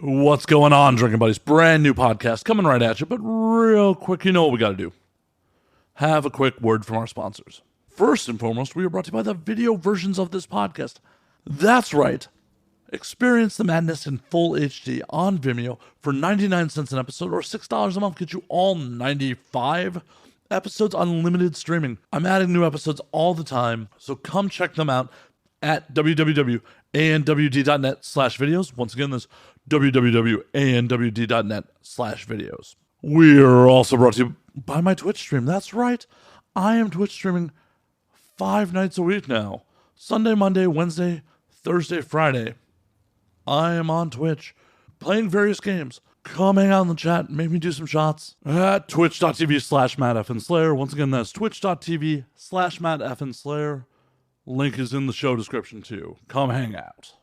What's going on, Drinking Buddies? Brand new podcast coming right at you, but real quick, you know what we got to do. Have a quick word from our sponsors. First and foremost, we are brought to you by the video versions of this podcast. That's right. Experience the madness in full HD on Vimeo for 99 cents an episode or $6 a month. Get you all 95 episodes unlimited streaming. I'm adding new episodes all the time, so come check them out at www.anwd.net/videos. Once again, that's www.anwd.net/videos. We are also brought to you by my Twitch stream. That's right. I am Twitch streaming 5 nights a week now. Sunday, Monday, Wednesday, Thursday, Friday. I am on Twitch playing various games. Come hang out in the chat. Make me do some shots at twitch.tv/MattFNSlayer. Once again, that's twitch.tv/MattFNSlayer. Link is in the show description too. Come hang out.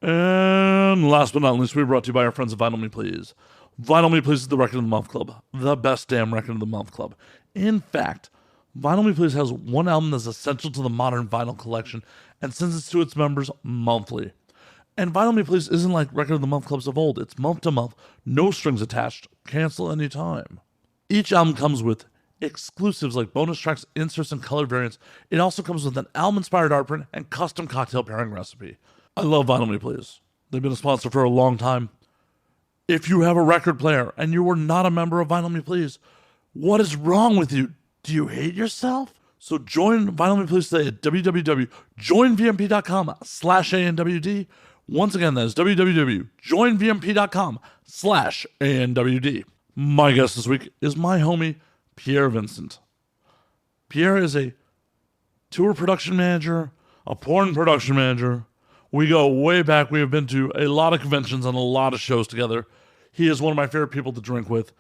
And last but not least, we're brought to you by our friends at Vinyl Me Please. Vinyl Me Please is the Record of the Month Club. The best damn Record of the Month Club. In fact, Vinyl Me Please has one album that's essential to the modern vinyl collection and sends it to its members monthly. And Vinyl Me Please isn't like Record of the Month clubs of old. It's month to month, no strings attached, cancel anytime. Each album comes with exclusives like bonus tracks, inserts, and color variants. It also comes with an album-inspired art print and custom cocktail pairing recipe. I love Vinyl Me Please. They've been a sponsor for a long time. If you have a record player and you are not a member of Vinyl Me Please, what is wrong with you? Do you hate yourself? So join Vinyl Me Please today at www.joinvmp.com/ANWD. Once again, that is www.joinvmp.com/ANWD. My guest this week is my homie, Pierre Vincent. Pierre is a tour production manager, a porn production manager. We go way back. We have been to a lot of conventions and a lot of shows together. He is one of my favorite people to drink with.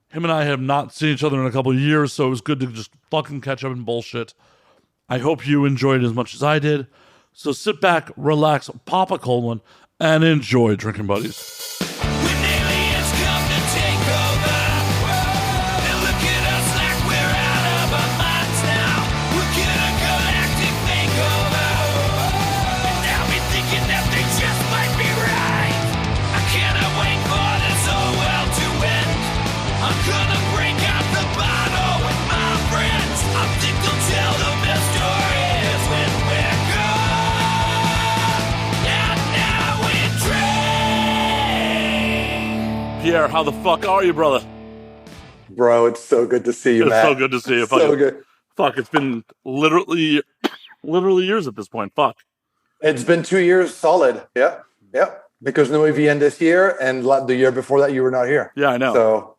Him and I have not seen each other in a couple of years, so it was good to just fucking catch up and bullshit. I hope you enjoyed it as much as I did. So sit back, relax, pop a cold one, and enjoy Drinking Buddies. Pierre, how the fuck are you, brother? Bro, it's so good to see you, Matt. It's so good to see you. So good. Fuck, it's been literally years at this point. Fuck. It's been 2 years solid. Yeah. Because no EVN this year, and the year before that, you were not here. Yeah, I know. So,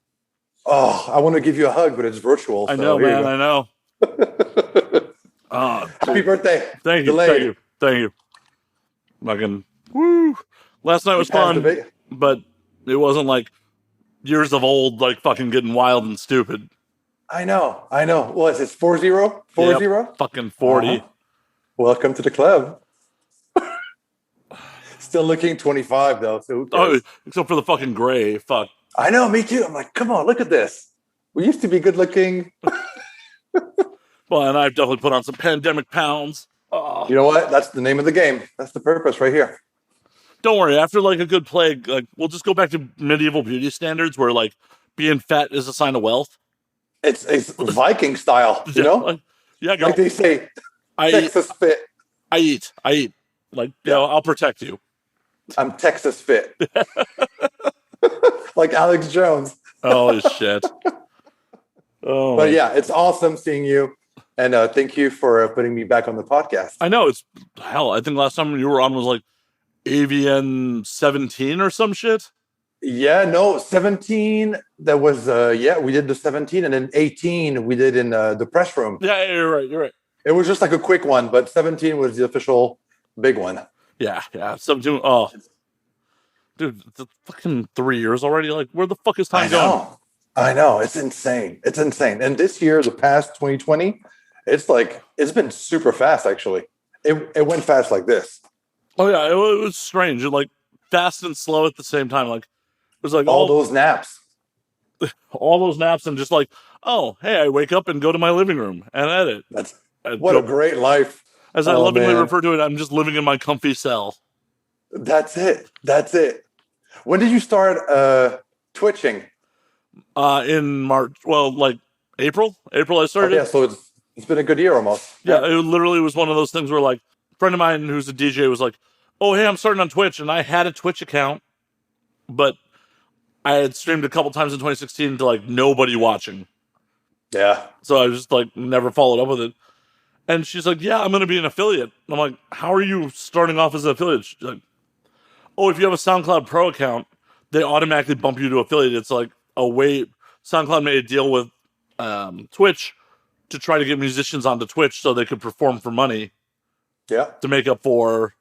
I want to give you a hug, but it's virtual. I know, man. I know. Happy birthday. Thank you. Fucking, woo. Last night was fun, but it wasn't like years of old, like fucking getting wild and stupid. I know. What is it, 4-0? 4-0? Yep, fucking 40. Uh-huh. Welcome to the club. Still looking 25, though. So except for the fucking gray. Fuck. I know, me too. I'm like, come on, look at this. We used to be good looking. Well, and I've definitely put on some pandemic pounds. Oh. You know what? That's the name of the game. That's the purpose right here. Don't worry. After like a good plague, like we'll just go back to medieval beauty standards where like being fat is a sign of wealth. It's Viking style, you know? Yeah, like they say, Texas fit. I eat. Like, I'll protect you. I'm Texas fit. Like Alex Jones. Holy shit. Oh. But yeah, it's awesome seeing you. And thank you for putting me back on the podcast. I know. It's hell. I think last time you were on was like AVN 17 or some shit. Yeah, no, 17. That was, we did the 17. And then 18 we did in the press room. Yeah, you're right. It was just like a quick one, but 17 was the official big one. Yeah. 17. Oh, dude, it's fucking 3 years already. Like, where the fuck is time going? I know. It's insane. And this year, the past 2020, it's been super fast, actually. It went fast like this. Oh, yeah. It was strange. Like, fast and slow at the same time. Like, it was like all those naps. All those naps and just like, oh, hey, I wake up and go to my living room and edit. What a great life. As I lovingly refer to it, I'm just living in my comfy cell. That's it. When did you start twitching? In March. Well, like April. April I Oh yeah, started. so it's been a good year almost. Yeah, Yeah. it literally was one of those things where like a friend of mine who's a DJ was like, "Oh, hey, I'm starting on Twitch," and I had a Twitch account, but I had streamed a couple times in 2016 to like nobody watching, Yeah. so I just like never followed up with it. And she's like, "Yeah, I'm going to be an affiliate." And I'm like, "How are you starting off as an affiliate?" She's like, "Oh, if you have a SoundCloud Pro account, they automatically bump you to affiliate. It's like a way SoundCloud made a deal with Twitch to try to get musicians onto Twitch so they could perform for money Yeah. to make up for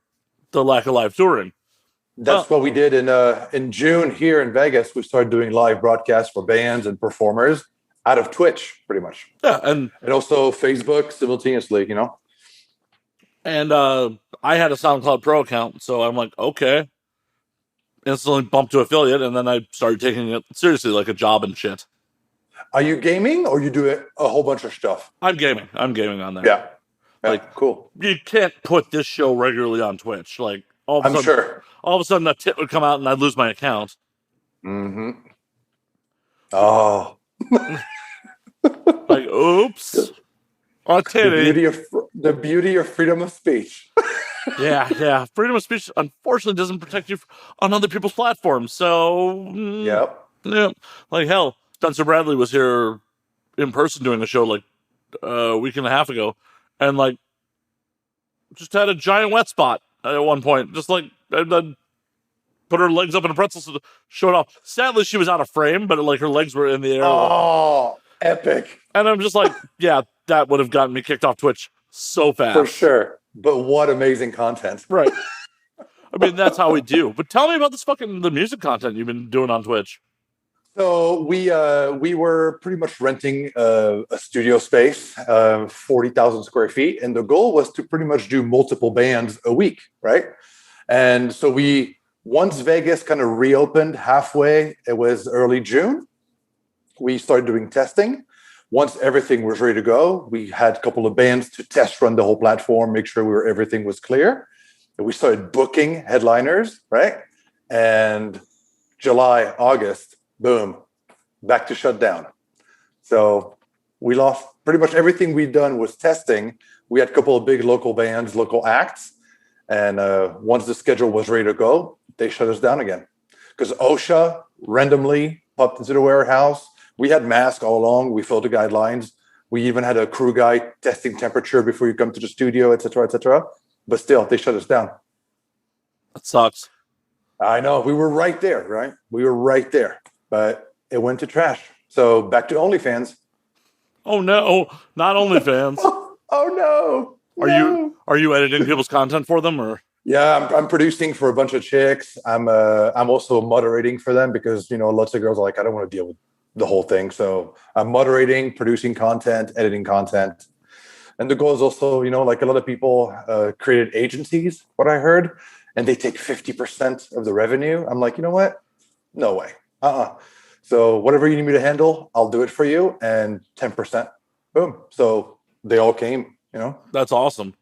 the lack of live touring." That's Well, what we did in June here in Vegas. We started doing live broadcasts for bands and performers out of Twitch, pretty much, yeah, and also Facebook simultaneously. and I had a SoundCloud Pro account, so I'm like, okay, instantly bumped to affiliate, and then I started taking it seriously, like a job and shit. Are you gaming or you do a whole bunch of stuff? I'm gaming. I'm gaming on there. Yeah. Yeah, Like, cool. you can't put this show regularly on Twitch. Like I'm sure. all of a sudden, a tip would come out, and I'd lose my account. Mm-hmm. Oh, Like, oops, a the titty. beauty of freedom of speech. Yeah. Freedom of speech, unfortunately, doesn't protect you on other people's platforms. So, Yep. yeah. Like, hell, Spencer Bradley was here in person doing a show like a week and a half ago, and like, just had a giant wet spot at one point. Just like, and then put her legs up in a pretzel to show it off. Sadly, she was out of frame, but like her legs were in the air. Oh, epic. And I'm just like, yeah, that would have gotten me kicked off Twitch so fast. For sure. But what amazing content. Right. I mean, that's how we do. But tell me about the music content you've been doing on Twitch. So we were pretty much renting a studio space, 40,000 square feet, and the goal was to pretty much do multiple bands a week, right? And so once Vegas kind of reopened halfway, it was early June. We started doing testing. Once everything was ready to go, we had a couple of bands to test run the whole platform, make sure everything was clear. And we started booking headliners, right? And July, August, boom, back to shut down. So we lost pretty much everything we'd done was testing. We had a couple of big local bands, local acts. And once the schedule was ready to go, they shut us down again. Because OSHA randomly popped into the warehouse. We had masks all along. We followed the guidelines. We even had a crew guy testing temperature before you come to the studio, et cetera, et cetera. But still, they shut us down. That sucks. I know. We were right there, right? We were right there. But it went to trash. So back to OnlyFans. Oh no, not OnlyFans. Oh no. Are you editing people's content for them, or? Yeah, I'm producing for a bunch of chicks. I'm also moderating for them because lots of girls are like, I don't want to deal with the whole thing. So I'm moderating, producing content, editing content. And the goal is also, like a lot of people created agencies, what I heard, and they take 50% of the revenue. I'm like, you know what? No way. So whatever you need me to handle, I'll do it for you. And 10%, boom. So they all came, That's awesome.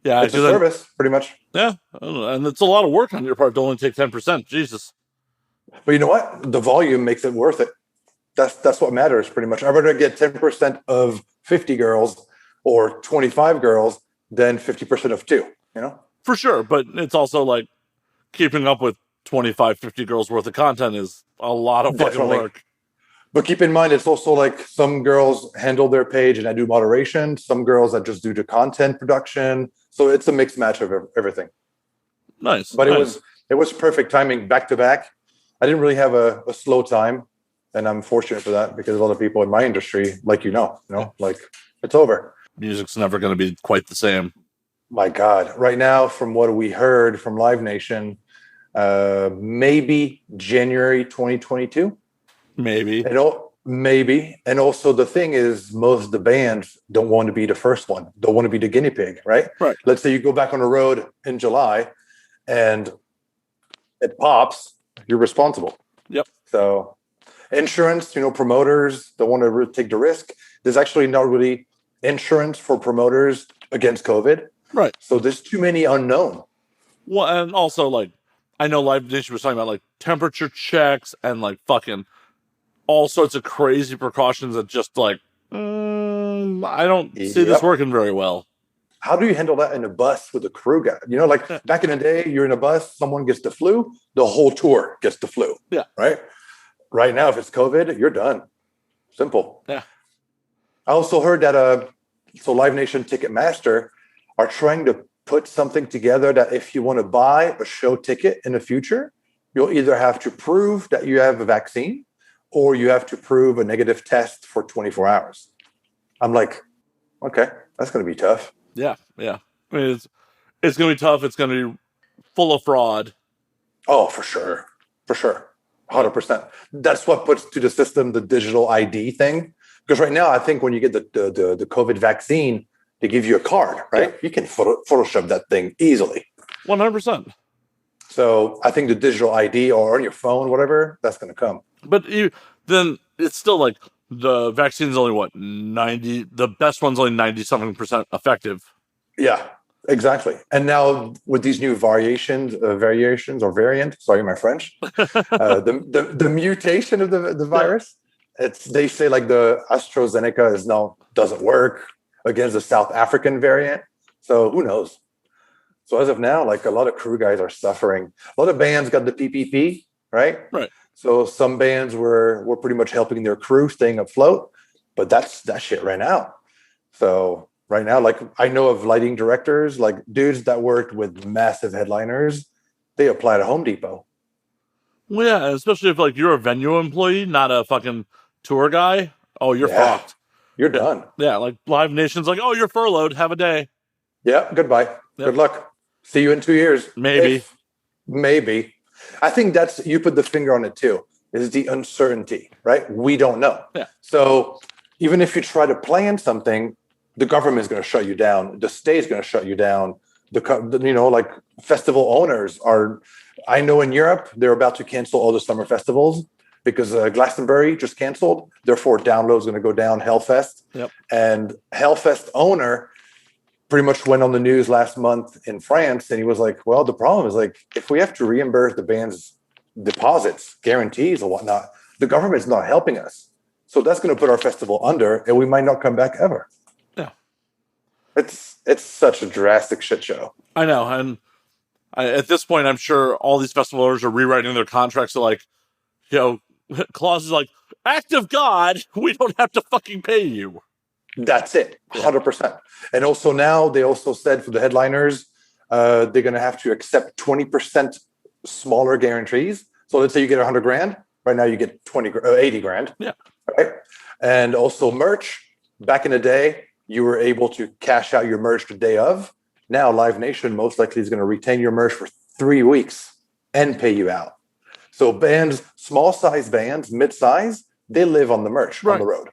Yeah, it's a service, pretty much. Yeah, and it's a lot of work on your part to only take 10%. Jesus. But you know what? The volume makes it worth it. That's what matters, pretty much. I'd rather get 10% of 50 girls or 25 girls than 50% of two, For sure, but it's also like keeping up with 25, 50 girls worth of content is a lot of fucking work. But keep in mind, it's also like some girls handle their page and I do moderation. Some girls that just do the content production. So it's a mixed match of everything. Nice. But it was perfect timing back to back. I didn't really have a slow time. And I'm fortunate for that because a lot of people in my industry, like, like it's over. Music's never going to be quite the same. My God. Right now, from what we heard from Live Nation, maybe January 2022. Maybe. Maybe. And also the thing is, most of the bands don't want to be the first one, don't want to be the guinea pig, right? Right. Let's say you go back on the road in July and it pops, you're responsible. Yep. So insurance, promoters don't want to really take the risk. There's actually not really insurance for promoters against COVID. Right. So there's too many unknown. Well, and also, like, I know Live Nation was talking about like temperature checks and like fucking all sorts of crazy precautions that just like, I don't see this working very well. How do you handle that in a bus with a crew guy? You know, like back in the day, you're in a bus, someone gets the flu, the whole tour gets the flu. Yeah. Right? Right now, if it's COVID, you're done. Simple. Yeah. I also heard that so Live Nation Ticketmaster are trying to put something together that if you want to buy a show ticket in the future, you'll either have to prove that you have a vaccine or you have to prove a negative test for 24 hours. I'm like, okay, that's going to be tough. Yeah. I mean, it's going to be tough. It's going to be full of fraud. Oh, for sure. 100%. That's what puts to the system the digital ID thing. Because right now, I think when you get the COVID vaccine, they give you a card, right? Yeah. You can Photoshop that thing easily. 100%. So I think the digital ID or on your phone, whatever, that's going to come. But then it's still like the vaccine's only what, 90, the best one's only 97% effective. Yeah, exactly. And now with these new variant, sorry, my French, the mutation of the virus, they say like the AstraZeneca doesn't work against the South African variant. So who knows? So as of now, like a lot of crew guys are suffering. A lot of bands got the PPP, right? Right. So some bands were pretty much helping their crew staying afloat, but that shit ran out. So right now, like I know of lighting directors, like dudes that worked with massive headliners, they apply to Home Depot. Well, yeah, especially if like you're a venue employee, not a fucking tour guy. Oh, you're fucked. You're done. Yeah, like Live Nation's like, oh, you're furloughed. Have a day. Yeah, goodbye. Yep. Good luck. See you in 2 years. Maybe. Maybe. I think you put the finger on it too, is the uncertainty, right? We don't know. Yeah. So even if you try to plan something, the government is going to shut you down. The state is going to shut you down. Like festival owners I know in Europe, they're about to cancel all the summer festivals because Glastonbury just canceled. Therefore, download is going to go down, Hellfest. Yep. And Hellfest owner pretty much went on the news last month in France, and he was like, well, the problem is like, if we have to reimburse the band's deposits, guarantees or whatnot, the government's not helping us. So that's going to put our festival under, and we might not come back ever. Yeah. It's such a drastic shit show. I know. And at this point, I'm sure all these festival owners are rewriting their contracts to like, clauses like, act of God, we don't have to fucking pay you. That's it, 100%. And also now they also said for the headliners, they're going to have to accept 20% smaller guarantees. So let's say you get 100 grand. Right now you get 80 grand. Yeah. Right. And also merch. Back in the day, you were able to cash out your merch the day of. Now Live Nation most likely is going to retain your merch for 3 weeks and pay you out. So bands, small size bands, mid-size, they live on the merch on the road.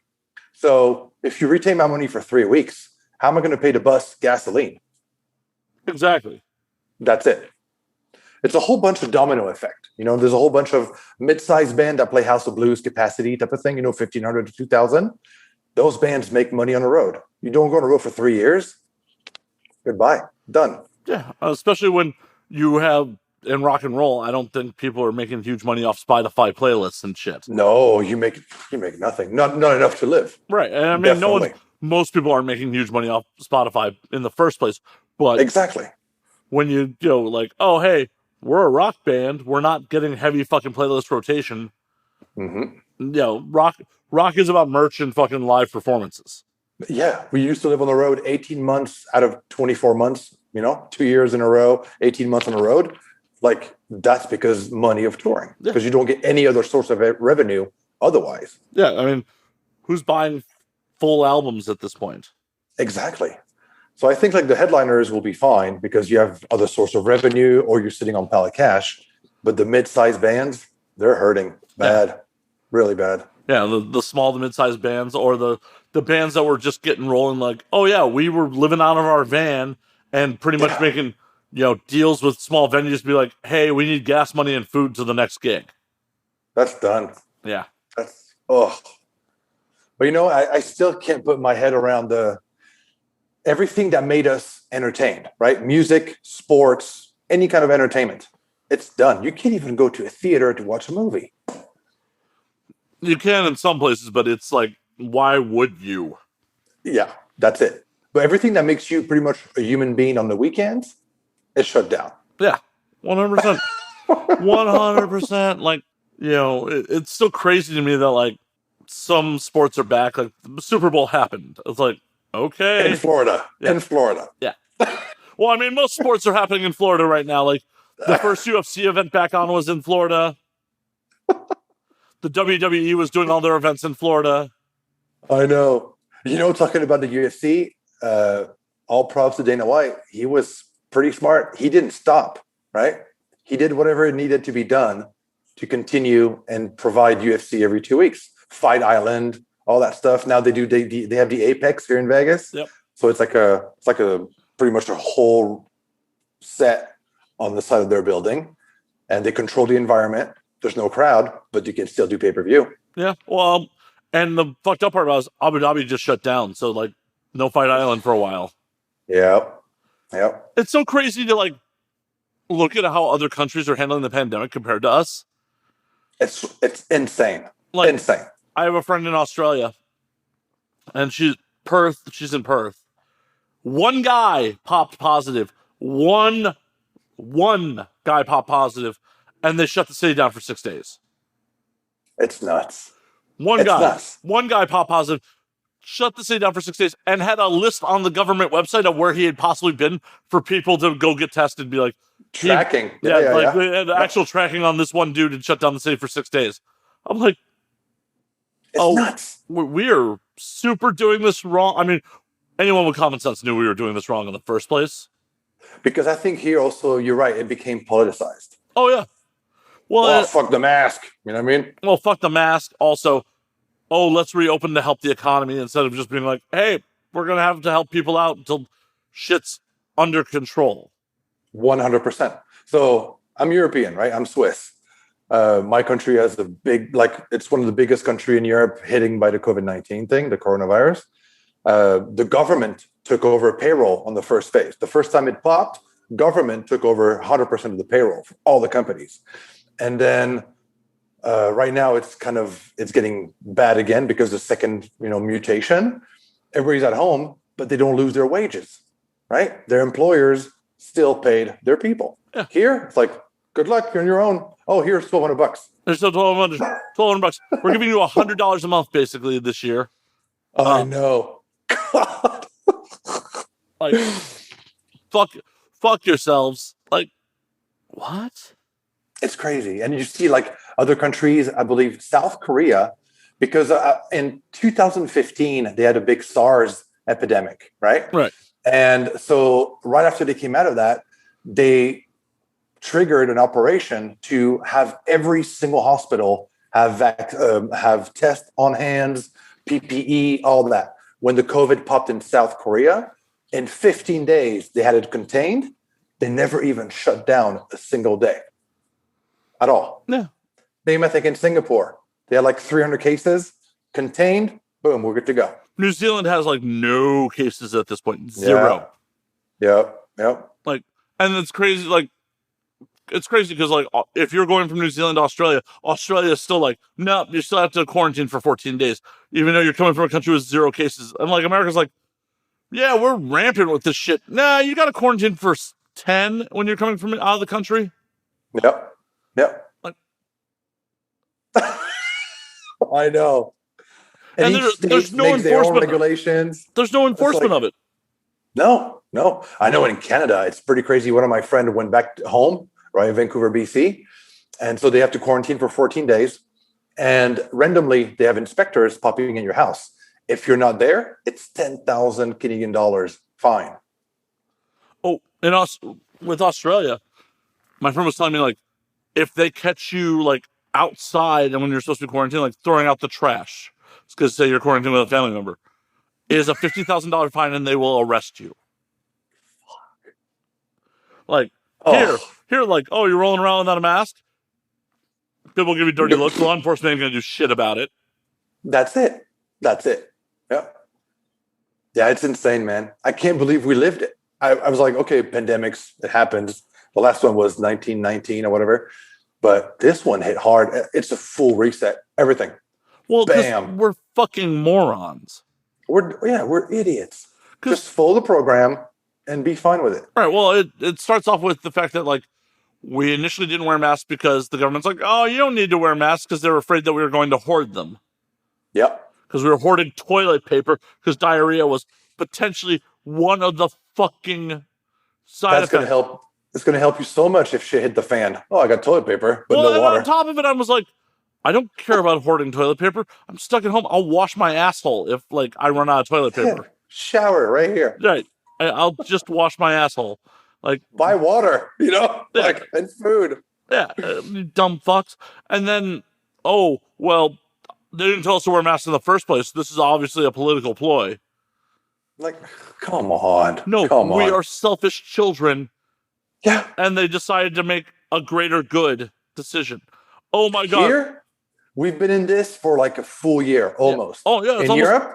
So if you retain my money for 3 weeks, how am I going to pay the bus gasoline? Exactly. That's it. It's a whole bunch of domino effect. There's a whole bunch of mid-sized band that play House of Blues capacity type of thing, 1,500 to 2,000. Those bands make money on the road. You don't go on the road for 3 years. Goodbye. Done. Yeah, especially when you have in rock and roll, I don't think people are making huge money off Spotify playlists and shit. No, you make nothing. Not enough to live. Right. And I mean, most people aren't making huge money off Spotify in the first place. But exactly. When you like, oh, hey, we're a rock band, we're not getting heavy fucking playlist rotation. Mm-hmm. Rock is about merch and fucking live performances. Yeah. We used to live on the road 18 months out of 24 months, 2 years in a row, 18 months on the road. Like, that's because money of touring. Because you don't get any other source of revenue otherwise. Yeah, I mean, who's buying full albums at this point? Exactly. So I think like the headliners will be fine because you have other source of revenue or you're sitting on pallet cash. But the mid-sized bands, they're hurting bad, really bad. Yeah, the small to mid-sized bands or the bands that were just getting rolling like, oh yeah, we were living out of our van and pretty much making deals with small venues to be like, hey, we need gas money and food to the next gig. That's done. Yeah. But I still can't put my head around everything that made us entertained, right? Music, sports, any kind of entertainment. It's done. You can't even go to a theater to watch a movie. You can in some places, but it's like, why would you? Yeah, that's it. But everything that makes you pretty much a human being on the weekends is shut down. Yeah, 100%. 100%. Like, it's still crazy to me that, like, some sports are back. Like, the Super Bowl happened. It's like, okay. In Florida. Yeah. In Florida. Yeah. Well, I mean, most sports are happening in Florida right now. Like, the first UFC event back on was in Florida. The WWE was doing all their events in Florida. I know. Talking about the UFC, all props to Dana White. He was pretty smart. He didn't stop, right? He did whatever needed to be done to continue and provide UFC every 2 weeks. Fight Island, all that stuff. Now they have the Apex here in Vegas. Yep. So it's like a pretty much a whole set on the side of their building, and they control the environment. There's no crowd, but you can still do pay-per-view. Yeah. Well, and the fucked up part was Abu Dhabi just shut down. So, like, no Fight Island for a while. Yep. It's so crazy to, like, look at how other countries are handling the pandemic compared to us. It's insane. Like, insane. I have a friend in Australia, and she's in Perth. One guy popped positive. One guy popped positive, and they shut the city down for 6 days. It's nuts. One guy popped positive, shut the city down for 6 days, and had a list on the government website of where he had possibly been for people to go get tested and be like, tracking. The actual tracking on this one dude and shut down the city for 6 days. I'm like, it's nuts. We are super doing this wrong. I mean, anyone with common sense knew we were doing this wrong in the first place. Because I think here also, you're right, it became politicized. Oh, yeah. Well, fuck the mask. You know what I mean? Well, fuck the mask. Also, let's reopen to help the economy instead of just being like, hey, we're going to have to help people out until shit's under control. 100%. So I'm European, right? I'm Swiss. My country has it's one of the biggest country in Europe hitting by the COVID-19 thing, the coronavirus. The government took over payroll on the first phase. The first time it popped, government took over 100% of the payroll for all the companies. And then right now it's getting bad again because the second, mutation. Everybody's at home, but they don't lose their wages, right? Their employers still paid their people. Yeah. Here, it's like, good luck, you're on your own. Oh, here's $1,200. There's still $1,200. We're giving you $100 a month basically this year. I know. God. Like, fuck yourselves. Like, what? It's crazy. And you see, like, other countries, I believe South Korea, because in 2015, they had a big SARS epidemic, right? Right. And so right after they came out of that, they triggered an operation to have every single hospital have tests on hands, PPE, all that. When the COVID popped in South Korea, in 15 days, they had it contained. They never even shut down a single day at all. Yeah. Same, I think, in Singapore. They had like 300 cases, contained, boom, we're good to go. New Zealand has like no cases at this point. Zero. Yep. Like, and it's crazy. Like, it's crazy because, like, if you're going from New Zealand to Australia, Australia is still like, no, you still have to quarantine for 14 days, even though you're coming from a country with 0 cases. And like, America's like, yeah, we're rampant with this shit. Nah, you got to quarantine for 10 when you're coming from out of the country. Yep. Like, I know. And there's no enforcement. Regulations. There's no enforcement of it. No. I know in Canada, it's pretty crazy. One of my friends went back home, right, in Vancouver, BC. And so they have to quarantine for 14 days. And randomly, they have inspectors popping in your house. If you're not there, it's 10,000 Canadian dollars fine. Oh, with Australia, my friend was telling me, like, if they catch you, like, outside and when you're supposed to be quarantined, like, throwing out the trash, it's because, say, you're quarantined with a family member, is a $50,000 fine and they will arrest you. Fuck. Like, here, like, oh, you're rolling around without a mask? People give you dirty looks. Law enforcement ain't going to do shit about it. That's it. Yeah, it's insane, man. I can't believe we lived it. I was like, okay, pandemics, it happens. The last one was 1919 or whatever. But this one hit hard. It's a full reset. Everything. Well, because Bam. we're fucking morons. We're idiots. Just follow the program and be fine with it. Right. Well, it starts off with the fact that, like, we initially didn't wear masks because the government's like, oh, you don't need to wear masks because they're afraid that we were going to hoard them. Yep. Because we were hoarding toilet paper because diarrhea was potentially one of the fucking side effects. It's going to help you so much if shit hit the fan. Oh, I got toilet paper, but no water. On top of it, I was like, I don't care about hoarding toilet paper. I'm stuck at home. I'll wash my asshole if, like, I run out of toilet paper. Shower right here. Right. I'll just wash my asshole. Like, buy water, and food. Yeah, you dumb fucks. And then, oh, well, they didn't tell us to wear masks in the first place. This is obviously a political ploy. Like, come on. No, we are selfish children. Yeah. And they decided to make a greater good decision. Oh, my God. Here, we've been in this for like a full year, almost. Yeah. Oh, yeah.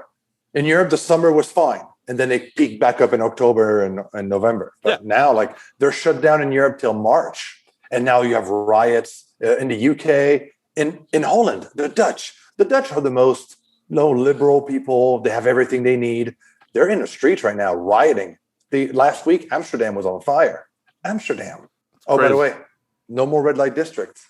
In Europe, the summer was fine. And then they peaked back up in October and November. But now, like, they're shut down in Europe till March. And now you have riots in the UK, in Holland, the Dutch. The Dutch are the most liberal people. They have everything they need. They're in the streets right now rioting. Last week, Amsterdam was on fire. Amsterdam. Oh, by the way, no more red light districts.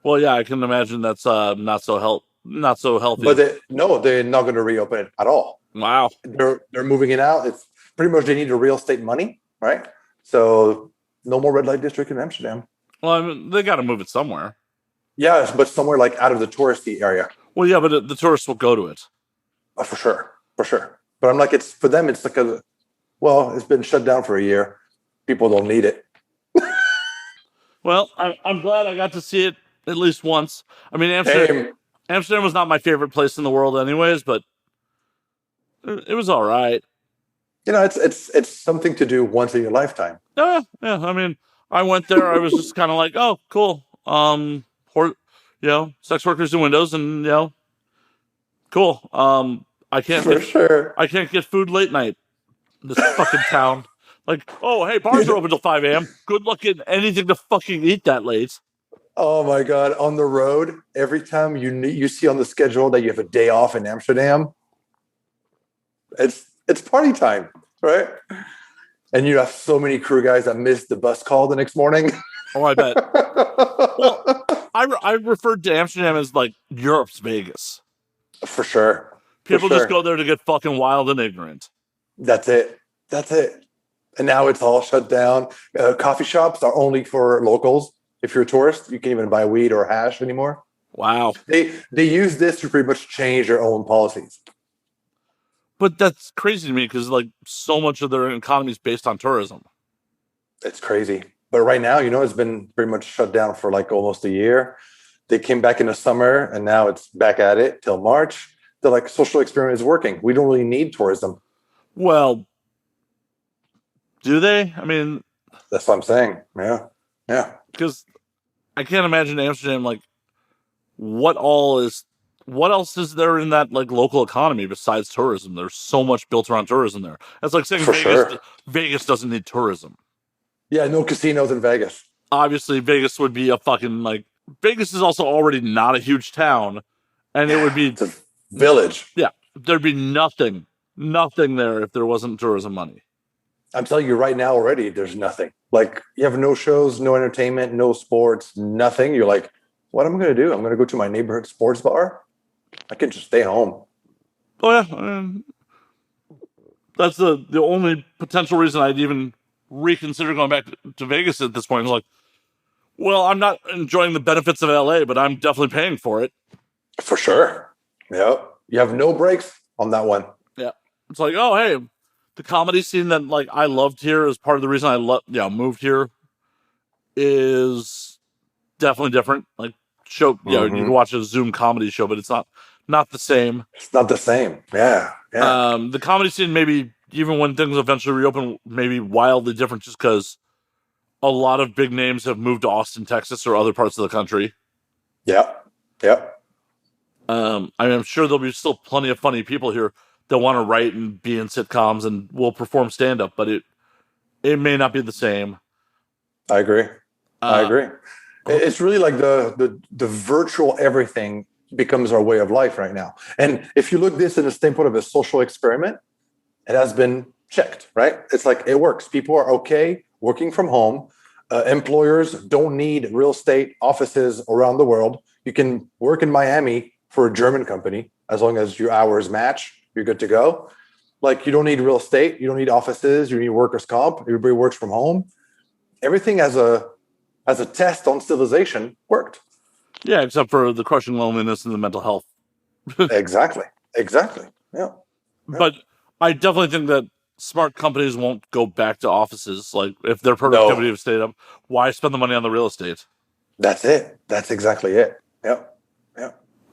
Well, yeah, I can imagine that's not so healthy. But they're not going to reopen it at all. Wow. They're moving it out. It's pretty much they need the real estate money, right? So no more red light district in Amsterdam. Well, I mean, they got to move it somewhere. Yeah, but somewhere like out of the touristy area. Well, yeah, but the tourists will go to it. Oh, for sure. But I'm like, it's for them. It's like it's been shut down for a year. People don't need it. Well, I'm glad I got to see it at least once. I mean, Amsterdam was not my favorite place in the world, anyways, but it was all right. It's something to do once in your lifetime. Yeah. I mean, I went there. I was just kind of like, oh, cool. Sex workers in windows, and cool. I can't get food late night. This fucking town. Like, oh, hey, bars are open till 5 a.m. Good luck getting anything to fucking eat that late. Oh my God! On the road, every time you see on the schedule that you have a day off in Amsterdam, it's party time, right? And you have so many crew guys that missed the bus call the next morning. Oh, I bet. Well, I referred to Amsterdam as like Europe's Vegas. For sure. People just go there to get fucking wild and ignorant. That's it. And now it's all shut down. Coffee shops are only for locals. If you're a tourist, you can't even buy weed or hash anymore. Wow. They use this to pretty much change their own policies. But that's crazy to me because like so much of their economy is based on tourism. It's crazy. But right now, it's been pretty much shut down for like almost a year. They came back in the summer and now it's back at it till March. They're like, social experiment is working. We don't really need tourism. Well, do they? I mean, that's what I'm saying. Yeah. Because I can't imagine Amsterdam, like, what else is there in that like local economy besides tourism? There's so much built around tourism there. That's like saying Vegas doesn't need tourism. Yeah, no casinos in Vegas. Obviously, Vegas would be a fucking like. Vegas is also already not a huge town, and it would be it's a village. Yeah, there'd be nothing there if there wasn't tourism money. I'm telling you right now already, there's nothing. Like, you have no shows, no entertainment, no sports, nothing. You're like, what am I going to do? I'm going to go to my neighborhood sports bar. I can just stay home. Oh yeah, that's the only potential reason I'd even reconsider going back to Vegas at this point. It's like, well, I'm not enjoying the benefits of LA, but I'm definitely paying for it. For sure. Yeah. You have no breaks on that one. Yeah. It's like, oh, hey, the comedy scene that like I loved here is part of the reason I moved here is definitely different. Like you can watch a Zoom comedy show, but it's not the same. It's not the same. Yeah. The comedy scene, maybe even when things eventually reopen, maybe wildly different just because a lot of big names have moved to Austin, Texas, or other parts of the country. Yeah. I'm sure there'll be still plenty of funny people here that want to write and be in sitcoms and will perform stand-up, but it may not be the same. I agree. I agree. It's really like the virtual everything becomes our way of life right now. And if you look this in the standpoint of a social experiment, it has been checked, right? It's like it works. People are okay working from home. Employers don't need real estate offices around the world. You can work in Miami for a German company as long as your hours match. You're good to go. Like you don't need real estate. You don't need offices. You need workers' comp. Everybody works from home. Everything as a test on civilization worked. Yeah, except for the crushing loneliness and the mental health. Exactly. Yeah. But I definitely think that smart companies won't go back to offices. Like, if their productivity No, has stayed up, why spend the money on the real estate? that's it. That's exactly it. Yep.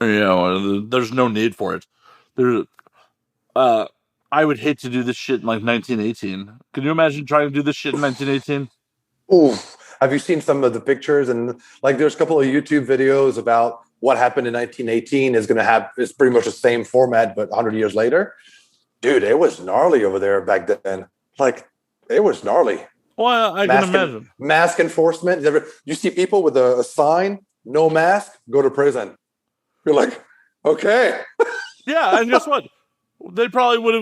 There's no need for it. There, uh, I would hate to do this shit in like 1918. Can you imagine trying to do this shit in 1918? Ooh, have you seen some of the pictures? And like, there's a couple of YouTube videos about what happened in 1918 is going to have, it's pretty much the same format, but 100 years later. Dude, it was gnarly over there back then. Like, it was gnarly. Well, I can imagine. Mask enforcement. You see people with a sign, no mask, go to prison. You're like, okay. Yeah, and guess what? We probably would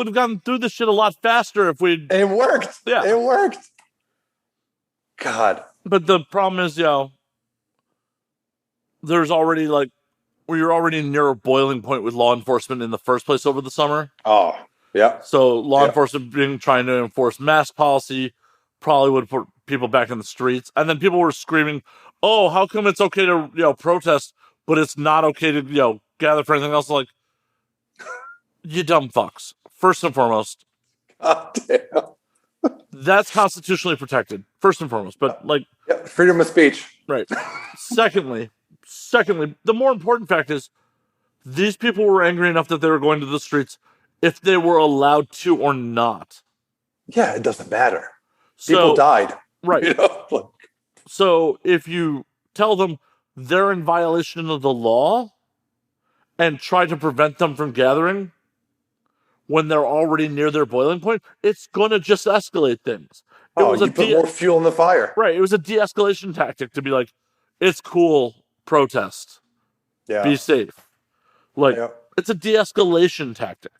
have gotten through this shit a lot faster if we'd. It worked. Yeah. It worked. God. But the problem is, there's already you're already near a boiling point with law enforcement in the first place over the summer. Oh, yeah. So law enforcement trying to enforce mask policy probably would put people back in the streets. And then people were screaming, "Oh, how come it's okay to protest, but it's not okay to gather for anything else?" Like, you dumb fucks. First and foremost, God damn. that's constitutionally protected. First and foremost, but freedom of speech. Right. Secondly, the more important fact is these people were angry enough that they were going to the streets if they were allowed to or not. Yeah, it doesn't matter. People died. Right. So if you tell them they're in violation of the law and try to prevent them from gathering when they're already near their boiling point, it's going to just escalate things. You put more fuel in the fire. Right. It was a de-escalation tactic to be like, it's cool, protest. Yeah. Be safe. It's a de-escalation tactic.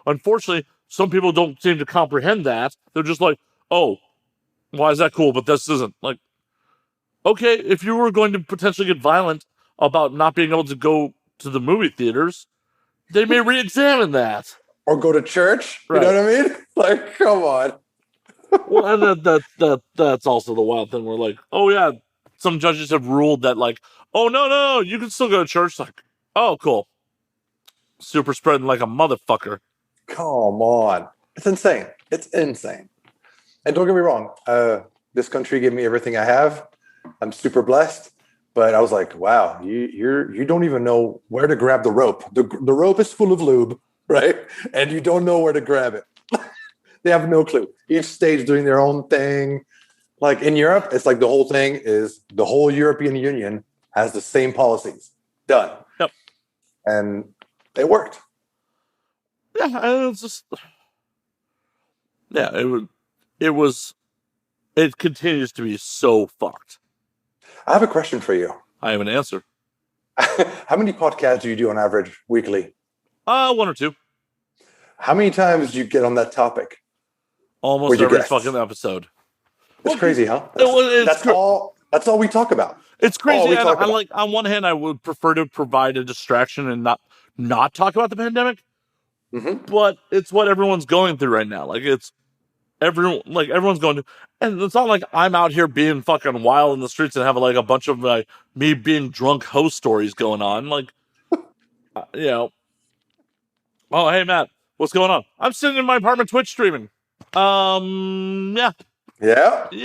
Unfortunately, some people don't seem to comprehend that. They're just like, oh, why is that cool, but this isn't? Like, okay, if you were going to potentially get violent about not being able to go to the movie theaters, they may re-examine that. Or go to church. Right. You know what I mean? Like, come on. Well, and that's also the wild thing where, like, oh yeah, some judges have ruled that, like, oh no, you can still go to church. Like, oh, cool. Super spreading like a motherfucker. Come on. It's insane. And don't get me wrong. This country gave me everything I have. I'm super blessed. But I was like, wow, you don't even know where to grab the rope. The rope is full of lube, right? And you don't know where to grab it. They have no clue. Each state's doing their own thing. Like in Europe, it's like the whole thing is the whole European Union has the same policies. Done. Yep. And it worked. Yeah, it's just... Yeah, it continues to be so fucked. I have a question for you. I have an answer. How many podcasts do you do on average weekly? 1 or 2. How many times do you get on that topic? Almost every fucking episode. It's crazy, huh? That's all we talk about. It's crazy. And on one hand, I would prefer to provide a distraction and not talk about the pandemic. Mm-hmm. But it's what everyone's going through right now. Like, everyone's going to, and it's not like I'm out here being fucking wild in the streets and having like a bunch of me being drunk host stories going on. Like, oh, hey Matt, what's going on? I'm sitting in my apartment Twitch streaming. Yeah. What do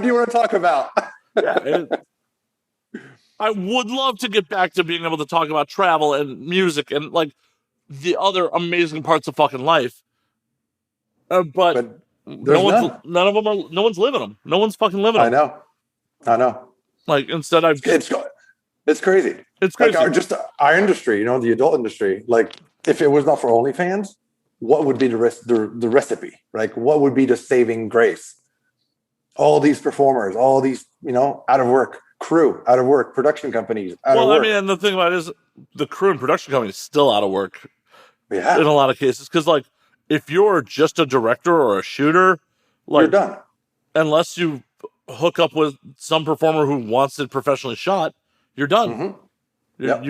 you want to talk about? I would love to get back to being able to talk about travel and music and like the other amazing parts of fucking life. But no one's living them. No one's fucking living them. I know. Like, instead it's crazy. It's crazy. Like our industry, the adult industry. Like, if it was not for OnlyFans, what would be the recipe? Like, what would be the saving grace? All these performers, all these, out of work, crew, out of work, production companies, out of work. And the thing about it is the crew and production company is still out of work Yeah. in a lot of cases. Because, like, if you're just a director or a shooter, like, You're done. Unless you hook up with some performer who wants it professionally shot, you're done. Mm-hmm. Yep.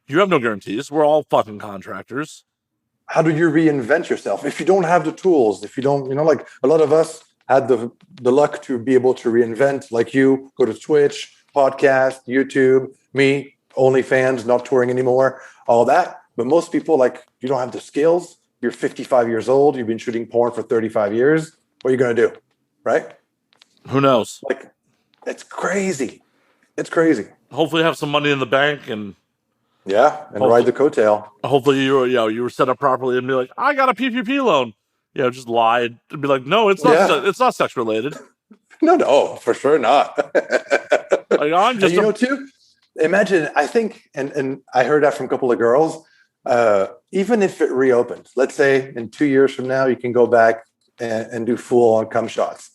You have no guarantees. We're all fucking contractors. How do you reinvent yourself if you don't have the tools? If you don't, like a lot of us had the luck to be able to reinvent, like you, go to Twitch, podcast, YouTube, me, OnlyFans, not touring anymore, all that. But most people, like, you don't have the skills. You're 55 years old. You've been shooting porn for 35 years. What are you going to do? Right? Who knows? Like, it's crazy. It's crazy. Hopefully you have some money in the bank and ride the coattail. Hopefully you were set up properly and be like, I got a PPP loan. Just lie and be like, no, it's not. It's not sex related. No, for sure not. Like, I'm just too. Imagine, I think, and I heard that from a couple of girls. Even if it reopens, let's say in 2 years from now, you can go back and do full on cum shots.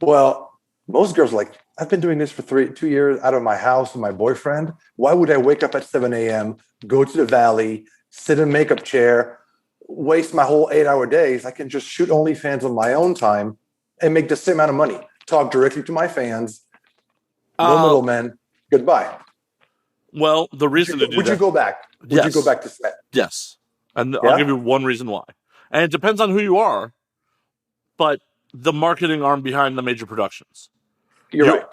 Well, most girls are like, I've been doing this for 2 years out of my house with my boyfriend. Why would I wake up at 7 a.m., go to the valley, sit in a makeup chair, waste my whole 8-hour days? I can just shoot OnlyFans on my own time and make the same amount of money. Talk directly to my fans. No middlemen. Goodbye. Well, the reason to do would you go back? Would you go back to Smith? Yes. And I'll give you one reason why. And it depends on who you are, but the marketing arm behind the major productions. You're right.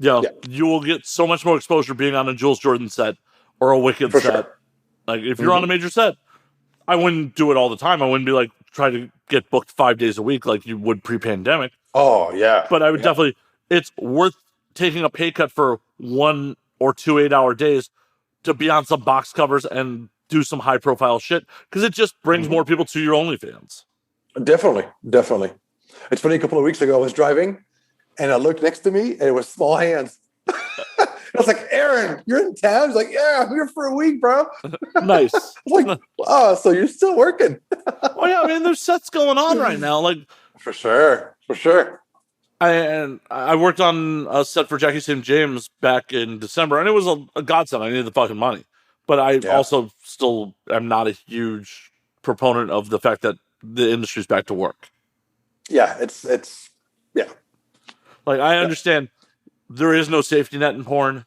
Yeah, you will get so much more exposure being on a Jules Jordan set or a Wicked set. Sure. Like, if you're on a major set, I wouldn't do it all the time. I wouldn't be like, try to get booked 5 days a week like you would pre-pandemic. Oh, yeah. But I would definitely, it's worth taking a pay cut for 1 or 2 8-hour days to be on some box covers and do some high profile shit, because it just brings more people to your OnlyFans. Definitely. It's funny, a couple of weeks ago, I was driving and I looked next to me and it was Small Hands. I was like, Aaron, you're in town? He's like, yeah, I'm here for a week, bro. Nice. I was like, oh, so you're still working. Oh, yeah, I mean, there's sets going on right now. Like, For sure. I worked on a set for Jackie St. James back in December, and it was a godsend. I needed the fucking money. But I also still am not a huge proponent of the fact that the industry's back to work. Yeah, it's Like, I understand there is no safety net in porn,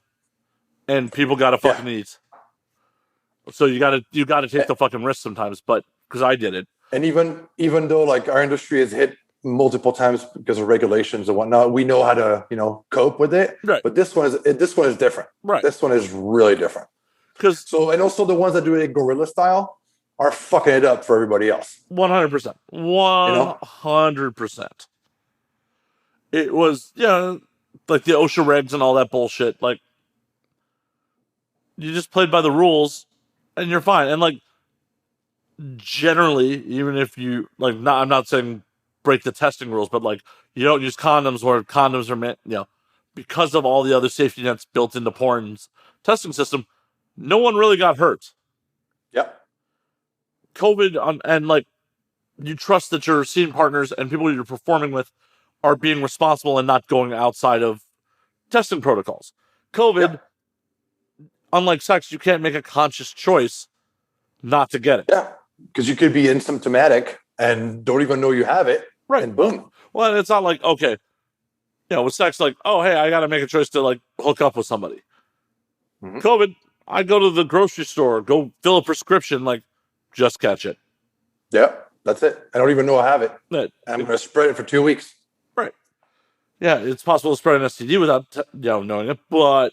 and people got to fucking eat. So you got to take the fucking risk sometimes, but because I did it. And even though, like, our industry has hit multiple times because of regulations and whatnot, we know how to cope with it. Right. But this one is different. Right. This one is really different. And also the ones that do it guerrilla style are fucking it up for everybody else. 100%. 100%. It was, like the OSHA regs and all that bullshit. Like, you just played by the rules and you're fine. And, like, generally, even if you, like, I'm not saying break the testing rules, but, like, you don't use condoms where condoms are meant, because of all the other safety nets built into porn's testing system, no one really got hurt. Yep. COVID, and, like, you trust that your scene partners and people you're performing with are being responsible and not going outside of testing protocols. COVID, unlike sex, you can't make a conscious choice not to get it. Yeah, because you could be asymptomatic and don't even know you have it. Right. And boom. Well, it's not like, okay, with sex, like, oh, hey, I got to make a choice to, like, hook up with somebody. Mm-hmm. COVID, I go to the grocery store, go fill a prescription, like, just catch it. Yeah, that's it. I don't even know I have it. I'm going to spread it for 2 weeks. Right. Yeah, it's possible to spread an STD without knowing it, but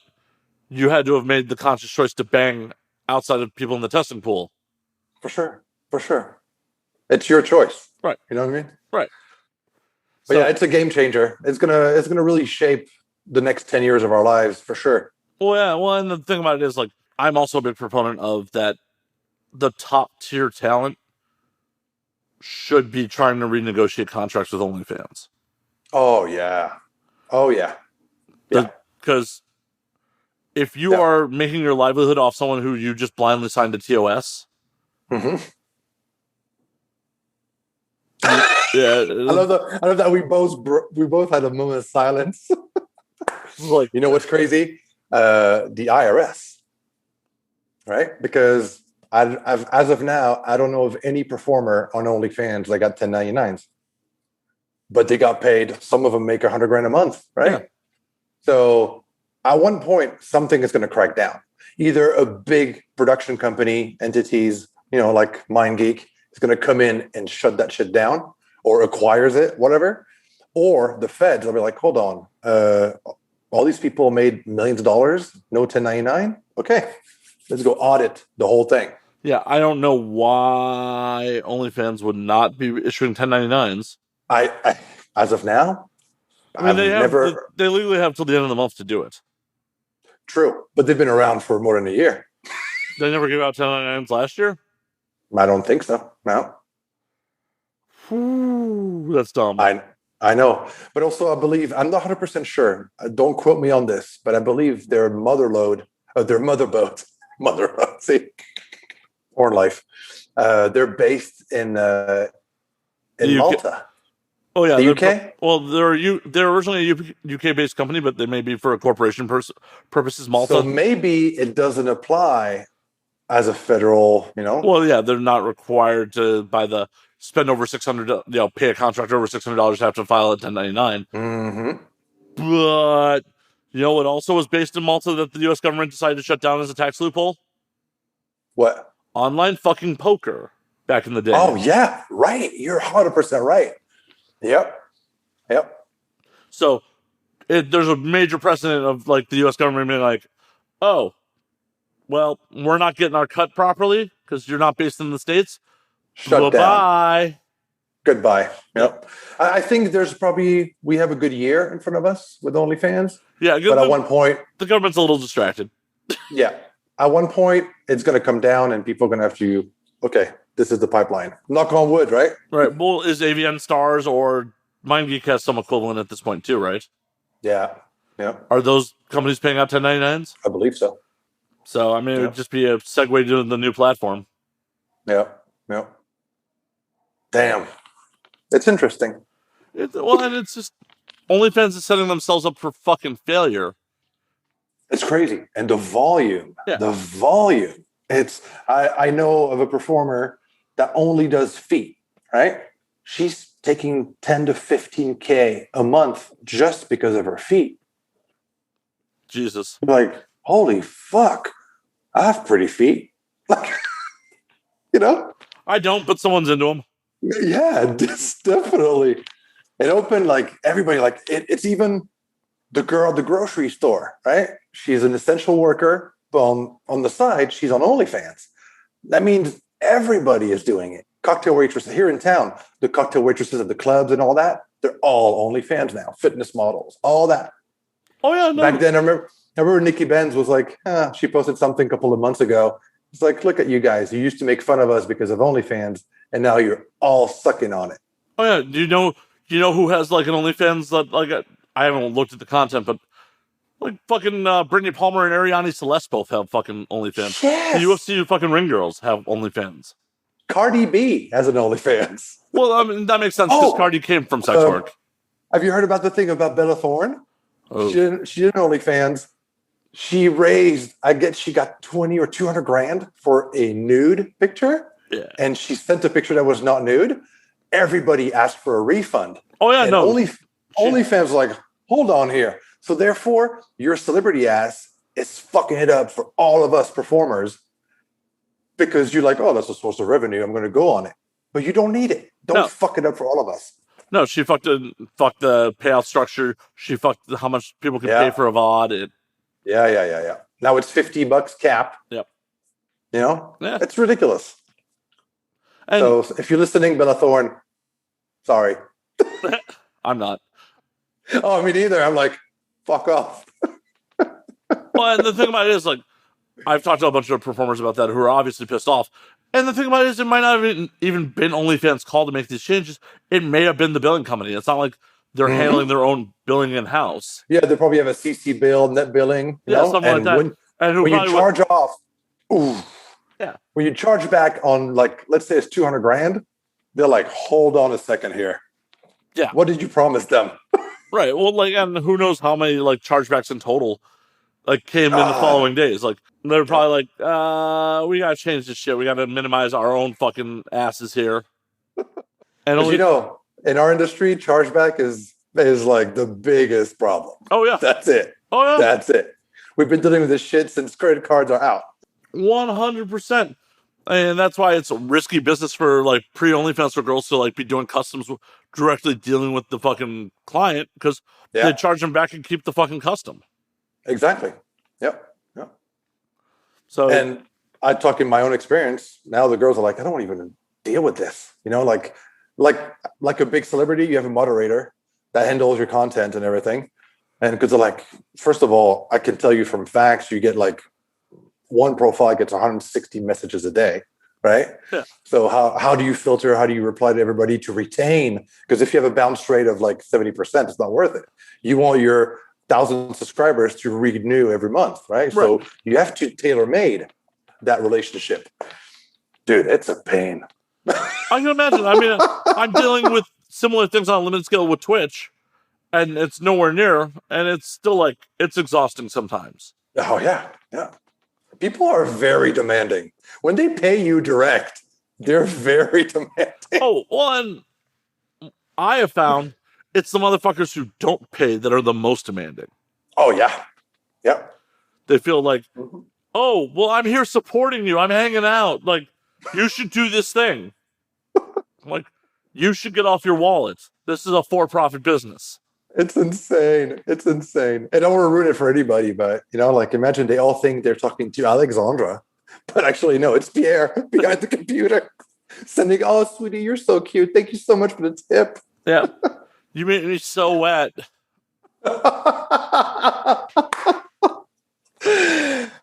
you had to have made the conscious choice to bang outside of people in the testing pool. For sure. It's your choice. Right. You know what I mean? Right. But it's a game changer. It's gonna really shape the next 10 years of our lives for sure. Well, yeah. Well, and the thing about it is, like, I'm also a big proponent of that. The top tier talent should be trying to renegotiate contracts with OnlyFans. Oh yeah. Because if you are making your livelihood off someone who you just blindly signed to TOS, Yeah, I love that we both had a moment of silence. like, you know what's crazy? The IRS, right? Because I've as of now, I don't know of any performer on OnlyFans that got 1099s, but they got paid. Some of them make $100,000 a month, right? Yeah. So at one point, something is going to crack down. Either a big production company, entities, like MindGeek, is going to come in and shut that shit down, or acquires it, whatever. Or the feds will be like, hold on, all these people made millions of dollars, no 1099. Okay, let's go audit the whole thing. Yeah, I don't know why OnlyFans would not be issuing 1099s. I as of now, I mean, they legally have till the end of the month to do it. True, but they've been around for more than a year. They never gave out 1099s last year? I don't think so. No. Whew, that's dumb. I know, but also I believe, I'm not 100% sure. Don't quote me on this, but I believe their motherboat, see, porn life. They're based in Malta. Oh yeah, the UK. They're originally a UK-based company, but they may be for a corporation purposes. Malta. So maybe it doesn't apply as a federal. Well, yeah, they're not required to spend over $600. Pay a contractor over $600 to have to file a 1099. Mm-hmm. But what also was based in Malta that the U.S. government decided to shut down as a tax loophole? What? Online fucking poker back in the day. Oh yeah, right. You're 100% right. Yep. So there's a major precedent of like the U.S. government being like, oh, well, we're not getting our cut properly because you're not based in the States. Shut down. Goodbye. Yep. I think we have a good year in front of us with OnlyFans. Yeah, but at one point, the government's a little distracted. Yeah. At one point, it's going to come down and people are going to have to, okay, this is the pipeline. Knock on wood, right? Right. Well, is AVN Stars or MindGeek has some equivalent at this point too, right? Yeah. Are those companies paying out 1099s? I believe so. So, I mean, it would just be a segue to the new platform. Yeah. Damn. It's interesting. And it's just OnlyFans is setting themselves up for fucking failure. It's crazy. And the volume. It's, I know of a performer that only does feet, right? She's taking 10 to 15K a month just because of her feet. Jesus. Like, holy fuck. I have pretty feet. Like, I don't, but someone's into them. Yeah, definitely. It opened like everybody, like it's even the girl at the grocery store, right? She's an essential worker, but on the side, she's on OnlyFans. That means everybody is doing it. Cocktail waitresses here in town, the cocktail waitresses at the clubs and all that, they're all OnlyFans now. Fitness models, all that. Oh yeah, no. Back then, I remember Nikki Benz was like, she posted something a couple of months ago. It's like, look at you guys. You used to make fun of us because of OnlyFans, and now you're all sucking on it. Oh yeah, do you know who has like an OnlyFans that like I haven't looked at the content, but like fucking Brittany Palmer and Ariane Celeste both have fucking OnlyFans. Yes. The UFC fucking ring girls have OnlyFans. Cardi B has an OnlyFans. Well, I mean that makes sense because Cardi came from sex work. Have you heard about the thing about Bella Thorne? Oh. She did OnlyFans. She got 20 or 200 grand for a nude picture. Yeah. And she sent a picture that was not nude. Everybody asked for a refund. Oh yeah, and no. OnlyFans was like, hold on here. So therefore, your celebrity ass is fucking it up for all of us performers because you're like, oh, that's a source of revenue. I'm going to go on it. But you don't need it. Don't fuck it up for all of us. No, she fucked the payout structure. She fucked how much people can pay for a VOD. Yeah. Now it's $50 cap. Yep. It's ridiculous. And so if you're listening, Bella Thorne, sorry. I'm not. Oh, me neither. I'm like, fuck off. Well, and the thing about it is, like, I've talked to a bunch of performers about that who are obviously pissed off. And the thing about it is, it might not have even been OnlyFans' call to make these changes. It may have been the billing company. It's not like they're handling their own billing in-house. Yeah, they probably have a CC bill, net billing. Something like that. When you charge off, yeah. When you charge back on, like, let's say it's 200 grand, they're like, hold on a second here. Yeah. What did you promise them? Right. Well, like, and who knows how many like chargebacks in total like came in the following days. Like they're probably like, we gotta change this shit. We gotta minimize our own fucking asses here. And Because in our industry, chargeback is like the biggest problem. Oh yeah. That's it. Oh yeah. That's it. We've been dealing with this shit since credit cards are out. 100%. And that's why it's a risky business for like pre-OnlyFans for girls to like be doing customs directly dealing with the fucking client because they charge them back and keep the fucking custom. Exactly. Yep. So, and I talk in my own experience. Now the girls are like, I don't want to even deal with this. Like a big celebrity, you have a moderator that handles your content and everything. And because they're like, first of all, I can tell you from facts, you get like one profile gets 160 messages a day, right? Yeah. So how do you filter? How do you reply to everybody to retain? Because if you have a bounce rate of like 70%, it's not worth it. You want your 1,000 subscribers to renew every month, right? So you have to tailor-made that relationship. Dude, it's a pain. I can imagine. I mean, I'm dealing with similar things on a limited scale with Twitch, and it's nowhere near, and it's still like, it's exhausting sometimes. Oh, yeah. People are very demanding. When they pay you direct, they're very demanding. Oh, well, and I have found it's the motherfuckers who don't pay that are the most demanding. Oh, yeah. Yep. They feel like, oh, well, I'm here supporting you. I'm hanging out. Like, you should do this thing. Like, you should get off your wallet. This is a for-profit business. It's insane. I don't want to ruin it for anybody, but, like, imagine they all think they're talking to Alexandra, but actually, no, it's Pierre behind the computer sending, oh, sweetie, you're so cute. Thank you so much for the tip. Yeah. You made me so wet.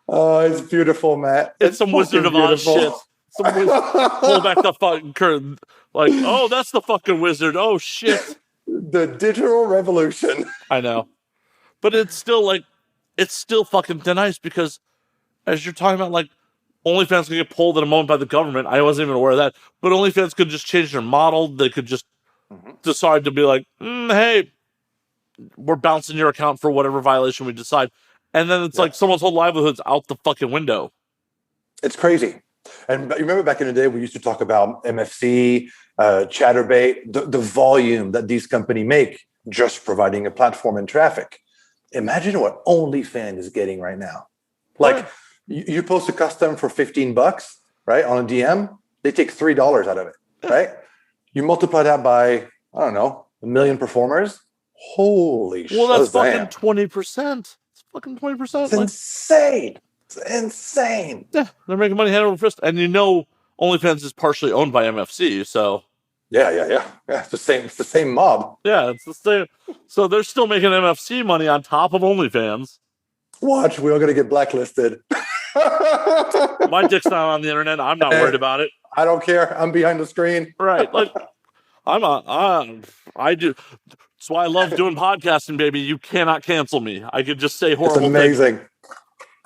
Oh, it's beautiful, Matt. It's some Wizard of Oz shit. Pull back the fucking curtain. Like, oh, that's the fucking wizard. Oh, shit. The digital revolution. I know. But it's still fucking nice because as you're talking about, like, OnlyFans can get pulled in a moment by the government. I wasn't even aware of that. But OnlyFans could just change their model. They could just decide to be like, hey, we're bouncing your account for whatever violation we decide. And then it's like someone's whole livelihood's out the fucking window. It's crazy. And you remember back in the day, we used to talk about MFC, Chatterbait, the volume that these companies make just providing a platform and traffic. Imagine what OnlyFans is getting right now. Like, you post a custom for $15, right, on a DM, they take $3 out of it, right? You multiply that by, I don't know, 1 million performers. Holy shit. Well, that's fucking 20%. It's fucking 20%. It's insane. It's insane. Yeah, they're making money hand over fist. And OnlyFans is partially owned by MFC, so... Yeah. It's the same mob. Yeah, it's the same. So they're still making MFC money on top of OnlyFans. Watch, we're all going to get blacklisted. My dick's not on the internet. I'm not worried about it. I don't care. I'm behind the screen. Right. Like, I do. That's why I love doing podcasting, baby. You cannot cancel me. I could just say horrible things.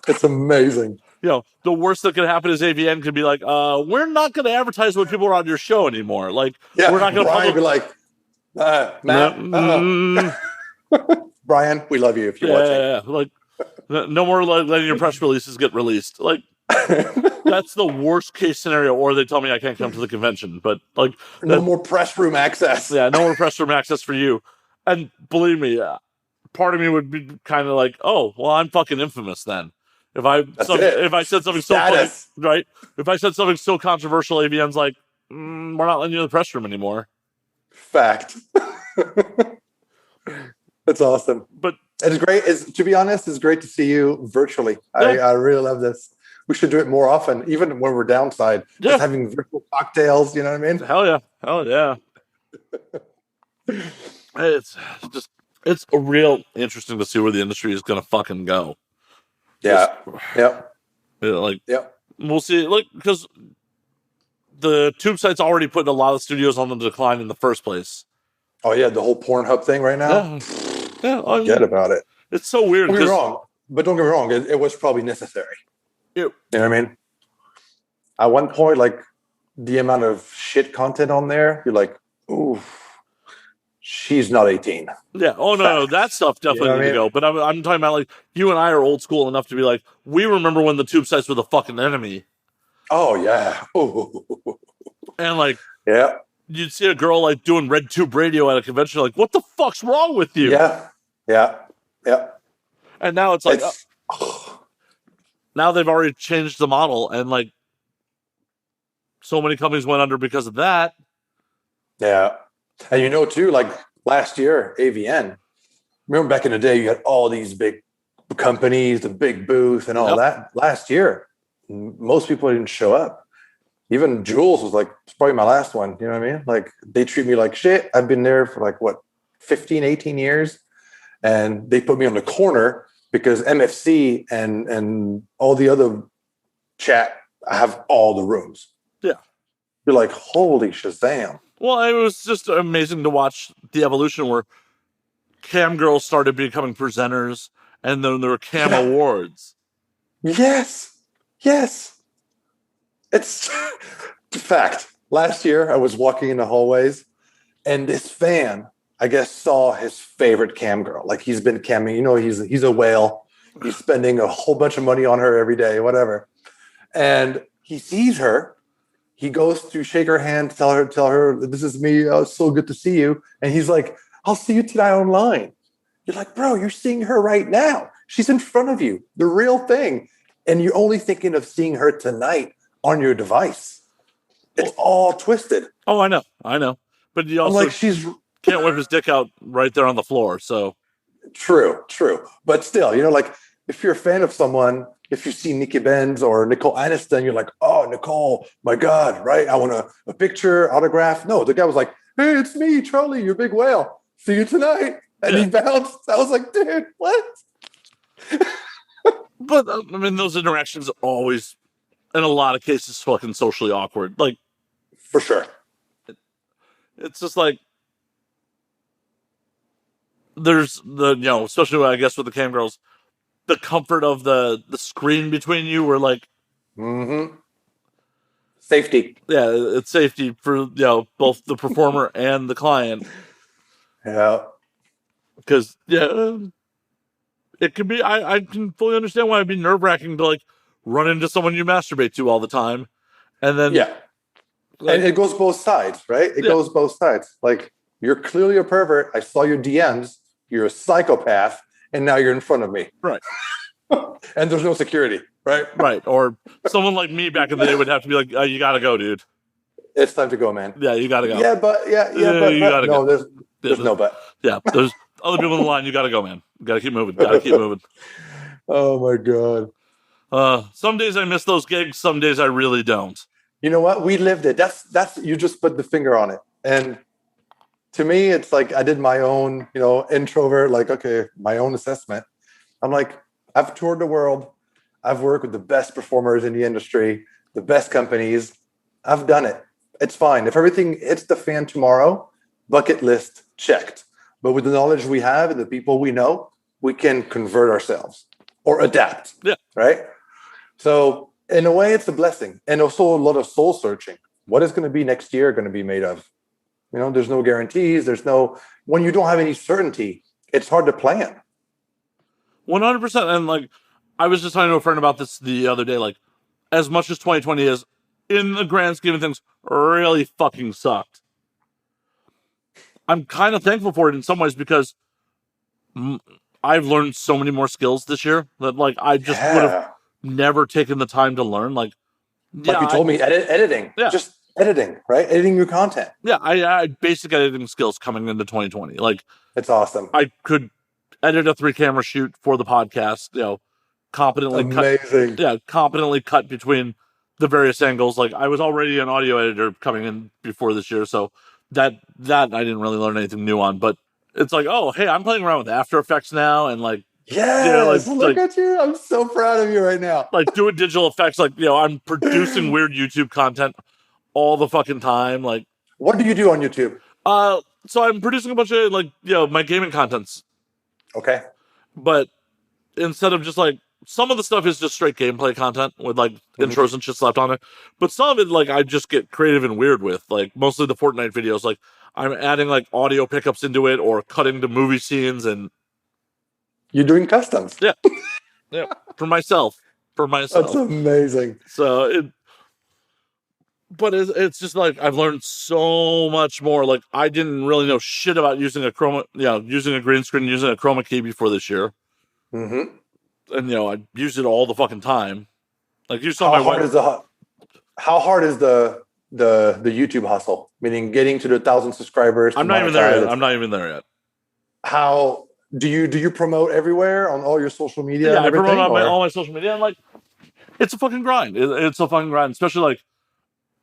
It's amazing. The worst that could happen is AVN could be like, we're not going to advertise when people are on your show anymore. Like, we're not going to be like, Matt, Brian, we love you if you're watching. Yeah. Like, no more letting your press releases get released. Like, that's the worst case scenario. Or they tell me I can't come to the convention. But like, no more press room access. Yeah, no more press room access for you. And believe me, part of me would be kind of like, oh, well, I'm fucking infamous then. If I said something so funny, right? If I said something so controversial, AVN's like, we're not letting you in the press room anymore. Fact. That's awesome. But it's great. To be honest, it's great to see you virtually. Yeah. I really love this. We should do it more often, even when we're downside. Yeah. Just having virtual cocktails, you know what I mean? Hell yeah. It's a real interesting to see where the industry is going to fucking go. Yeah. We'll see. Like, because the tube site's already putting a lot of studios on the decline in the first place. Oh yeah, the whole Pornhub thing right now. Yeah, forget about it. It's so weird. Don't get me wrong, but don't get me wrong. It was probably necessary. You know what I mean? At one point, like the amount of shit content on there, you're like, ooh, she's not 18. Yeah. Oh no, that stuff definitely need to go. But I'm talking about like you and I are old school enough to be like, we remember when the tube sites were the fucking enemy. Oh yeah. Ooh. And like, yeah, you'd see a girl like doing red tube radio at a convention, like, what the fuck's wrong with you? Yeah. And now it's like, now they've already changed the model, and like, so many companies went under because of that. Yeah. And too, like last year, AVN, remember back in the day, you had all these big companies, the big booth and all that. Last year, most people didn't show up. Even Jules was like, it's probably my last one. You know what I mean? Like, they treat me like shit. I've been there for like, 15, 18 years. And they put me on the corner because MFC and all the other chat have all the rooms. Yeah. You're like, holy Shazam. Well, it was just amazing to watch the evolution where cam girls started becoming presenters, and then there were cam awards. Yes. It's a fact. Last year, I was walking in the hallways, and this fan, I guess, saw his favorite cam girl. Like, he's been camming. He's a whale. He's spending a whole bunch of money on her every day, whatever. And he sees her. He goes to shake her hand, tell her, this is me. Oh, it's so good to see you. And he's like, I'll see you tonight online. You're like, bro, you're seeing her right now. She's in front of you, the real thing. And you're only thinking of seeing her tonight on your device. It's all twisted. Oh, I know. But you also she's can't whip his dick out right there on the floor. So true. But still, like if you're a fan of someone, if you see Nikki Benz or Nicole Aniston, you're like, oh, Nicole, my God, right? I want a picture, autograph. No, the guy was like, hey, it's me, Charlie, your big whale. See you tonight. And he bounced. I was like, dude, what? But those interactions are always, in a lot of cases, fucking socially awkward. Like, for sure. It's just like, there's especially I guess with the cam girls, the comfort of the screen between you, where like, safety. Yeah, it's safety for both the performer and the client. Yeah, because it can be. I can fully understand why it'd be nerve-wracking to like run into someone you masturbate to all the time, and then and it goes both sides, right? It goes both sides. Like, you're clearly a pervert. I saw your DMs. You're a psychopath, and now you're in front of me. Right. And there's no security, right? Right. Or someone like me back in the day would have to be like, oh, you got to go, dude. It's time to go, man. Yeah, you got to go. Yeah, but you got to go. There's no but. Yeah, there's other people in the line. You got to go, man. You got to keep moving. Oh, my God. Some days I miss those gigs. Some days I really don't. You know what? We lived it. That's you just put the finger on it. And to me, it's like I did my own, introvert, like, okay, my own assessment. I'm like, I've toured the world. I've worked with the best performers in the industry, the best companies. I've done it. It's fine. If everything hits the fan tomorrow, bucket list checked. But with the knowledge we have and the people we know, we can convert ourselves or adapt. Yeah. Right? So in a way, it's a blessing. And also a lot of soul searching. What is going to be next year going to be made of? There's no guarantees. When you don't have any certainty, it's hard to plan. 100%. And like, I was just talking to a friend about this the other day. Like, as much as 2020 is, in the grand scheme of things, really fucking sucked. I'm kind of thankful for it in some ways because I've learned so many more skills this year that like I just would have never taken the time to learn. Like you told me, editing. Yeah. Just editing, right? Editing your content. Yeah, I had basic editing skills coming into 2020. Like, it's awesome. I could edit a 3-camera shoot for the podcast, competently competently cut between the various angles. Like, I was already an audio editor coming in before this year, so that I didn't really learn anything new on. But it's like, oh, hey, I'm playing around with After Effects now, and like, look at you. I'm so proud of you right now. Like, doing digital effects, like, I'm producing weird YouTube content all the fucking time. Like, what do you do on YouTube? So I'm producing a bunch of like, my gaming contents. Okay. But instead of just like some of the stuff is just straight gameplay content with like intros and shit slapped on it. But some of it, like, I just get creative and weird with. Like, mostly the Fortnite videos. Like, I'm adding like audio pickups into it or cutting to movie scenes and. You're doing customs. Yeah. Yeah. For myself. That's amazing. So but it's just like I've learned so much more. Like, I didn't really know shit about using a green screen, using a chroma key before this year. Mm-hmm. And I use it all the fucking time. Like, you saw how hard is the YouTube hustle? Meaning getting to the 1,000 subscribers. I'm not even there yet. How do you promote everywhere on all your social media? Yeah, I promote on all my social media, and like, it's a fucking grind. It's a fucking grind, especially like,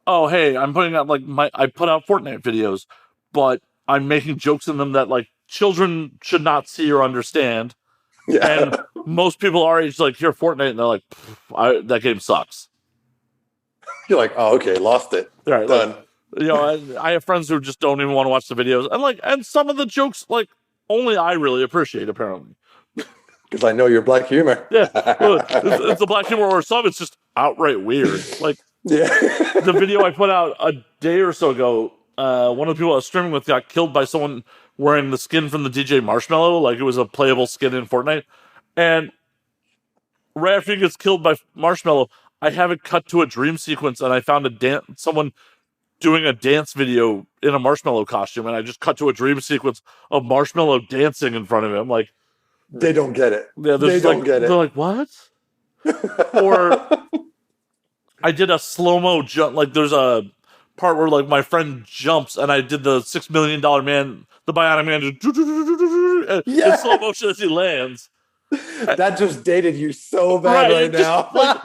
oh hey, I'm putting out I put out Fortnite videos, but I'm making jokes in them that like children should not see or understand. Yeah. And most people our age like hear Fortnite and they're like, that game sucks. You're like, oh, okay, lost it. Right, done. Like, I have friends who just don't even want to watch the videos, and some of the jokes like only I really appreciate apparently. Because I know your black humor. Yeah, it's the black humor, or some it's just outright weird. Like, yeah, the video I put out a day or so ago, one of the people I was streaming with got killed by someone wearing the skin from the DJ Marshmallow, like it was a playable skin in Fortnite. And right after he gets killed by Marshmallow, I have it cut to a dream sequence, and I found someone doing a dance video in a Marshmallow costume, and I just cut to a dream sequence of Marshmallow dancing in front of him. Like, they don't get it. Yeah, they don't get it. They're like, what? Or I did a slow-mo jump. Like, there's a part where like my friend jumps, and I did the $6 Million Man, the Bionic Man, just in slow motion as he lands. That just dated you so bad right now. Like,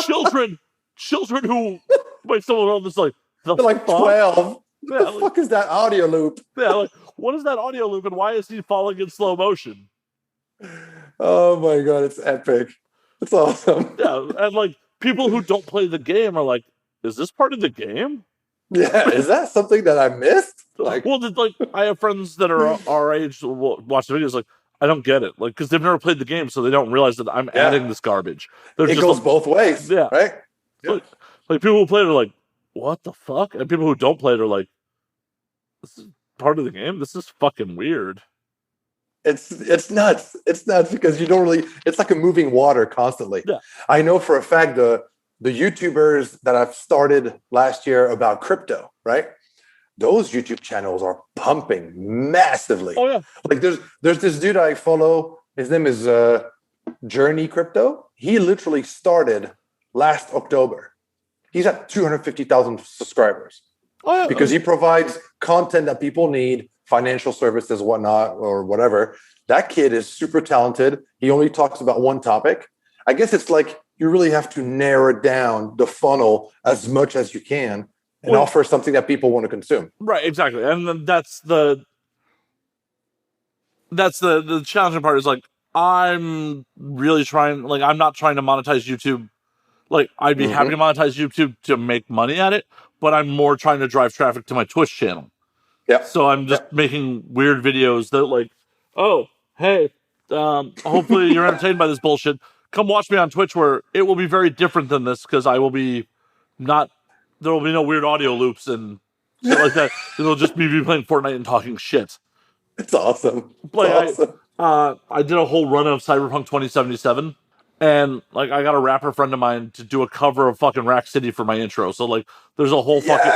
children who, like, someone else is like, they're like 12. Yeah, the fuck is that audio loop? Yeah, like, what is that audio loop, and why is he falling in slow motion? Oh my god, it's epic. It's awesome. Yeah, and like people who don't play the game are like, is this part of the game? Yeah, is that something that I missed? Like, well, like I have friends that are our age who watch the videos like, I don't get it, like, because they've never played the game, so they don't realize that I'm adding this garbage. It goes like, both ways. Yeah, right. Yeah. Like people who play it are like, what the fuck? And people who don't play it are like, this is part of the game. This is fucking weird. It's nuts. It's nuts because you don't really. It's like a moving water constantly. Yeah. I know for a fact the YouTubers that I've started last year about crypto, right? Those YouTube channels are pumping massively. Oh yeah. Like there's this dude I follow. His name is Journey Crypto. He literally started last October. He's at 250,000 subscribers. Oh yeah. Because he provides content that people need. Financial services, whatnot, or whatever. That kid is super talented. He only talks about one topic. I guess it's like you really have to narrow down the funnel as much as you can and offer something that people want to consume. Right, exactly. And that's the challenging part is like, I'm really trying, like, I'm not trying to monetize YouTube. Like, I'd be happy to monetize YouTube to make money at it, but I'm more trying to drive traffic to my Twitch channel. Yeah. So I'm just making weird videos that like, oh, hey, hopefully you're entertained by this bullshit. Come watch me on Twitch where it will be very different than this because I will be there will be no weird audio loops and shit like that. It'll just be playing Fortnite and talking shit. It's awesome. I did a whole run of Cyberpunk 2077 and like I got a rapper friend of mine to do a cover of fucking Rack City for my intro. So like there's a whole fucking...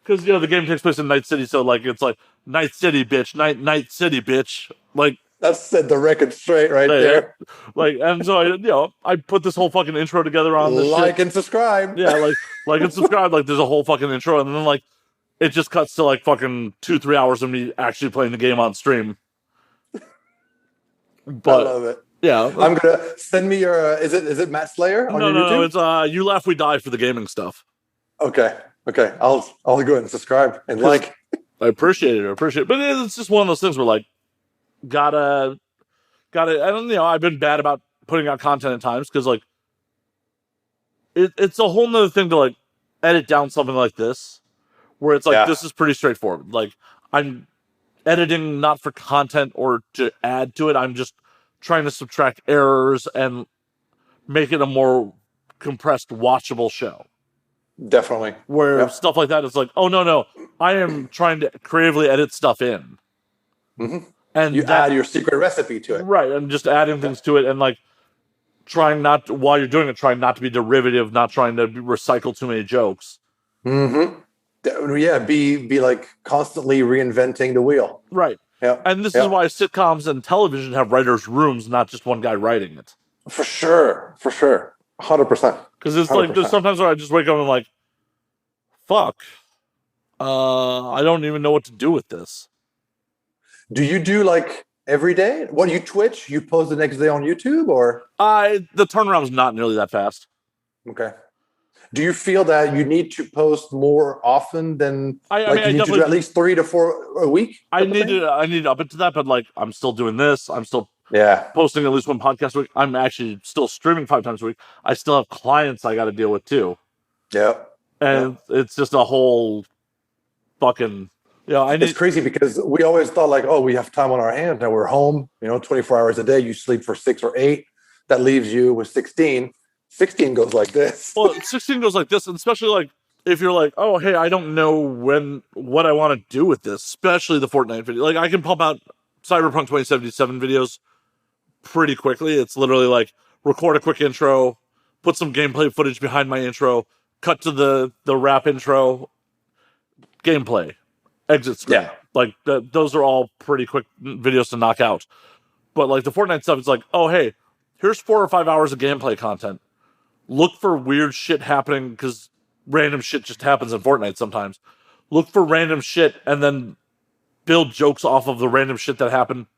Because, the game takes place in Night City, so, like, it's like, Night City, bitch, Night City, bitch. Like... That set the record straight right there. Like, and so, I put this whole fucking intro together on this Like and subscribe. Yeah, like and subscribe. Like, there's a whole fucking intro, and then, like, it just cuts to, like, fucking 2-3 hours of me actually playing the game on stream. But, I love it. Yeah. I'm going to send me your... Is it Matt Slayer on your YouTube? No, it's You Laugh, We Die for the gaming stuff. Okay, I'll go ahead and subscribe and like. I appreciate it, but it's just one of those things where like, gotta. I don't I've been bad about putting out content at times because like, it's a whole nother thing to like edit down something like this, where it's like this is pretty straightforward. Like I'm editing not for content or to add to it. I'm just trying to subtract errors and make it a more compressed, watchable show. Definitely. Where stuff like that is like, oh, no, I am trying to creatively edit stuff in. Mm-hmm. And you add your secret recipe to it. Right, and just adding things to it and like trying not to, while you're doing it, trying not to be derivative, not trying to recycle too many jokes. Mm-hmm. Yeah, be like constantly reinventing the wheel. Right. Yeah. And this is why sitcoms and television have writers' rooms, not just one guy writing it. For sure. 100%. Because it's 100%. Like, there's sometimes where I just wake up and like, fuck. I don't even know what to do with this. Do you do like every day? What, you Twitch? You post the next day on YouTube, or? The turnaround is not nearly that fast. Okay. Do you feel that you need to post more often than you need to do at least 3 to 4 a week? I need to up it to that, but like I'm still doing this. I'm still posting at least one podcast a week. I'm actually still streaming 5 times a week. I still have clients I got to deal with too. Yeah. And it's just a whole fucking it's crazy because we always thought like, oh, we have time on our hands. Now we're home, 24 hours a day. You sleep for 6 or 8. That leaves you with 16. 16 goes like this. Well, 16 goes like this, and especially like if you're like, oh, hey, I don't know what I want to do with this, especially the Fortnite video. Like I can pump out Cyberpunk 2077 videos pretty quickly. It's literally like record a quick intro, put some gameplay footage behind my intro, cut to the rap intro, gameplay, exit screen. Yeah. Like those are all pretty quick videos to knock out. But like the Fortnite stuff, it's like, oh, hey, here's 4 or 5 hours of gameplay content. Look for weird shit happening because random shit just happens in Fortnite sometimes. Look for random shit and then build jokes off of the random shit that happened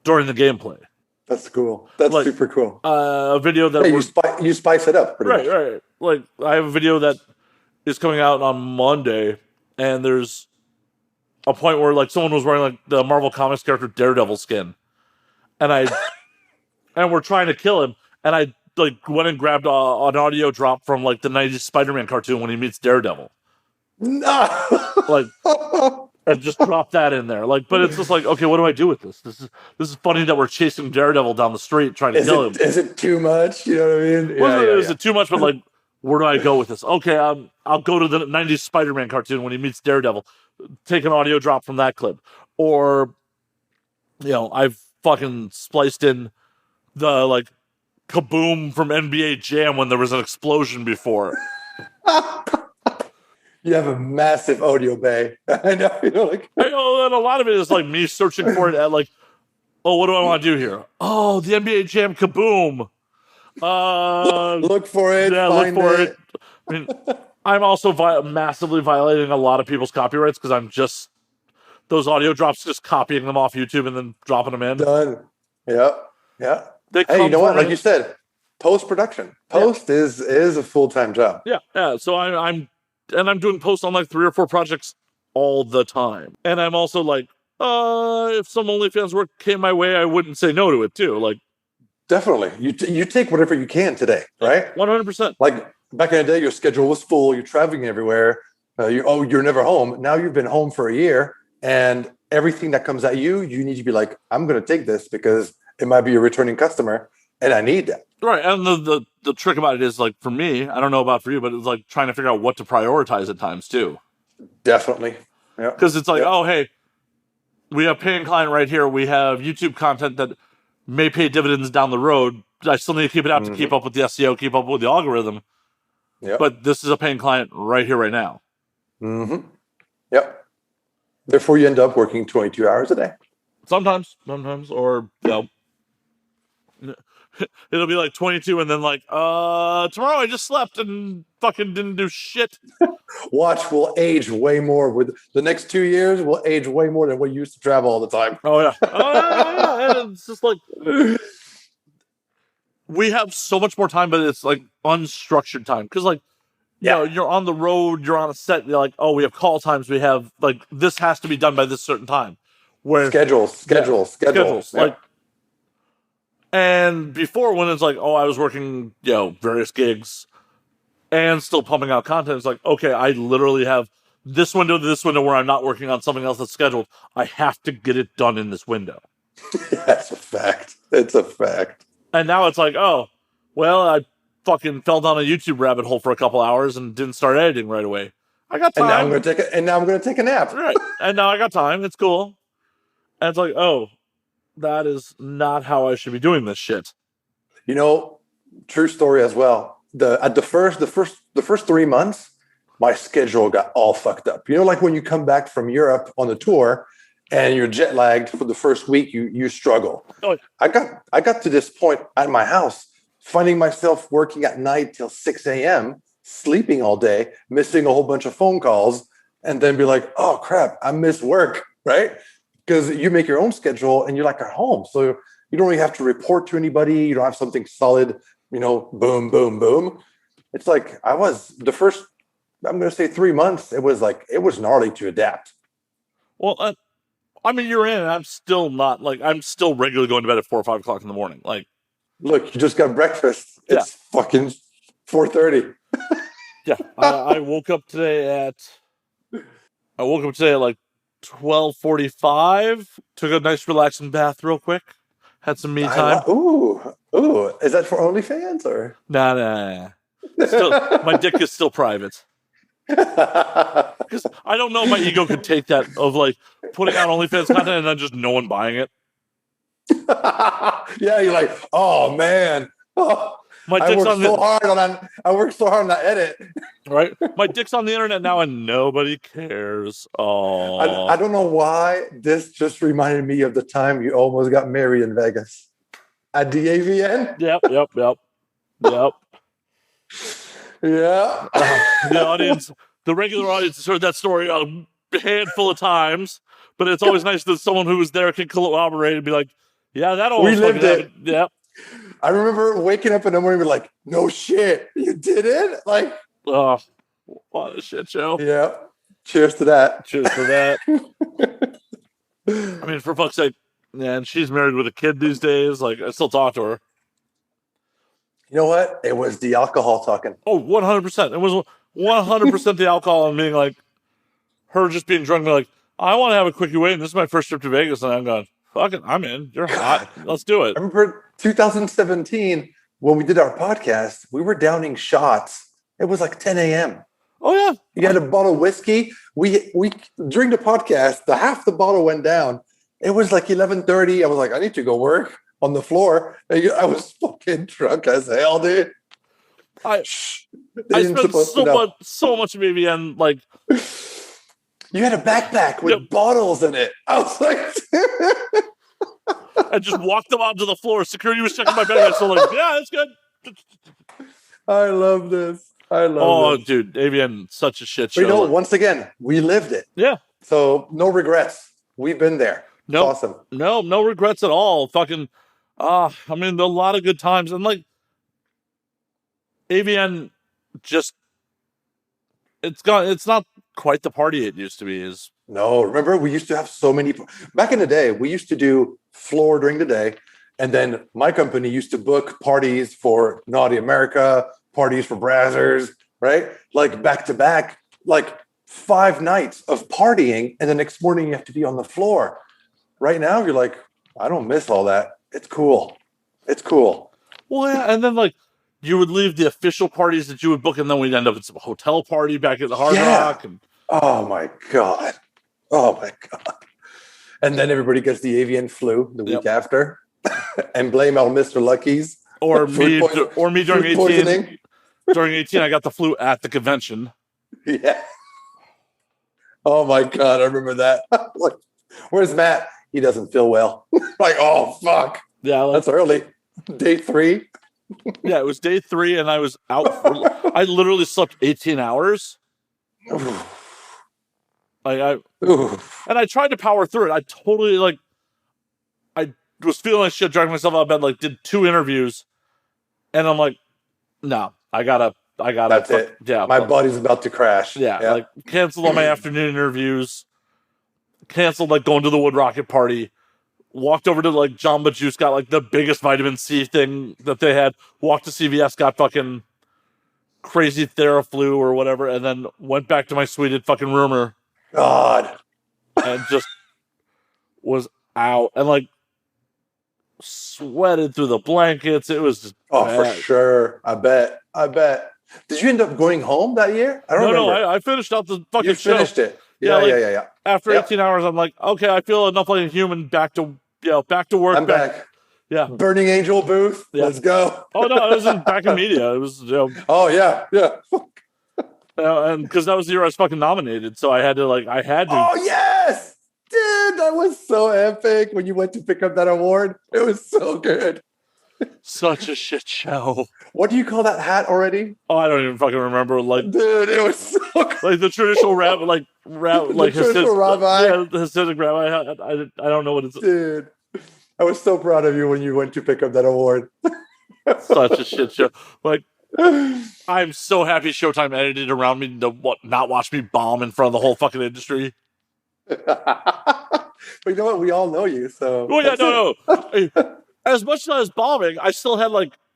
during the gameplay. That's cool. That's like, super cool. A video that you spice it up pretty much. Right. Like I have a video that is coming out on Monday, and there's a point where like someone was wearing like the Marvel Comics character Daredevil skin, and we're trying to kill him, and I like went and grabbed an audio drop from like the 90s Spider-Man cartoon when he meets Daredevil. No. Like and just drop that in there. Like, but it's just like, okay, what do I do with this? This is funny that we're chasing Daredevil down the street trying to kill him. Is it too much? You know what I mean? Is it too much? But like, where do I go with this? Okay, I'll go to the 90s Spider-Man cartoon when he meets Daredevil. Take an audio drop from that clip. Or, I've fucking spliced in the like kaboom from NBA Jam when there was an explosion before. You have a massive audio bay. I know. I know, and a lot of it is like me searching for it at like, oh, what do I want to do here? Oh, the NBA Jam kaboom. Look for it. Yeah, look for it. I mean, I'm also massively violating a lot of people's copyrights because I'm just those audio drops, just copying them off YouTube and then dropping them in. Done. Yeah. Hey, you know what? Like you said, post-production. Post is a full-time job. Yeah. So I'm doing posts on like 3 or 4 projects all the time. And I'm also like, if some OnlyFans work came my way, I wouldn't say no to it too. Like, definitely. You take whatever you can today, right? 100%. Like back in the day, your schedule was full. You're traveling everywhere. You're never home. Now you've been home for a year, and everything that comes at you need to be like, I'm going to take this because it might be a returning customer, and I need that. Right, and the trick about it is, like, for me, I don't know about for you, but it's like trying to figure out what to prioritize at times, too. Definitely. Yeah. Because it's like, oh, hey, we have paying client right here. We have YouTube content that may pay dividends down the road. I still need to keep it out to keep up with the SEO, keep up with the algorithm. Yep. But this is a paying client right here, right now. Mm-hmm. Yep. Therefore, you end up working 22 hours a day. Sometimes, or, it'll be like 22 and then like, tomorrow I just slept and fucking didn't do shit. Watch will age way more with the next 2 years will age way more than we used to travel all the time. Oh yeah. And it's just like, we have so much more time, but it's like unstructured time. Cause like, you're on the road, you're on a set, you're like, oh, we have call times. We have like, this has to be done by this certain time. Where schedules. Like, and before when it's like, oh, I was working, various gigs and still pumping out content. It's like, okay, I literally have this window where I'm not working on something else that's scheduled. I have to get it done in this window. That's a fact. It's a fact. And now it's like, oh, well, I fucking fell down a YouTube rabbit hole for a couple hours and didn't start editing right away. I got time. And now I'm gonna take a nap. Right. And now I got time. It's cool. And it's like, oh, that is not how I should be doing this shit. You know, true story as well. The first 3 months, my schedule got all fucked up. You know, like when you come back from Europe on a tour and you're jet lagged for the first week, you struggle. Oh. I got to this point at my house, finding myself working at night till 6 a.m., sleeping all day, missing a whole bunch of phone calls, and then be like, oh crap, I missed work, right? Because you make your own schedule and you're like at home. So you don't really have to report to anybody. You don't have something solid, boom, boom, boom. It's like I'm going to say 3 months. It was gnarly to adapt. Well, I mean, you're in, and I'm still not, I'm still regularly going to bed at 4 or 5 o'clock in the morning. Like, look, you just got breakfast. It's fucking 4:30. Yeah. I woke up today at like 12:45. Took a nice relaxing bath real quick. Had some me time. Ooh. Is that for OnlyFans or? Nah. Still, my dick is still private. Because I don't know if my ego could take that of like putting out OnlyFans content and then just no one buying it. Yeah, you're like, oh man. Oh, I worked so hard on that edit. Right? My dick's on the internet now and nobody cares. Oh, I don't know why this just reminded me of the time you almost got married in Vegas at the AVN. Yep. Yeah. The audience, the regular audience has heard that story a handful of times, but it's always nice that someone who was there can corroborate and be like, yeah, that almost we lived it. Yep. I remember waking up in the morning and be like, no shit, you did it? Like, oh, what a shit show. Yeah. Cheers to that. Cheers to that. I mean, for fuck's sake, man, she's married with a kid these days. Like, I still talk to her. You know what? It was the alcohol talking. Oh, 100%. It was 100% the alcohol and being like, her just being drunk, being like, I want to have a quickie wait, and this is my first trip to Vegas, and I'm going, fuck it, I'm in. You're hot. Let's do it. I remember 2017, when we did our podcast, we were downing shots. It was like 10 a.m. Oh, yeah. You had a bottle of whiskey. We during the podcast, half the bottle went down. It was like 11:30. I was like, I need to go work on the floor. I was fucking drunk as hell, dude. I spent so much of AVN, like... You had a backpack with bottles in it. I was like... I just walked them onto the floor. Security was checking my bag. I was still like, yeah, that's good. I love this. Oh, dude, AVN, such a shit show. But once again, we lived it. Yeah. So no regrets. We've been there. No, awesome. No regrets at all. Fucking, I mean, a lot of good times. And like, AVN just, it's not quite the party it used to be. No, remember we used to have so many, back in the day, we used to do floor during the day. And then my company used to book parties for Naughty America, parties for Brazzers, right? Like back to back, like 5 nights of partying. And the next morning you have to be on the floor. Right now you're like, I don't miss all that. It's cool. Well, yeah. And then like you would leave the official parties that you would book, and then we'd end up at some hotel party back at the Hard Rock. And oh my God. And then everybody gets the avian flu the week after. And blame on Mr. Lucky's or me during 18. Poisoning. During 18, I got the flu at the convention. Yeah. Oh my God, I remember that. Like, where's Matt? He doesn't feel well. Like, oh fuck. Yeah, that's early. Day 3. Yeah, it was day 3, and I was out. I literally slept 18 hours. And I tried to power through it. I totally I was feeling like shit, dragging myself out of bed, like did 2 interviews, and I'm like, no, I gotta. That's it. Yeah, my body's about to crash. Yeah, like canceled all my afternoon interviews, canceled like going to the Wood Rocket party, walked over to like Jamba Juice, got like the biggest vitamin C thing that they had, walked to CVS, got fucking crazy Theraflu or whatever, and then went back to my suite fucking rumor. God. And just was out. And like sweated through the blankets. It was just For bad. sure. I bet. Did you end up going home that year? I don't remember. No, I finished out the fucking You show. finished it. Yeah, Yeah. After 18 hours, I'm like, okay, I feel enough like a human. Back to work. I'm back. Yeah. Burning Angel booth. Yeah. Let's go. Oh no, it was back in media. It was. Oh yeah. And because that was the year I was fucking nominated, so I had to. Oh yes, dude, that was so epic when you went to pick up that award. It was so good. Such a shit show. What do you call that hat already? Oh, I don't even fucking remember. Dude, it was so good. Like the traditional rabbi. Traditional rabbi. Yeah, the Hasidic rabbi. I don't know what it's. Dude, I was so proud of you when you went to pick up that award. Such a shit show. Like, I'm so happy Showtime edited around me to not watch me bomb in front of the whole fucking industry. But you know what? We all know you, so. Oh yeah, no. As much as I was bombing, I still had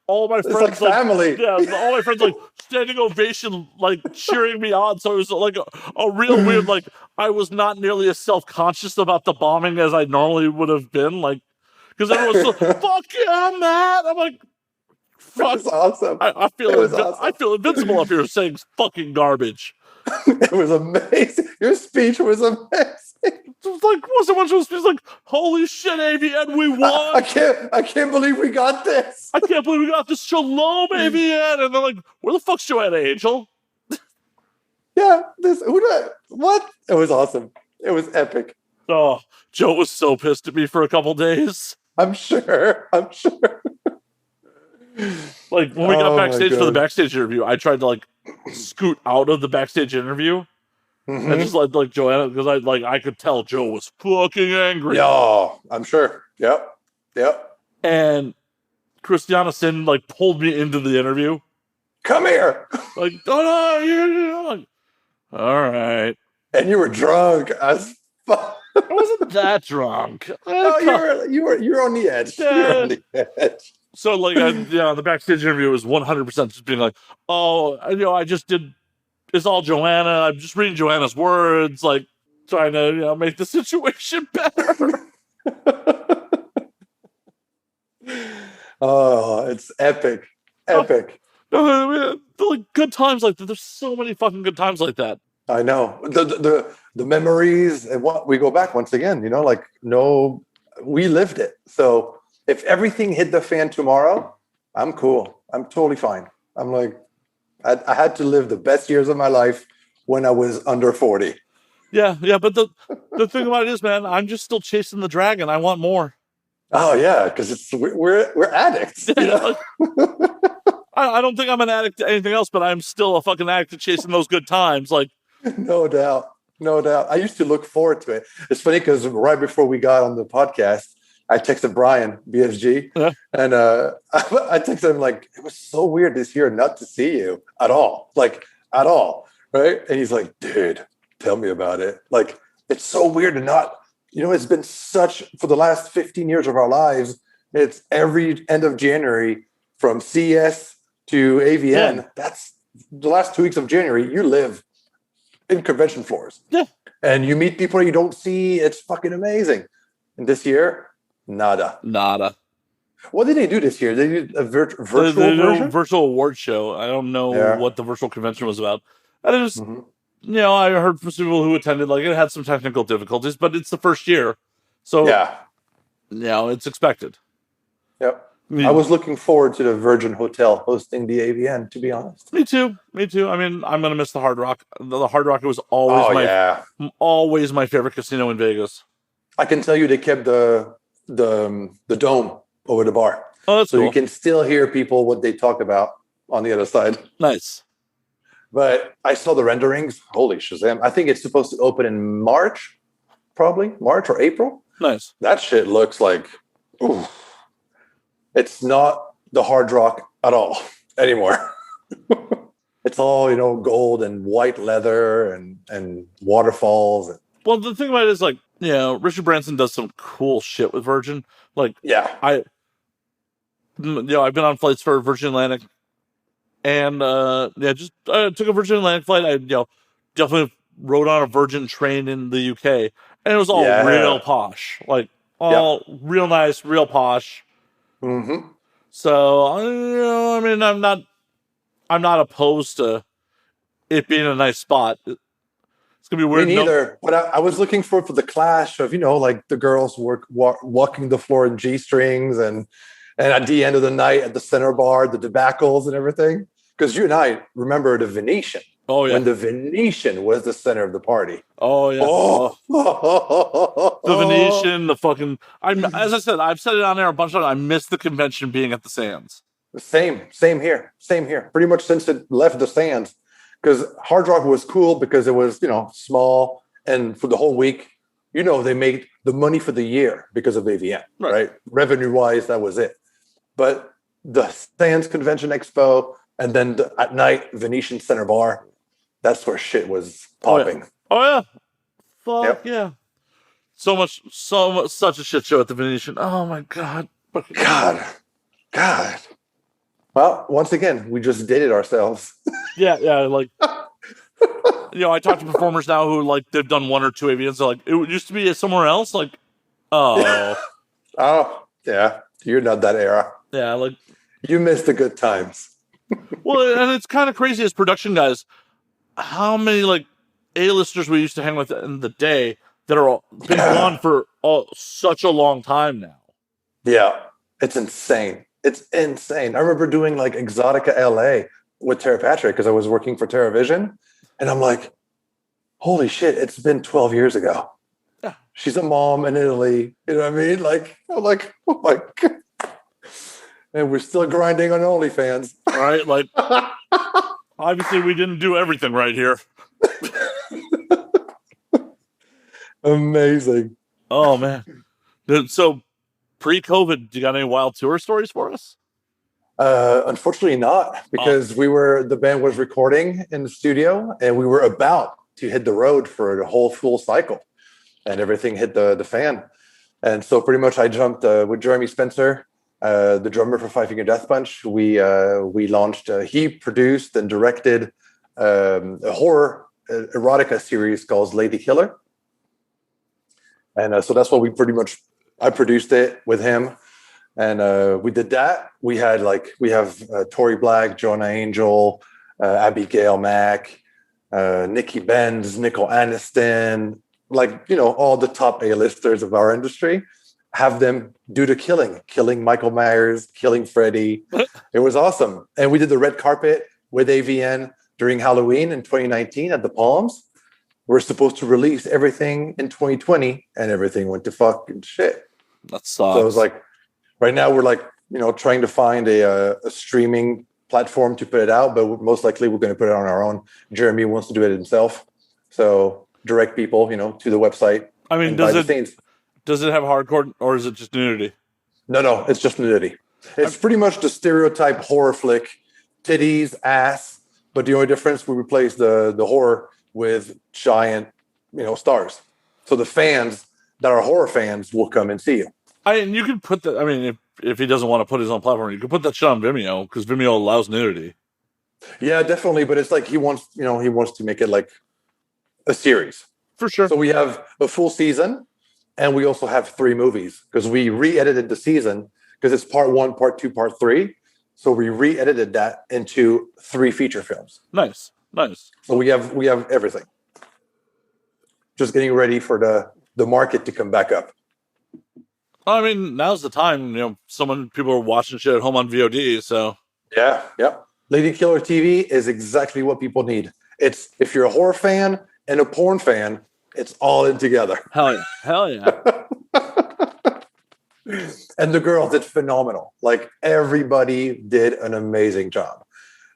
all my friends, it's like family. Yeah, all my friends standing ovation, cheering me on. So it was a real weird. I was not nearly as self-conscious about the bombing as I normally would have been. Because everyone was so fuck yeah, Matt. I'm like, fuck, that's awesome. I feel invincible up here saying fucking garbage. It was amazing. Your speech was amazing. It was someone who was holy shit, AVN, we won. I can't believe we got this. I can't believe we got this. Shalom, AVN. And they're like, where the fuck's Joanna Angel? Yeah, what? It was awesome. It was epic. Oh, Joe was so pissed at me for a couple days. I'm sure. When we got backstage for the backstage interview, I tried to scoot out of the backstage interview. Mm-hmm. And just like Joanna, because I could tell Joe was fucking angry. Yeah, I'm sure. Yep. And Christiana Sin pulled me into the interview. Come here. No, all right. And you were drunk as fuck. I wasn't that drunk. You were on the edge. You were on the edge. So the backstage interview was 100% just being I just did. It's all Joanna. I'm just reading Joanna's words, trying to make the situation better. Oh, it's epic. Good times like that. There's so many fucking good times like that. I know the memories and what we go back once again. We lived it. So if everything hit the fan tomorrow, I'm cool. I'm totally fine. I'm I had to live the best years of my life when I was under 40. Yeah, but the thing about it is, man, I'm just still chasing the dragon. I want more. Oh yeah, because we're addicts. I don't think I'm an addict to anything else, but I'm still a fucking addict to chasing those good times. No doubt. I used to look forward to it. It's funny because right before we got on the podcast, I texted Brian, BSG, and I texted him it was so weird this year not to see you at all, right? And he's like, dude, tell me about it. It's so weird to not, it's been for the last 15 years of our lives, it's every end of January from CS to AVN. Yeah. That's the last 2 weeks of January. You live in convention floors. Yeah. And you meet people you don't see. It's fucking amazing. And this year, nada. What did they do this year? They did a virtual version? Virtual award show. I don't know what the virtual convention was about. And it just, I heard from some people who attended, it had some technical difficulties, but it's the first year. So, it's expected. Yep. I was looking forward to the Virgin Hotel hosting the AVN, to be honest. Me too. I mean, I'm going to miss the Hard Rock. The Hard Rock was always my favorite casino in Vegas. I can tell you they kept the dome over the bar. Oh, that's so cool. You can still hear people what they talk about on the other side. Nice. But I saw the renderings. Holy Shazam. I think it's supposed to open in March, probably. March or April. Nice. That shit looks ooh. It's not the Hard Rock at all anymore. It's all, gold and white leather and waterfalls. Well, the thing about it is, Richard Branson does some cool shit with Virgin. I've been on flights for Virgin Atlantic, and I took a Virgin Atlantic flight. I definitely rode on a Virgin train in the UK, and it was all real posh, real nice, real posh. Mm-hmm. So I mean, I'm not opposed to it being a nice spot. It's gonna be Me weird. No, neither. But I was looking for the clash of, like the girls walking the floor in G-strings and at the end of the night at the center bar, the debacles and everything. Because you and I remember the Venetian, oh yeah, when the Venetian was the center of the party. oh yeah. Oh, The Venetian, the fucking. As I said, I've said it on there a bunch of times. I miss the convention being at the Sands. same here, same here. Pretty much since it left the Sands, because Hard Rock was cool because it was small, and for the whole week, they made the money for the year because of AVN, right? Revenue wise, that was it. But the Sands Convention Expo, and then at night Venetian Center Bar, that's where shit was popping. Oh yeah, fuck Yep. yeah. So much, such a shit show at the Venetian. Oh my god. God. Well, once again, we just did it ourselves. Yeah, like I talk to performers now who like they've done 1 or 2 AVNs. They're like, it used to be somewhere else. Like, oh, oh yeah, you're not that era. Yeah, like you missed the good times. Well, and it's kind of crazy as production guys, how many like A-listers we used to hang with in the day that are been gone for such a long time now. Yeah, it's insane. It's insane. I remember doing like Exotica LA with Tara Patrick because I was working for TerraVision, and I'm like, holy shit, it's been 12 years ago. Yeah. She's a mom in Italy. You know what I mean? Like, I'm like, oh my God. And we're still grinding on OnlyFans. Right? Like, obviously we didn't do everything right here. Amazing. Oh, man. So, pre-COVID, do you got any wild tour stories for us? Unfortunately not, because the band was recording in the studio and we were about to hit the road for the whole full cycle and everything hit the fan. And so pretty much I jumped with Jeremy Spencer, the drummer for Five Finger Death Punch. We launched, he produced and directed a horror erotica series called Lady Killer. And so that's what I produced it with him. And we did that. We have Tori Black, Jonah Angel, Abigail Mack, Nikki Benz, Nicole Aniston, all the top A-listers of our industry. Have them do the killing Michael Myers, killing Freddy. It was awesome. And we did the red carpet with AVN during Halloween in 2019 at the Palms. We're supposed to release everything in 2020, and everything went to fucking shit. That sucks. So I was like, right now we're trying to find a streaming platform to put it out, but most likely we're going to put it on our own. Jeremy wants to do it himself. So direct people, to the website. I mean, does it have hardcore or is it just nudity? No, it's just nudity. It's pretty much the stereotype horror flick, titties, ass, but the only difference, we replace the horror with giant, stars. So the fans that are horror fans will come and see you. You could put that. I mean, if he doesn't want to put his own platform, you could put that shit on Vimeo because Vimeo allows nudity. Yeah, definitely. But it's like he wants to make it like a series for sure. So we have a full season, and we also have 3 movies because we re-edited the season because it's part 1, part 2, part 3. So we re-edited that into 3 feature films. Nice. So we have everything. Just getting ready for the market to come back up. I mean, now's the time. People are watching shit at home on VOD. So yeah. Lady Killer TV is exactly what people need. It's if you're a horror fan and a porn fan, it's all in together. Hell yeah. And the girls did phenomenal. Like everybody did an amazing job.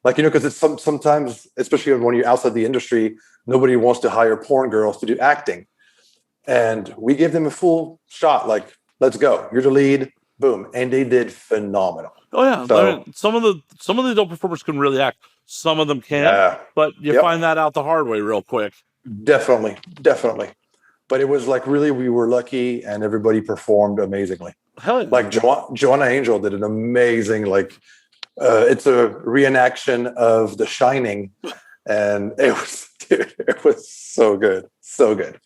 Because it's sometimes, especially when you're outside the industry, nobody wants to hire porn girls to do acting. And we gave them a full shot. Let's go. You're the lead. Boom. And they did phenomenal. Oh yeah. So, some of the adult performers can really act. Some of them can't. But you find that out the hard way real quick. Definitely. But it was really, we were lucky and everybody performed amazingly. Hell yeah. Joanna Angel did an amazing, it's a reenaction of The Shining. And it was so good. So good.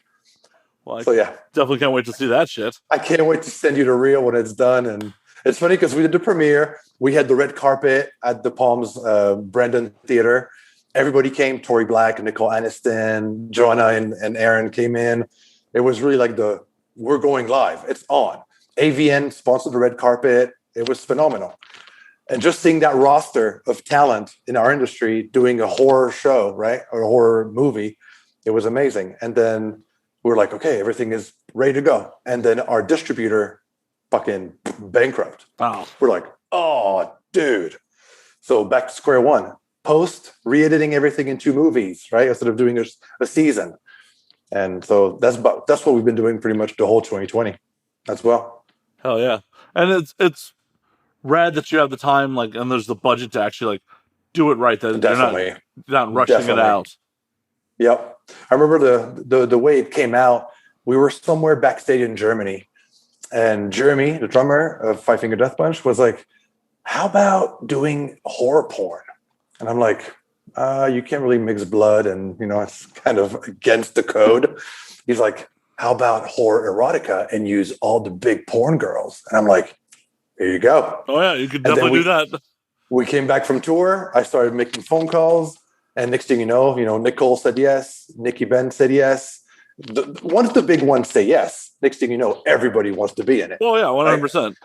Well, definitely can't wait to see that shit. I can't wait to send you the reel when it's done. And It's funny because we did the premiere. We had the red carpet at the Palms Brandon Theater. Everybody came. Tori Black, Nicole Aniston, Joanna and Aaron came in. It was really like we're going live. It's on. AVN sponsored the red carpet. It was phenomenal. And just seeing that roster of talent in our industry doing a horror show, right? Or a horror movie, it was amazing. And then we were like, okay, everything is ready to go. And then our distributor fucking bankrupt. Wow. We're like, oh, dude. So back to square one. Post, re-editing everything in 2 movies, right? Instead of doing a season. And so that's what we've been doing pretty much the whole 2020 as well. Hell yeah. And it's rad that you have the time, like, and there's the budget to actually like do it right. That Definitely. you're not rushing it out. Yep. I remember the way it came out. We were somewhere backstage in Germany, and Jeremy, the drummer of Five Finger Death Punch, was like, how about doing horror porn? And I'm like, you can't really mix blood, and it's kind of against the code. He's like, how about horror erotica and use all the big porn girls? And I'm like, here you go. Oh yeah, you could definitely do that. We came back from tour. I started making phone calls, and next thing you know, Nicole said yes. Nikki Ben said yes. Once the big ones say yes, next thing you know, everybody wants to be in it. Oh yeah, 100%. Right?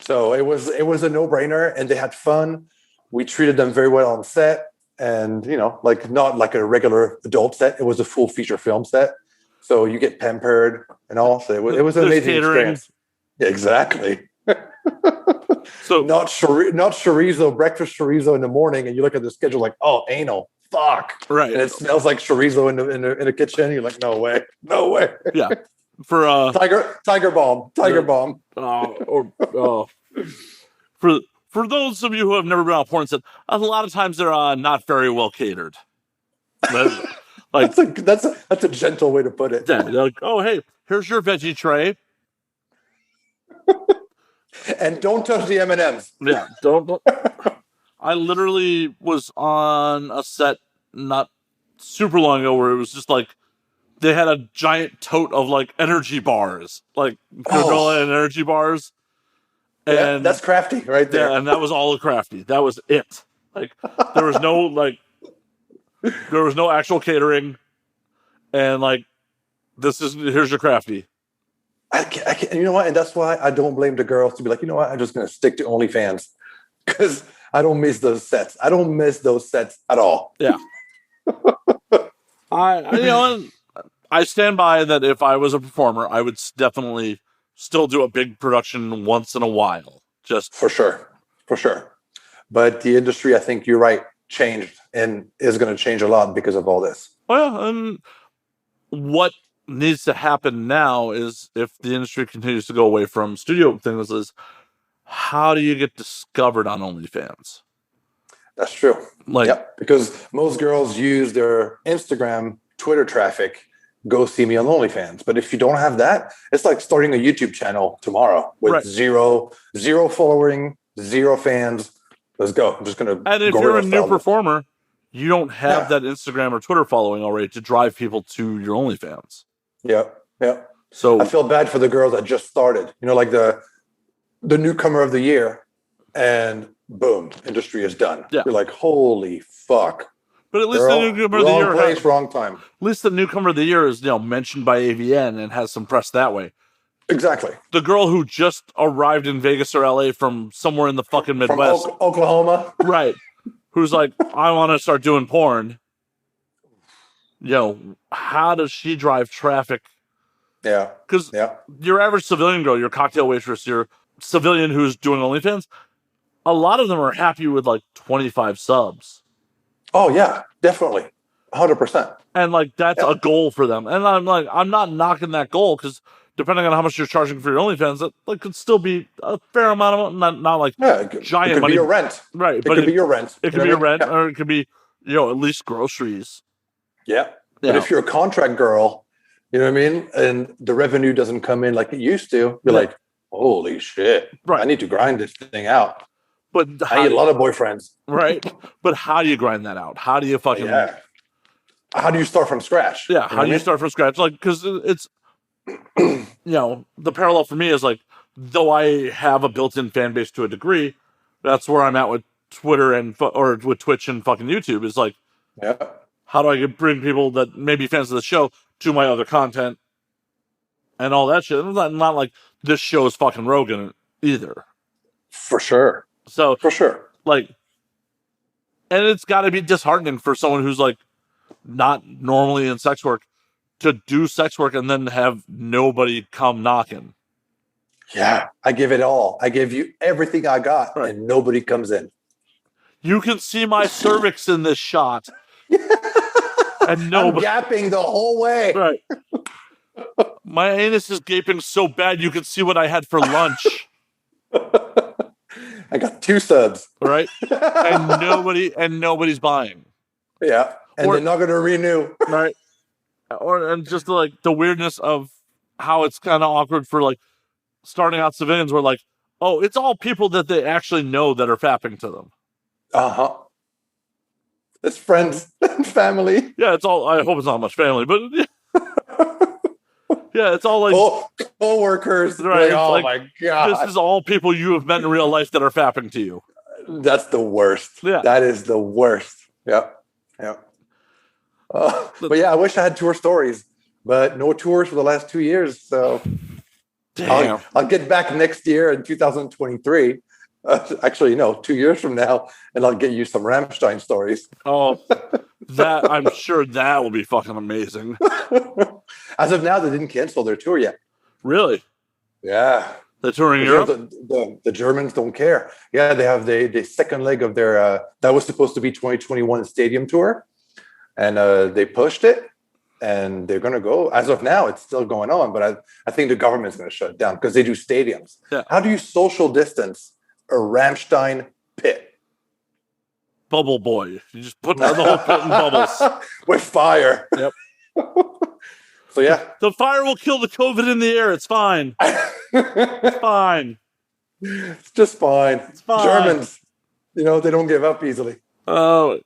So it was a no-brainer, and they had fun. We treated them very well on set, and like not like a regular adult set. It was a full feature film set, so you get pampered and all. So it was an amazing experience. Yeah, exactly. So not chorizo, breakfast chorizo in the morning, and you look at the schedule like, oh, anal, fuck, right? And it smells like chorizo in the kitchen. You're like, no way. Yeah, for tiger balm. For those of you who have never been on a porn set, a lot of times they're not very well catered. Like that's a gentle way to put it. Yeah, they're like, oh hey, here's your veggie tray. And don't touch the M&Ms. Yeah, don't. I literally was on a set not super long ago where it was just like they had a giant tote of like energy bars, like granola and energy bars. And yeah, that's crafty right there. Yeah, and that was all crafty. That was it. Like there was no actual catering, and like here's your crafty. I can't, you know what? And that's why I don't blame the girls to be like, you know what? I'm just going to stick to OnlyFans because I don't miss those sets. I don't miss those sets at all. Yeah. I stand by that. If I was a performer, I would definitely still do a big production once in a while. Just for sure. But the industry, I think you're right, changed and is going to change a lot because of all this. Oh yeah, and what needs to happen now is, if the industry continues to go away from studio things, is how do you get discovered on OnlyFans? That's true. Because most girls use their Instagram, Twitter traffic, go see me on OnlyFans. But if you don't have that, it's like starting a YouTube channel tomorrow with zero following, 0 fans. Let's go. I'm just going to. And if you're a new performer, you don't have that Instagram or Twitter following already to drive people to your OnlyFans. Yeah. So I feel bad for the girls that just started. Like the newcomer of the year, and boom, industry is done. Yeah. You're like, holy fuck. But at least the newcomer of the year, wrong place, wrong time. At least the newcomer of the year is mentioned by AVN and has some press that way. Exactly. The girl who just arrived in Vegas or LA from somewhere in the fucking Midwest, from Oklahoma, right? Who's like, I want to start doing porn. How does she drive traffic? Yeah. Because your average civilian girl, your cocktail waitress, your civilian who's doing OnlyFans, a lot of them are happy with like 25 subs. Oh yeah, definitely, 100%. And like that's a goal for them. And I'm like, I'm not knocking that goal, because depending on how much you're charging for your OnlyFans, that could still be a fair amount of not like giant it could money. Be your rent, right? It could be your rent. It could be your rent, or it could be at least groceries. Yeah. But if you're a contract girl, you know what I mean, and the revenue doesn't come in like it used to, you're like, holy shit, I need to grind this thing out. But I need a lot of boyfriends. Right. But how do you grind that out? How do you fucking... Yeah. How do you start from scratch? Yeah, how do you start from scratch? Like, because it's, the parallel for me is like, though I have a built-in fan base to a degree, that's where I'm at with Twitter or with Twitch and fucking YouTube. Is like, how do I bring people that may be fans of the show to my other content and all that shit? It's not like this show is fucking Rogan either. For sure. So for sure, like, and it's got to be disheartening for someone who's like not normally in sex work to do sex work and then have nobody come knocking. Yeah, I give it all. I give you everything I got, right, and nobody comes in. You can see my cervix in this shot. And nobody, I'm gapping the whole way. Right. My anus is gaping so bad you can see what I had for lunch. I got 2 subs. Right? And nobody's buying. Yeah. And they're not going to renew. Right. And just like the weirdness of how it's kind of awkward for like starting out civilians where like, oh, it's all people that they actually know that are fapping to them. Uh-huh. It's friends and family. Yeah, it's all, I hope it's not much family, but yeah, it's all like co-workers. Right? Oh like, my God. This is all people you have met in real life that are fapping to you. That's the worst. Yeah. That is the worst. Yeah. Yeah. But yeah, I wish I had tour stories, but no tours for the last 2 years. So damn. I'll get back next year in 2023. Actually, 2 years from now, and I'll get you some Rammstein stories. Oh, that I'm sure that will be fucking amazing. As of now, they didn't cancel their tour yet. Really? Yeah. They're touring Europe? The Germans don't care. Yeah, they have the second leg of their that was supposed to be 2021 stadium tour, and they pushed it, and they're going to go. As of now, it's still going on, but I think the government's going to shut it down because they do stadiums. Yeah. How do you social distance a Rammstein pit? Bubble boy. You just put the whole pit in bubbles. With fire. Yep. So yeah. The fire will kill the COVID in the air. It's fine. It's fine. It's just fine. It's fine. Germans, they don't give up easily. Oh,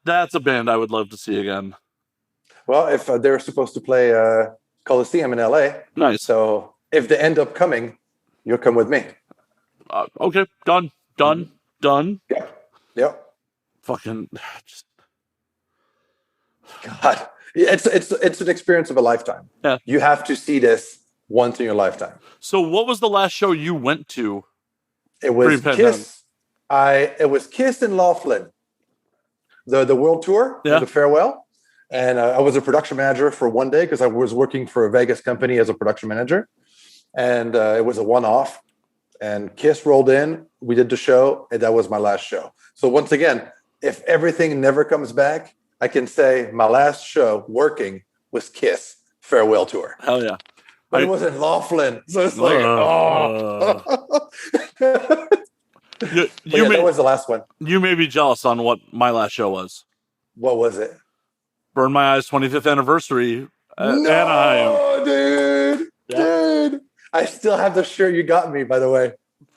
that's a band I would love to see again. Well, if they're supposed to play Coliseum in LA. Nice. So if they end up coming, you'll come with me. Okay. Done. Yeah. Fucking just. God, it's an experience of a lifetime. Yeah. You have to see this once in your lifetime. So, what was the last show you went to? It was Kiss. It was Kiss in Laughlin, the world tour, the farewell, and I was a production manager for one day because I was working for a Vegas company as a production manager, and it was a one-off. And Kiss rolled in. We did the show, and that was my last show. So once again, if everything never comes back, I can say my last show working was Kiss farewell tour. Hell yeah. But it was in Laughlin. So it's like, that was the last one. You may be jealous on what my last show was. What was it? Burn My Eyes 25th anniversary. No, dude. Yeah. Dude. I still have the shirt you got me, by the way.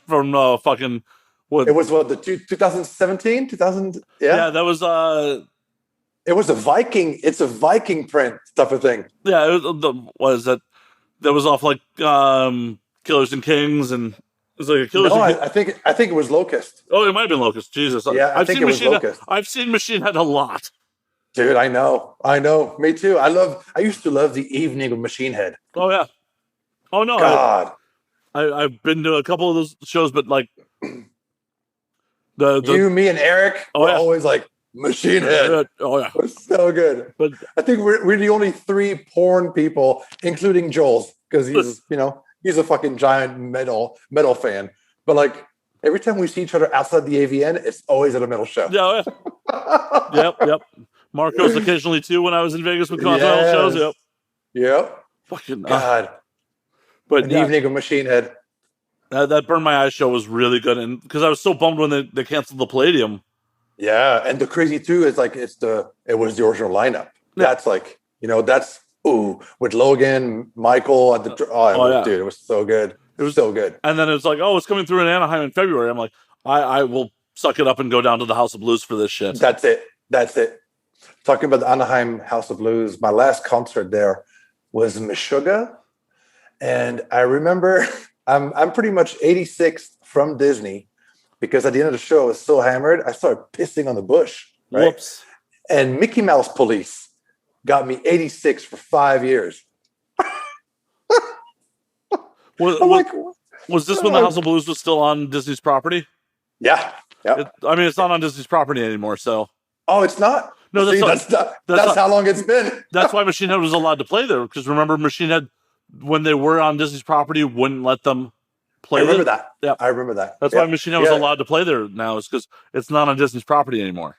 From fucking... What? It was 2017? 2000? Yeah, that was... It was a Viking. It's a Viking print type of thing. Yeah, that was off like Killers and Kings, and it was like a Killers. No, I think it was Locust. Oh, it might have been Locust. Jesus, yeah, I think it was Locust. I've seen Machine Head a lot, dude. I know. Me too. I used to love the evening of Machine Head. Oh yeah. Oh no, God. I've been to a couple of those shows, but like you, me, and Eric were always like. Machine Head. Oh yeah, it was so good. But I think we're the only 3 porn people, including Joel's, because he's a fucking giant metal fan. But like every time we see each other outside the AVN, it's always at a metal show. Yeah. Yep. Marco's occasionally too when I was in Vegas with Continental shows. Yep. Fucking God. But the evening of Machine Head. That Burn My Eyes show was really good, and because I was so bummed when they canceled the Palladium. Yeah, and the crazy too is like it was the original lineup. Yeah. That's like that's with Logan, Michael at the dude, it was so good. It was so good. And then it's like, it's coming through in Anaheim in February. I'm like, I will suck it up and go down to the House of Blues for this shit. That's it. Talking about the Anaheim House of Blues, my last concert there was Meshuggah And I remember I'm pretty much 86th from Disney because at the end of the show I was so hammered I started pissing on the bush. Right? Whoops. And Mickey Mouse Police got me 86 for 5 years. Was this when the House of Blues was still on Disney's property? Yeah. It's not on Disney's property anymore, so. Oh, it's not? No, that's how long it's been. That's why Machine Head was allowed to play there, because remember, Machine Head, when they were on Disney's property, wouldn't let them play there. I remember that. Yeah. I remember that. That's why Machine Head was allowed to play there now, is because it's not on Disney's property anymore.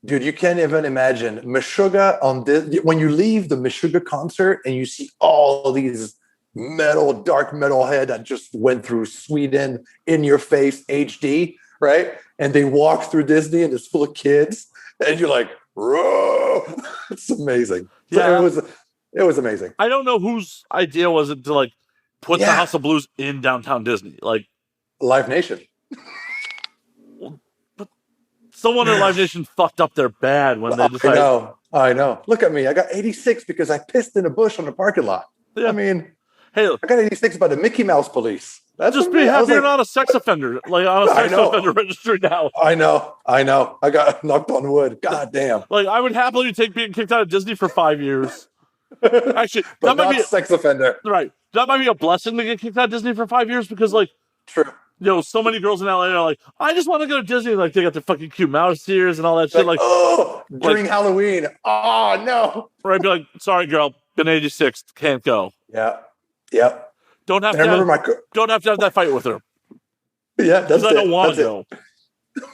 Dude, you can't even imagine Meshuggah when you leave the Meshuggah concert and you see all these dark metal head that just went through Sweden in your face HD, right? And they walk through Disney and it's full of kids, and you're like, whoa, it's amazing. Yeah, it was amazing. I don't know whose idea was it to put the House of Blues in downtown Disney, Live Nation. Someone in Live Nation fucked up their bad when they decided. I know. Look at me. I got 86 because I pissed in a bush on the parking lot. Yeah. I mean, hey, I got 86 by the Mickey Mouse Police. That's just be happy you're not a sex offender, on a sex offender registry now. I know. I got knocked on wood. God damn. I would happily take being kicked out of Disney for 5 years. Actually, but that might be a sex offender. Right. That might be a blessing to get kicked out of Disney for 5 years because, true. So many girls in LA are like, I just want to go to Disney. They got their fucking cute mouse ears and all that shit. During Halloween. Oh, no. Right. Be like, sorry, girl. Been 86. Can't go. Yeah. Yep. Don't have to have that fight with her. Yeah, that's it. I don't want to go.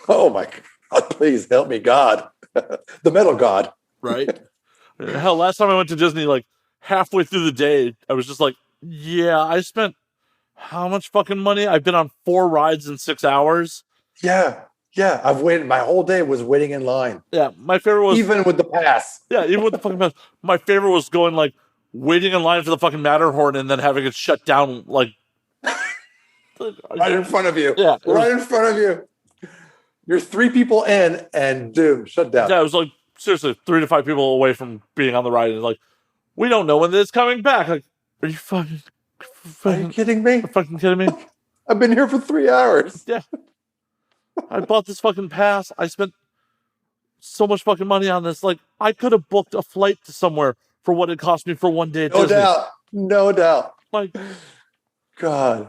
Oh, my God. Please help me, God. The metal God. Right. Hell, last time I went to Disney, halfway through the day, I was just like, yeah, I spent how much fucking money? I've been on 4 rides in 6 hours. Yeah. I've waited. My whole day was waiting in line. Yeah. My favorite was. Even with the pass. Yeah, even with the fucking pass. My favorite was going, waiting in line for the fucking Matterhorn and then having it shut down, right in front of you. Yeah. Right in front of you. You're 3 people in and, dude, shut down. Yeah, it was seriously, 3 to 5 people away from being on the ride. And we don't know when it's coming back. Are you fucking... Are you kidding me? Fucking kidding me? I've been here for 3 hours. Yeah. I bought this fucking pass. I spent so much fucking money on this. I could have booked a flight to somewhere for what it cost me for one day at Disney. No doubt. God.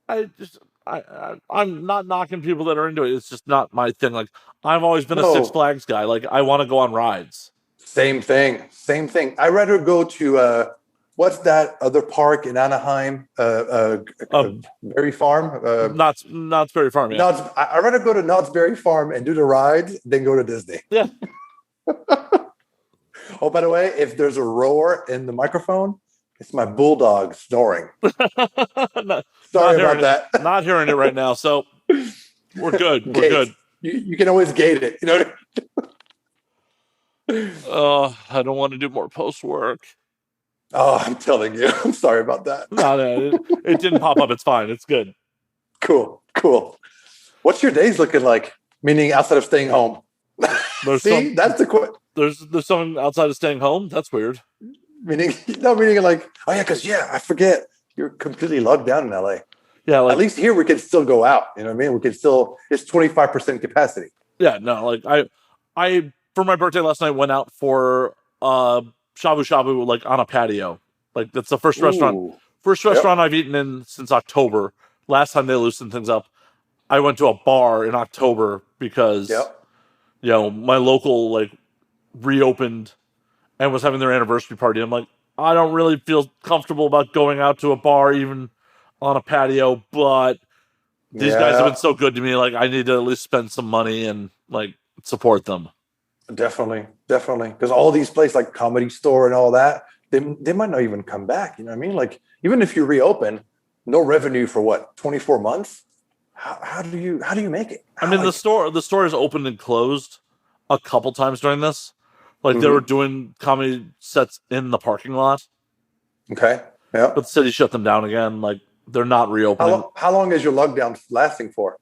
I'm not knocking people that are into it. It's just not my thing. I've always been a Six Flags guy. I want to go on rides. Same thing. I'd rather go to... what's that other park in Anaheim? Berry Farm? Knott's Berry Farm, yeah. I'd rather go to Knott's Berry Farm and do the rides than go to Disney. Yeah. Oh, by the way, if there's a roar in the microphone, it's my bulldog snoring. Sorry about that. Not hearing it right now, so we're good. We're good. You can always gate it. You know what I mean? I don't want to do more post work. Oh, I'm telling you. I'm sorry about that. No, it didn't pop up. It's fine. It's good. Cool. What's your days looking like? Meaning outside of staying home. That's the question. There's something outside of staying home? That's weird. Meaning because I forget. You're completely locked down in LA. Yeah, at least here we can still go out. You know what I mean? We can still. It's 25% capacity. Yeah, no, I for my birthday last night went out for shabu shabu on a patio. That's the first restaurant I've eaten in since October. Last time they loosened things up, I went to a bar in October because my local reopened and was having their anniversary party. I'm like, I don't really feel comfortable about going out to a bar even on a patio, but these guys have been so good to me. I need to at least spend some money and support them. Definitely. Because all these places like Comedy Store and all that, they might not even come back. You know what I mean? Even if you reopen, no revenue for 24 months? How do you make it? The store is opened and closed a couple times during this. They were doing comedy sets in the parking lot. Okay. Yeah. But the city shut them down again. They're not reopening. How long is your lockdown lasting for?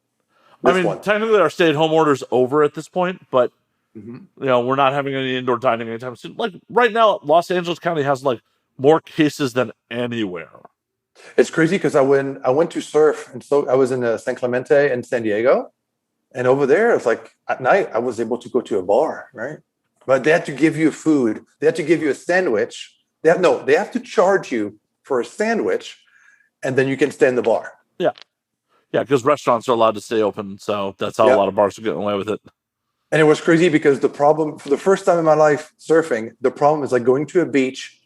Technically our stay-at-home order's over at this point, but we're not having any indoor dining anytime soon. Right now, Los Angeles County has more cases than anywhere. It's crazy because I went to surf, and so I was in San Clemente in San Diego, and over there it's like at night I was able to go to a bar, right? But they had to give you food. They had to give you a sandwich. They have to charge you for a sandwich, and then you can stay in the bar. Yeah. Yeah, because restaurants are allowed to stay open, so that's how a Yeah. lot of bars are getting away with it. And it was crazy because the problem for the first time in my life surfing, the problem is like going to a beach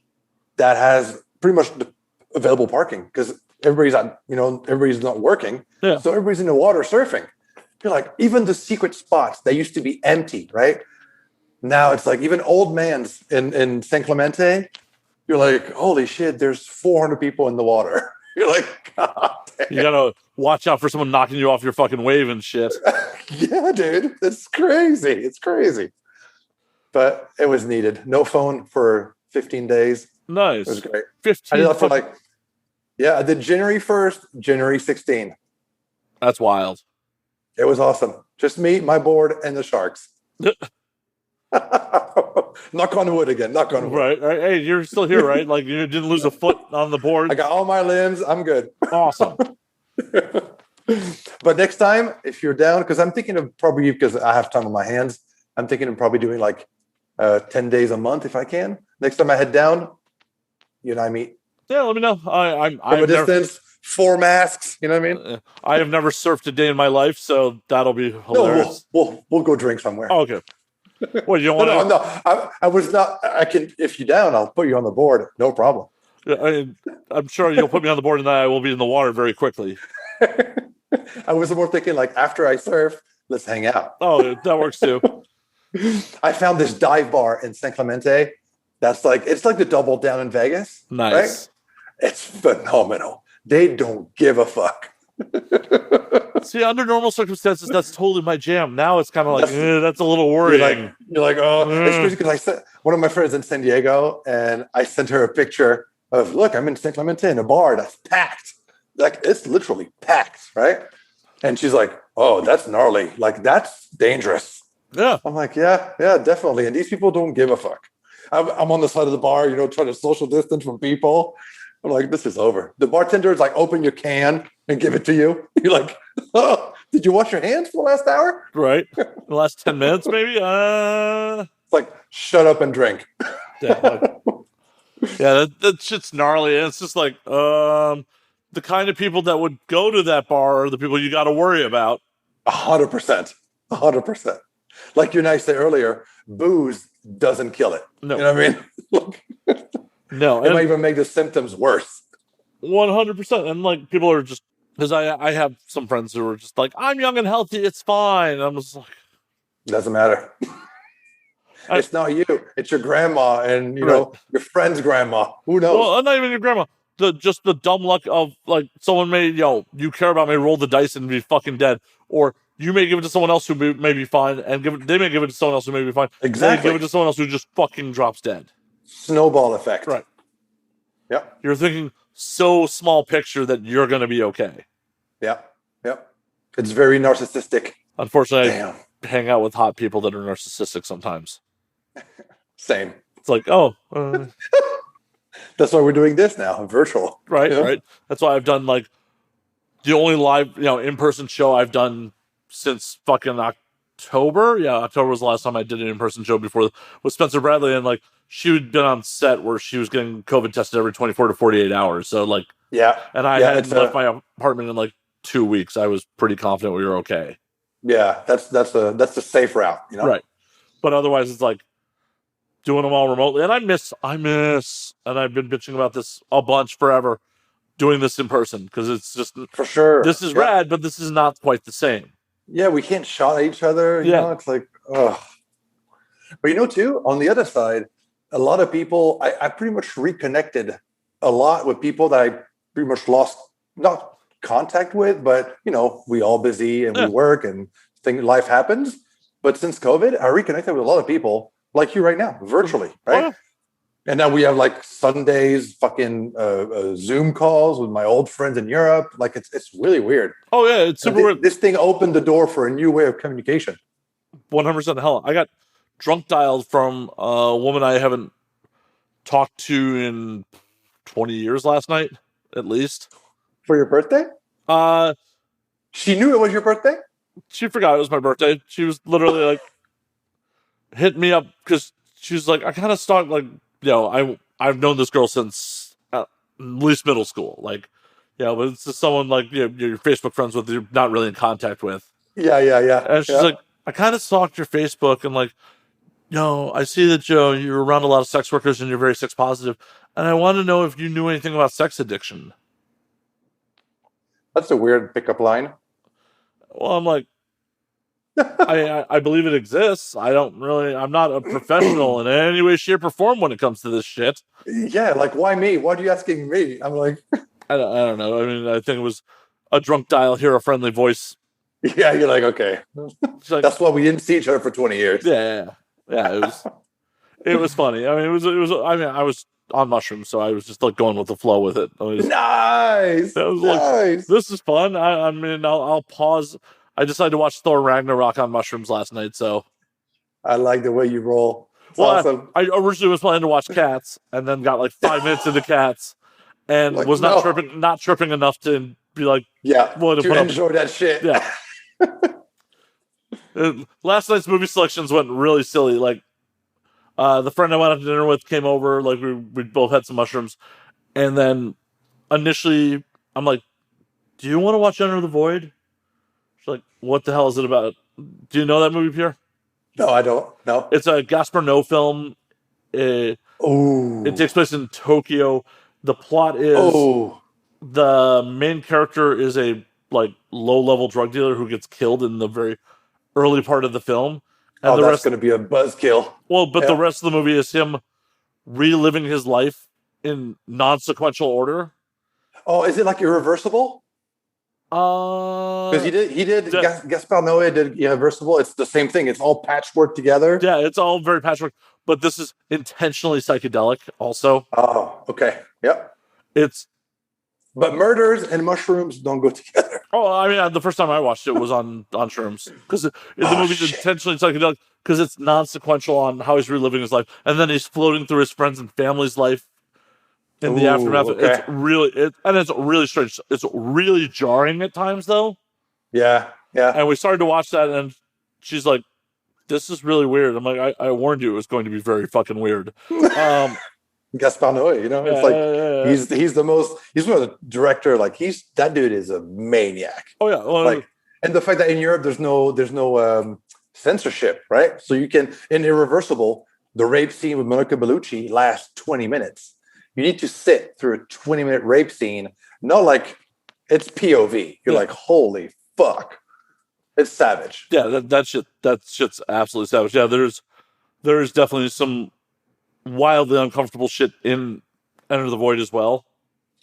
that has pretty much the available parking because everybody's not working. Yeah. So everybody's in the water surfing. You're like, even the secret spots that used to be empty, right? Now it's like even old man's in San Clemente, you're like, holy shit, there's 400 people in the water. You're like, God damn. You gotta watch out for someone knocking you off your fucking wave and shit. Yeah, dude. It's crazy. It's crazy. But it was needed. No phone for 15 days. Nice. It was great. 15. I did that for I did January 1st, January 16th. That's wild. It was awesome. Just me, my board, and the sharks. Knock on wood again. Knock on wood. Right. Hey, you're still here, right? Like you didn't lose a foot on the board. I got all my limbs. I'm good. Awesome. But next time, if you're down, because I'm thinking of probably because I have time on my hands, I'm thinking of probably doing 10 days a month if I can. Next time I head down, you and I meet. Yeah, let me know. I'm From a distance, 4 masks. You know what I mean? I have never surfed a day in my life, so that'll be hilarious. No, we'll go drink somewhere. Oh, okay. Well, you don't want No. I was not. I can. If you're down, I'll put you on the board. No problem. I'm sure you'll put me on the board, and then I will be in the water very quickly. I was more thinking after I surf, let's hang out. Oh, that works too. I found this dive bar in San Clemente. It's like the Double Down in Vegas. Nice. Right? It's phenomenal. They don't give a fuck. See, under normal circumstances, that's totally my jam. Now it's kind of like that's a little worrying. You're like, oh, it's crazy because I sent one of my friends in San Diego, and I sent her a picture of, look, I'm in San Clemente in a bar that's packed. Like it's literally packed, right? And she's like, oh, that's gnarly. Like that's dangerous. Yeah. I'm like, yeah, definitely. And these people don't give a fuck. I'm on the side of the bar, trying to social distance from people. I'm like, this is over. The bartender is like, open your can and give it to you. You're like, oh, did you wash your hands for the last hour? Right. The last 10 minutes, maybe? It's like, shut up and drink. Yeah, that shit's gnarly. And it's just like, the kind of people that would go to that bar are the people you got to worry about. 100%. 100%. Like you and I said earlier, booze doesn't kill it. No. You know what I mean? No. It might even make the symptoms worse. 100%. And like people are just, because I have some friends who are just like, I'm young and healthy, it's fine. And I'm just like, doesn't matter. It's not you. It's your grandma and your friend's grandma. Who knows? Well, not even your grandma. Just the dumb luck of like someone may, you care about me, roll the dice and be fucking dead. Or you may give it to someone else who may be fine, and they may give it to someone else who may be fine. Exactly. They give it to someone else who just fucking drops dead. Snowball effect. Right. Yep. You're thinking so small picture that you're going to be okay. Yep. It's very narcissistic. Unfortunately, I hang out with hot people that are narcissistic sometimes. Same. It's like, that's why we're doing this now, virtual. Right, right. That's why I've done like the only live, in-person show I've done since fucking October. Yeah, October was the last time I did an in-person show before with Spencer Bradley, and like she had been on set where she was getting COVID tested every 24 to 48 hours. So like, and I hadn't left my apartment in like 2 weeks. I was pretty confident we were okay. Yeah, that's the safe route, Right. But otherwise, it's like doing them all remotely, and I miss, and I've been bitching about this a bunch forever. Doing this in person because it's just for sure. This is rad, but this is not quite the same. Yeah, we can't shout at each other. You know, it's like, ugh. But too, on the other side, a lot of people, I pretty much reconnected a lot with people that I pretty much lost not contact with, but we all busy and we work and life happens. But since COVID, I reconnected with a lot of people like you right now, virtually, right? Oh, yeah. And now we have like Sundays, fucking Zoom calls with my old friends in Europe. Like it's really weird. Oh yeah, it's super weird. This thing opened the door for a new way of communication. 100%. Hell, I got drunk dialed from a woman I haven't talked to in 20 years last night. at least. For your birthday? Uh, She knew it was your birthday? she forgot it was my birthday. She was literally like, hit me up because she's like, I kind of stalked, like, I've known this girl since at least middle school. Like, but it's just someone like you're Facebook friends with, you're not really in contact with. Yeah. And she's like, I kind of stalked your Facebook and like, I see that you're around a lot of sex workers and you're very sex positive, and I want to know if you knew anything about sex addiction. That's a weird pickup line. Well, I'm like, I believe it exists. I'm not a professional in any way, shape, or form when it comes to this shit. Yeah, like, why me? Why are you asking me? I'm like, I don't know. I mean, I think it was a drunk dial, hear a friendly voice. yeah, you're like, okay. Like, that's why we didn't see each other for 20 years. Yeah. It was funny. I mean, it was. I mean, I was on mushrooms, so I was just like going with the flow with it. Nice. I was like, this is fun. I mean, I'll pause. I decided to watch Thor Ragnarok on mushrooms last night, so I like the way you roll. It's awesome. I originally was planning to watch Cats, and then got like 5 minutes into Cats, and was not tripping enough to be like, to enjoy that shit. Yeah. Last night's movie selections went really silly. Like, the friend I went out to dinner with came over. Like, we both had some mushrooms, and then initially I'm like, "Do you want to watch Under the Void?" She's like, "What the hell is it about?" Do you know that movie, Pierre? No, I don't. No. It's a Gaspar Noé film. It takes place in Tokyo. The plot is the main character is a like low-level drug dealer who gets killed in the very early part of the film. And that's going to be a buzzkill. Well, but the rest of the movie is him reliving his life in non-sequential order. Oh, is it like Irreversible? Because he did Gaspar Noé did Irreversible. It's the same thing. It's all patchwork together. Yeah, it's all very patchwork, but this is intentionally psychedelic also. Oh, okay. Yep. But murders and mushrooms don't go together. Oh, I mean, the first time I watched it was on shrooms, because the movie's intentionally psychedelic because it's non-sequential on how he's reliving his life, and then he's floating through his friends and family's life in the aftermath. Okay. It's really strange. It's really jarring at times, though. Yeah. And we started to watch that, and she's like, "This is really weird." I'm like, "I warned you it was going to be very fucking weird." Gaspar Noé, it's like he's one of the director. Like that dude is a maniac. Oh yeah, and the fact that in Europe there's no censorship, right? So you can in Irreversible, the rape scene with Monica Bellucci lasts 20 minutes. You need to sit through a 20-minute rape scene, not like it's POV. You're like, holy fuck, it's savage. Yeah, that shit's absolutely savage. Yeah, there's definitely some wildly uncomfortable shit in Enter the Void as well.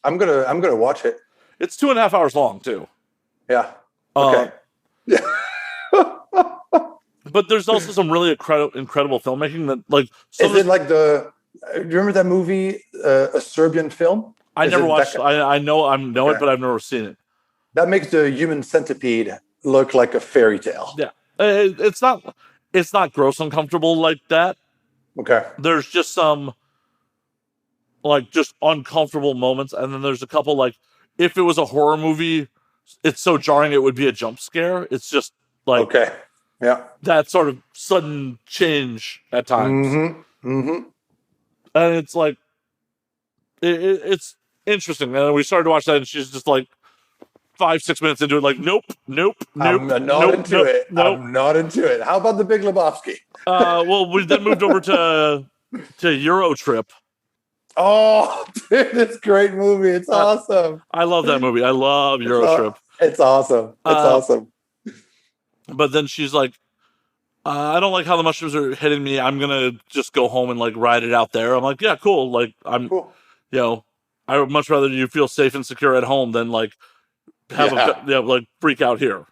I'm gonna watch it. It's 2.5 hours long too. Yeah. Okay. But there's also some really incredible filmmaking that like. Is it like do you remember that movie, a Serbian film? I never watched. I know it, but I've never seen it. That makes the human centipede look like a fairy tale. Yeah, it's not gross uncomfortable like that. Okay. There's just some like just uncomfortable moments, and then there's a couple like if it was a horror movie, it's so jarring it would be a jump scare. It's just like that sort of sudden change at times. Mm-hmm. And it's like it's interesting. And we started to watch that, and she's just like 5-6 minutes into it, like nope. I'm not into it. How about The Big Lebowski? Well, we then moved over to Eurotrip. Oh, dude, it's a great movie. It's awesome. I love that movie. I love Eurotrip. It's awesome. Awesome. But then she's like, I don't like how the mushrooms are hitting me. I'm gonna just go home and like ride it out there. I'm like, yeah, cool. Like I would much rather you feel safe and secure at home than like have like freak out here.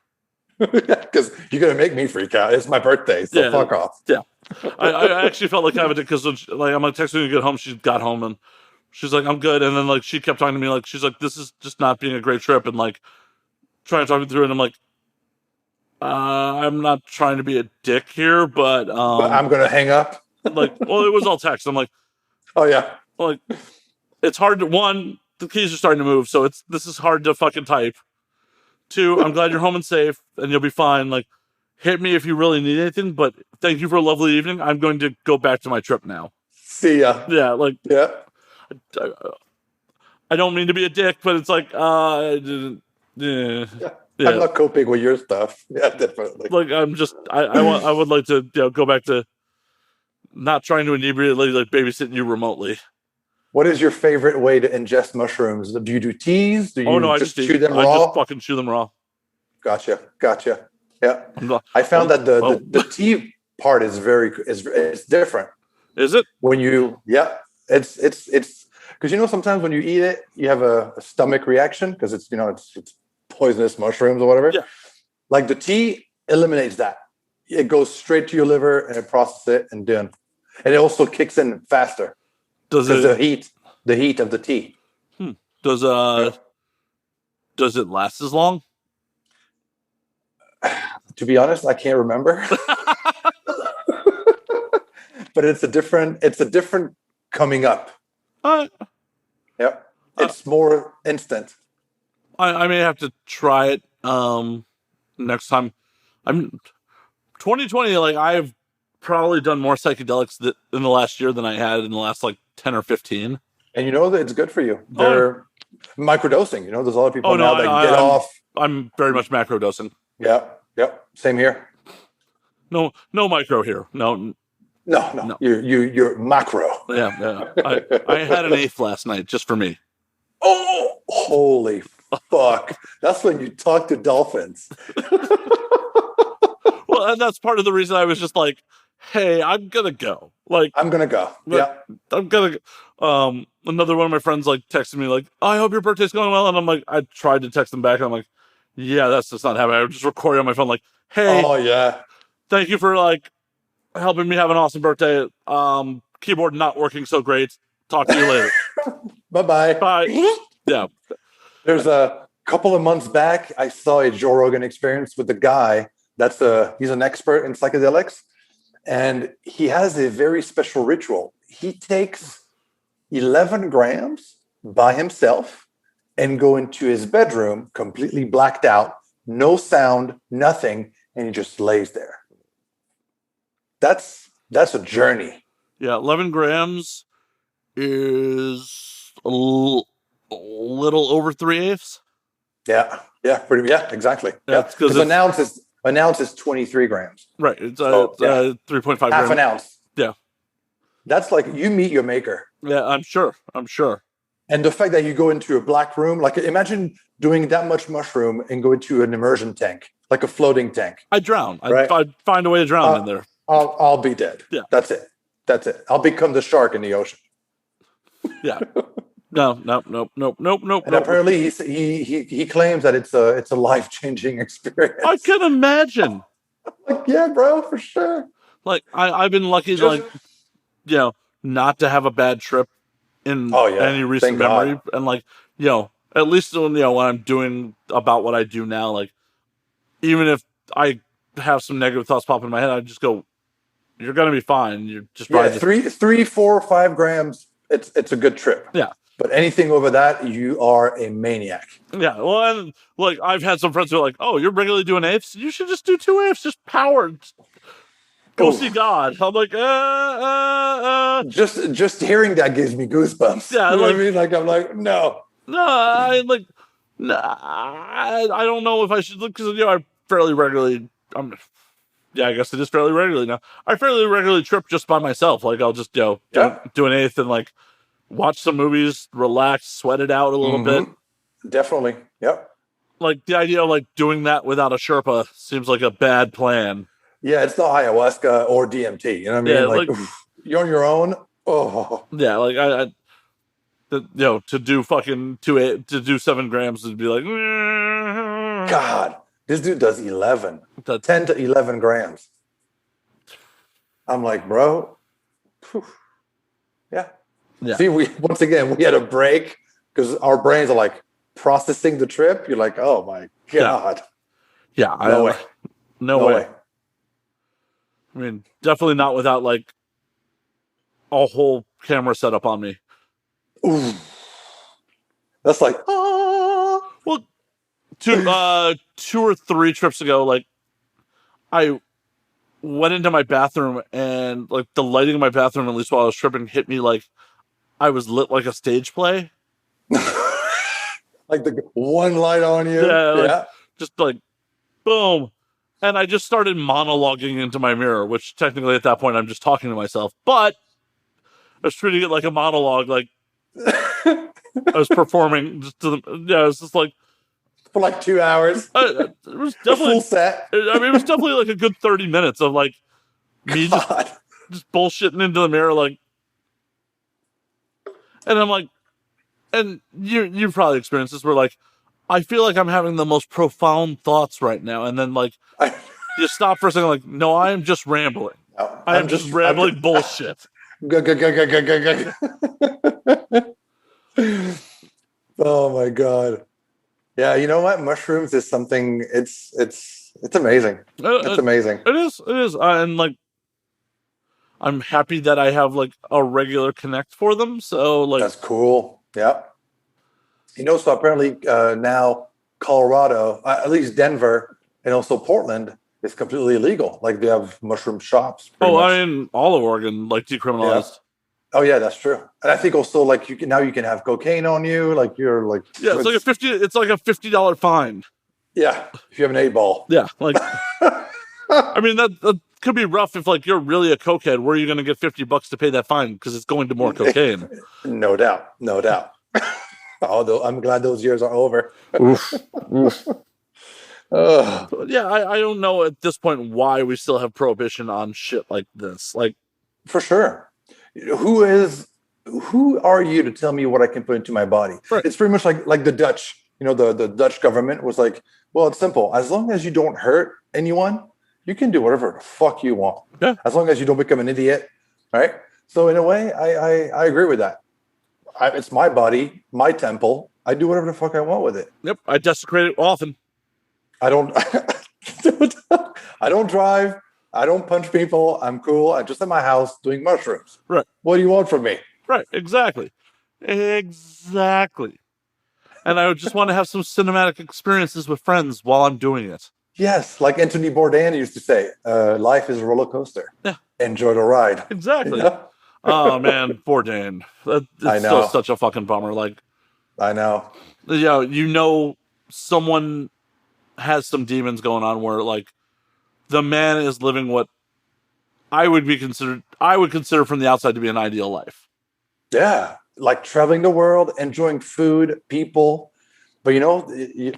Because you're gonna make me freak out. It's my birthday, so fuck off. Yeah, I actually felt like having it because like I'm like texting her to get home. She got home and she's like, I'm good. And then like she kept talking to me like she's like, this is just not being a great trip, and like trying to talk me through it. And I'm like, I'm not trying to be a dick here, but I'm gonna hang up. Like, well, it was all text. I'm like, oh yeah. Like, it's hard to the keys are starting to move, so this is hard to fucking type. 2, I'm glad you're home and safe, and you'll be fine. Like, hit me if you really need anything, but thank you for a lovely evening. I'm going to go back to my trip now. See ya. Yeah, like, Yeah. I don't mean to be a dick, but it's like, I didn't. Yeah. I'm not coping with your stuff. Yeah, definitely. Like, I'm just, I would like to go back to not trying to inebriate, like babysitting you remotely. What is your favorite way to ingest mushrooms? Do you do teas? Do you just chew them raw? I just fucking chew them raw. Gotcha. Yeah. I found that the tea part is it's different. Is it? When you, it's because sometimes when you eat it, you have a stomach reaction because it's poisonous mushrooms or whatever. Yeah. Like the tea eliminates that. It goes straight to your liver and it processes it and done. And it also kicks in faster. Does it? The heat of the tea. Does it last as long? To be honest, I can't remember. But it's a different coming up. It's more instant. I may have to try it next time. 2020, like, I've probably done more psychedelics in the last year than I had in the last like 10 or 15. And you know that it's good for you. They're microdosing. There's a lot of people now that get off. I'm very much macrodosing. Yep. Same here. No micro here. No. You're macro. Yeah. I had an 8th last night just for me. Oh, holy fuck! That's when you talk to dolphins. Well, and that's part of the reason I was just like, hey, I'm gonna go. Like, I'm gonna go. Yeah, I'm gonna go. Another one of my friends like texted me like, I hope your birthday's going well, and I'm like, I tried to text them back, and I'm like, yeah, that's just not happening. I was just recording on my phone like, hey, oh yeah, thank you for like helping me have an awesome birthday. Keyboard not working so great. Talk to you later. Bye. Bye. Yeah. There's a couple of months back, I saw a Joe Rogan Experience with a guy he's an expert in psychedelics, and he has a very special ritual. He takes 11 grams by himself and go into his bedroom completely blacked out, no sound, nothing, and he just lays there. That's a journey. Yeah, 11 grams is a little over 3/8. Yeah, exactly. Yeah, because an ounce is 23 grams. Right, it's 3.5 grams. Half an ounce. Yeah. That's like you meet your maker. Yeah, I'm sure. And the fact that you go into a black room, like imagine doing that much mushroom and go into an immersion tank, like a floating tank. I drown. Right? I'd find a way to drown in there. I'll be dead. Yeah. That's it. I'll become the shark in the ocean. Yeah. No. And apparently he claims that it's a life-changing experience. I can imagine. Like, yeah, bro, for sure. Like I've been lucky to not to have a bad trip in any recent memory. God. And like, at least when I'm doing about what I do now, like even if I have some negative thoughts pop in my head, I just go, you're gonna be fine. You're just probably 3, 4, 5 grams. It's a good trip. Yeah. But anything over that, you are a maniac. Yeah. Well, and like I've had some friends who are like, "Oh, you're regularly doing eighths. You should just do 2 eighths. Just power. Go see God." I'm like, Just hearing that gives me goosebumps. Yeah. You know what I mean? Like I'm like, no. I don't know if I should look because I fairly regularly. I guess it is fairly regularly now. I fairly regularly trip just by myself. Like I'll just do an eighth and like watch some movies, relax, sweat it out a little bit. Definitely. Yep. Like the idea of like doing that without a Sherpa seems like a bad plan. Yeah, it's not ayahuasca or DMT. You know what I mean? Yeah, like you're on your own. Oh. Yeah, like I to do fucking to do 7 grams would be like God. This dude does 11, 10 to 11 grams. I'm like, bro. Whew. Yeah. See, we had a break because our brains are like processing the trip. You're like, oh my God. Yeah. No way. I mean, definitely not without like a whole camera setup on me. Ooh. That's like, ah. Well, two or three trips ago, like I went into my bathroom and like the lighting in my bathroom, at least while I was tripping, hit me like I was lit like a stage play. Like the one light on you. Yeah, like Yeah. just like boom. And I just started monologuing into my mirror, which technically at that point I'm just talking to myself, but I was treating it like a monologue, like I was performing just to the, yeah, it was just like For like 2 hours. it was The definitely full set. I mean, it was definitely like a good 30 minutes of like me God. just bullshitting into the mirror, like, and I'm like, and you've probably experienced this where like, I feel like I'm having the most profound thoughts right now. And then like, you stop for a second, like, no, I am just rambling. No, I am just rambling bullshit. Go. Oh my God. Yeah, you know what? Mushrooms is something. It's amazing. It's amazing. It is. And like, I'm happy that I have like a regular connect for them. So like, That's cool. Yeah. You know, so apparently now Colorado, at least Denver, and also Portland is completely illegal. Like they have mushroom shops. I mean, all of Oregon like decriminalized. Yeah. Oh yeah, that's true. And I think also like you can have cocaine on you. Like you're like it's like a $50 fine. Yeah, if you have an 8-ball. Yeah, like I mean that could be rough if like you're really a cokehead. Where are you going to get $50 to pay that fine because it's going to more cocaine? No doubt. Although I'm glad those years are over. Oof. Yeah, I don't know at this point why we still have prohibition on shit like this. Like, for sure. Who are you to tell me what I can put into my body? Right. It's pretty much like the Dutch. You know, the Dutch government was like, well, it's simple. As long as you don't hurt anyone, you can do whatever the fuck you want. Yeah. As long as you don't become an idiot, right? So in a way, I agree with that. It's my body, my temple. I do whatever the fuck I want with it. Yep, I desecrate it often. I don't drive. I don't punch people. I'm cool. I'm just in my house doing mushrooms. Right. What do you want from me? Right. Exactly. And I would just want to have some cinematic experiences with friends while I'm doing it. Yes. Like Anthony Bourdain used to say, life is a roller coaster. Yeah. Enjoy the ride. Exactly. You know? Oh, man. Bourdain. It's still such a fucking bummer. Like, I know. Yeah. You know, someone has some demons going on where like the man is living what I would consider from the outside to be an ideal life. Yeah, like traveling the world, enjoying food, people. But you know,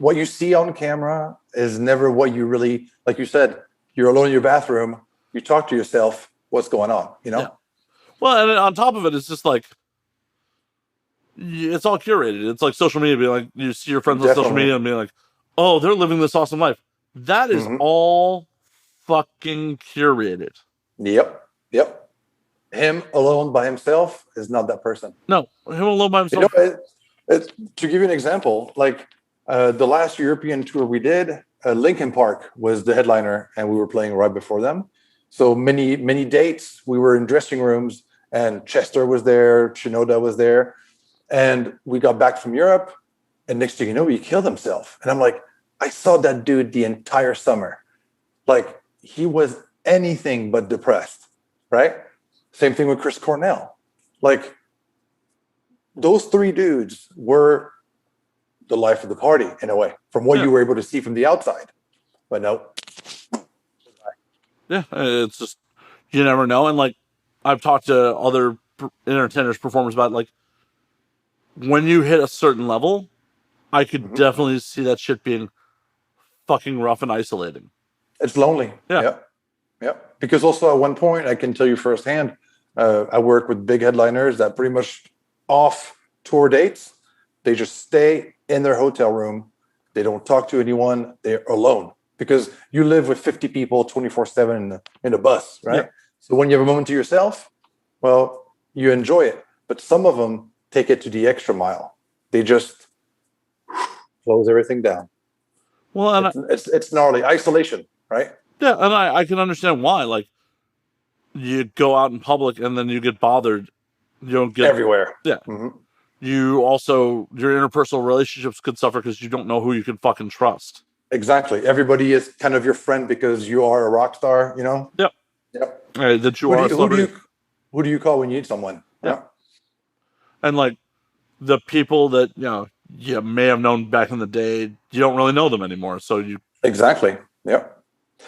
what you see on camera is never what you really, like you said, you're alone in your bathroom, you talk to yourself, what's going on, you know? Yeah. Well, and on top of it, it's just like, it's all curated. It's like social media being like, you see your friends on social media and being like, oh, they're living this awesome life. That is all fucking curated. Yep. Him alone by himself is not that person. No, him alone by himself. You know, to give you an example, like the last European tour we did, Linkin Park was the headliner, and we were playing right before them. So many dates. We were in dressing rooms, and Chester was there, Shinoda was there, and we got back from Europe. And next thing you know, he killed himself. And I'm like, I saw that dude the entire summer. Like, he was anything but depressed, right? Same thing with Chris Cornell. Like, those three dudes were the life of the party, in a way, from what you were able to see from the outside. But no. Yeah, it's just, you never know. And, like, I've talked to other entertainers, performers about, like, when you hit a certain level, I could definitely see that shit being fucking rough and isolating. It's lonely. Yeah. Because also at one point, I can tell you firsthand, I work with big headliners that pretty much off tour dates, they just stay in their hotel room. They don't talk to anyone. They're alone because you live with 50 people 24/7 in a bus, right? Yeah. So when you have a moment to yourself, well, you enjoy it. But some of them take it to the extra mile. They just close everything down. Well, and it's gnarly. Isolation, right? Yeah, and I can understand why. Like, you go out in public and then you get bothered. You don't get everywhere. Yeah. you also, your interpersonal relationships could suffer because you don't know who you can fucking trust. Exactly. Everybody is kind of your friend because you are a rock star, you know? Yep. Yep. That you are a celebrity. Who do you call when you need someone? Yeah. And like the people that, you may have known back in the day, you don't really know them anymore. So you. Exactly. Yep.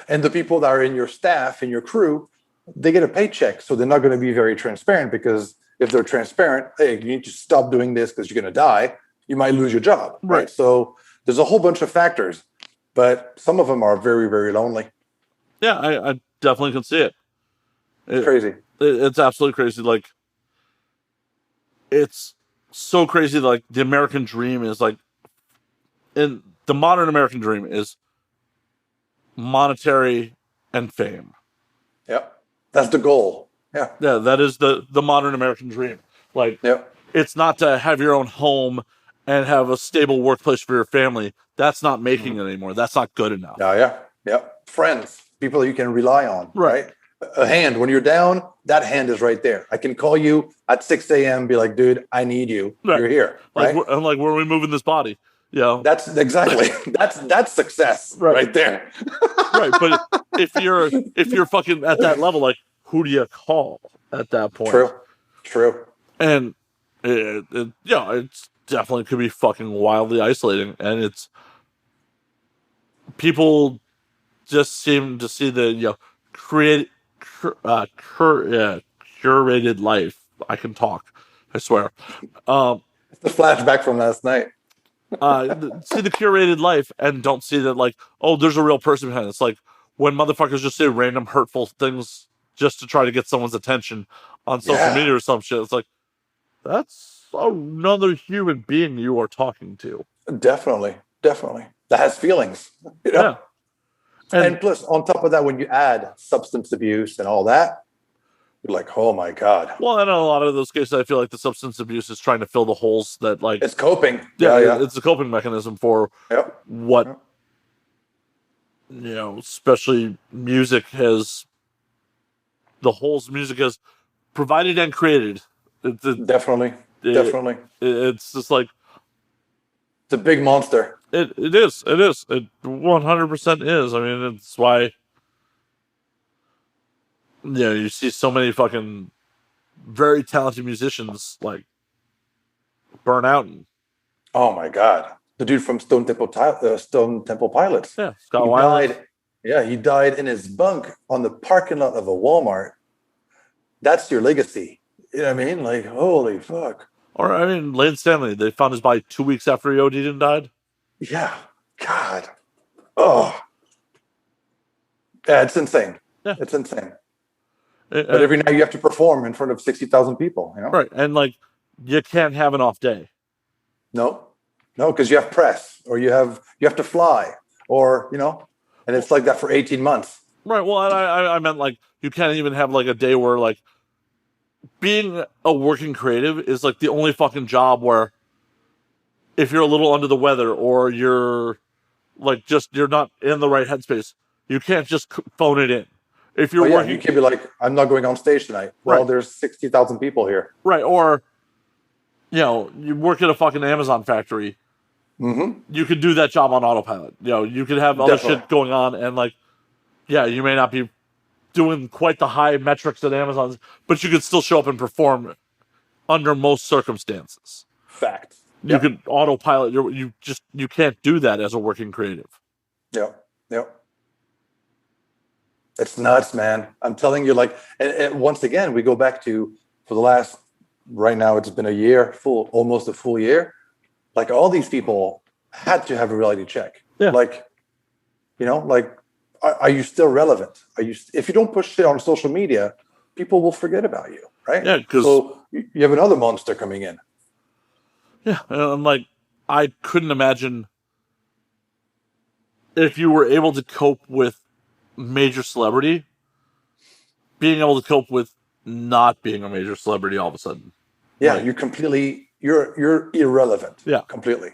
And the people that are in your staff, in your crew, they get a paycheck. So they're not going to be very transparent, because if they're transparent, hey, you need to stop doing this because you're going to die, you might lose your job. Right. So there's a whole bunch of factors, but some of them are very, very lonely. Yeah, I definitely can see it. It's crazy. It's absolutely crazy. Like, it's so crazy. Like, the American dream is like, in the modern American dream is monetary and fame. Yep. That's the goal. Yeah. Yeah, that is the modern American dream. Like, it's not to have your own home and have a stable workplace for your family. That's not making it anymore. That's not good enough. Yeah. Friends, people that you can rely on, right? A hand, when you're down, that hand is right there. I can call you at 6 a.m. be like, dude, I need you. Right. You're here. Right? I'm like, where are we moving this body? Yeah. That's exactly, that's success right there. Right. But if you're fucking at that level, like, who do you call at that point? True. And it's definitely could be fucking wildly isolating. And it's, people just seem to see the, curated life. I can talk, I swear. It's a flashback from last night. See the curated life and don't see that, like, oh, there's a real person behind it. It's like when motherfuckers just say random hurtful things just to try to get someone's attention on social media or some shit. It's like, that's another human being you are talking to. Definitely. That has feelings. Yeah. And plus, on top of that, when you add substance abuse and all that, you're like, oh my God. Well, in a lot of those cases, I feel like the substance abuse is trying to fill the holes that, like, it's coping. Yeah. It's a coping mechanism for what, especially music has, the holes music has provided and created. Definitely. It's just like, it's a big monster. It is. It 100% is. I mean, it's why, you see so many fucking very talented musicians, like, burn out. Oh my God. The dude from Stone Temple Pilots. Yeah, Scott Weiland. Died. Yeah, he died in his bunk on the parking lot of a Walmart. That's your legacy. You know what I mean? Like, holy fuck. Or, I mean, Lane Stanley, they found his body 2 weeks after he OD'd and died. Yeah. God. Oh. Yeah, it's insane. Yeah. It's insane. But every night you have to perform in front of 60,000 people, Right. And, like, you can't have an off day. No, because you have press, or you have to fly, or, and it's like that for 18 months. Right. Well, I meant, like, you can't even have, like, a day where, like, being a working creative is, like, the only fucking job where if you're a little under the weather or you're, like, you're not in the right headspace, you can't just phone it in. If you're working, you can be like, I'm not going on stage tonight. Well, there's 60,000 people here. Right. Or, you work at a fucking Amazon factory. Mm-hmm. You could do that job on autopilot. You could have other shit going on, and, like, you may not be doing quite the high metrics that Amazon's, but you could still show up and perform under most circumstances. Fact. You could autopilot. You can't do that as a working creative. Yep. It's nuts, man. I'm telling you, like, and once again, we go back to, for the last, right now, it's been a year, almost a full year. Like, all these people had to have a reality check. Yeah. Like, are you still relevant? If you don't push shit on social media, people will forget about you, right? Yeah. So you have another monster coming in. Yeah. And, like, I couldn't imagine if you were able to cope with major celebrity, being able to cope with not being a major celebrity all of a sudden. Yeah, like, you're irrelevant. Yeah, completely.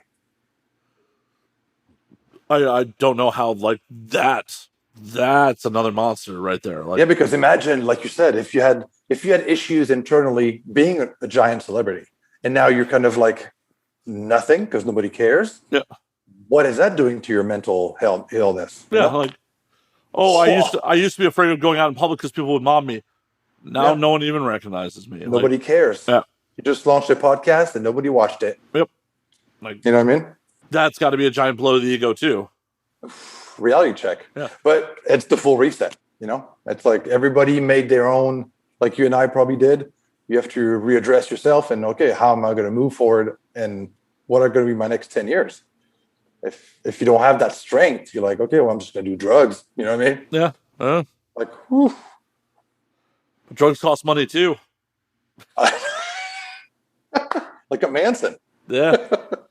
I don't know how, like, that's another monster right there. Like, because imagine, like you said, if you had issues internally being a giant celebrity, and now you're kind of like nothing because nobody cares. Yeah. What is that doing to your mental illness? Yeah, like, I used to be afraid of going out in public because people would mob me. Now no one even recognizes me. Nobody cares. Yeah. You just launched a podcast and nobody watched it. Yep. Like, you know what I mean? That's got to be a giant blow to the ego too. Reality check. Yeah. But it's the full reset. It's like everybody made their own, like you and I probably did. You have to readdress yourself and, okay, how am I going to move forward and what are going to be my next 10 years? If you don't have that strength, you're like, okay, well, I'm just going to do drugs. You know what I mean? Yeah. Like, whew. Drugs cost money too. Like a Manson. Yeah.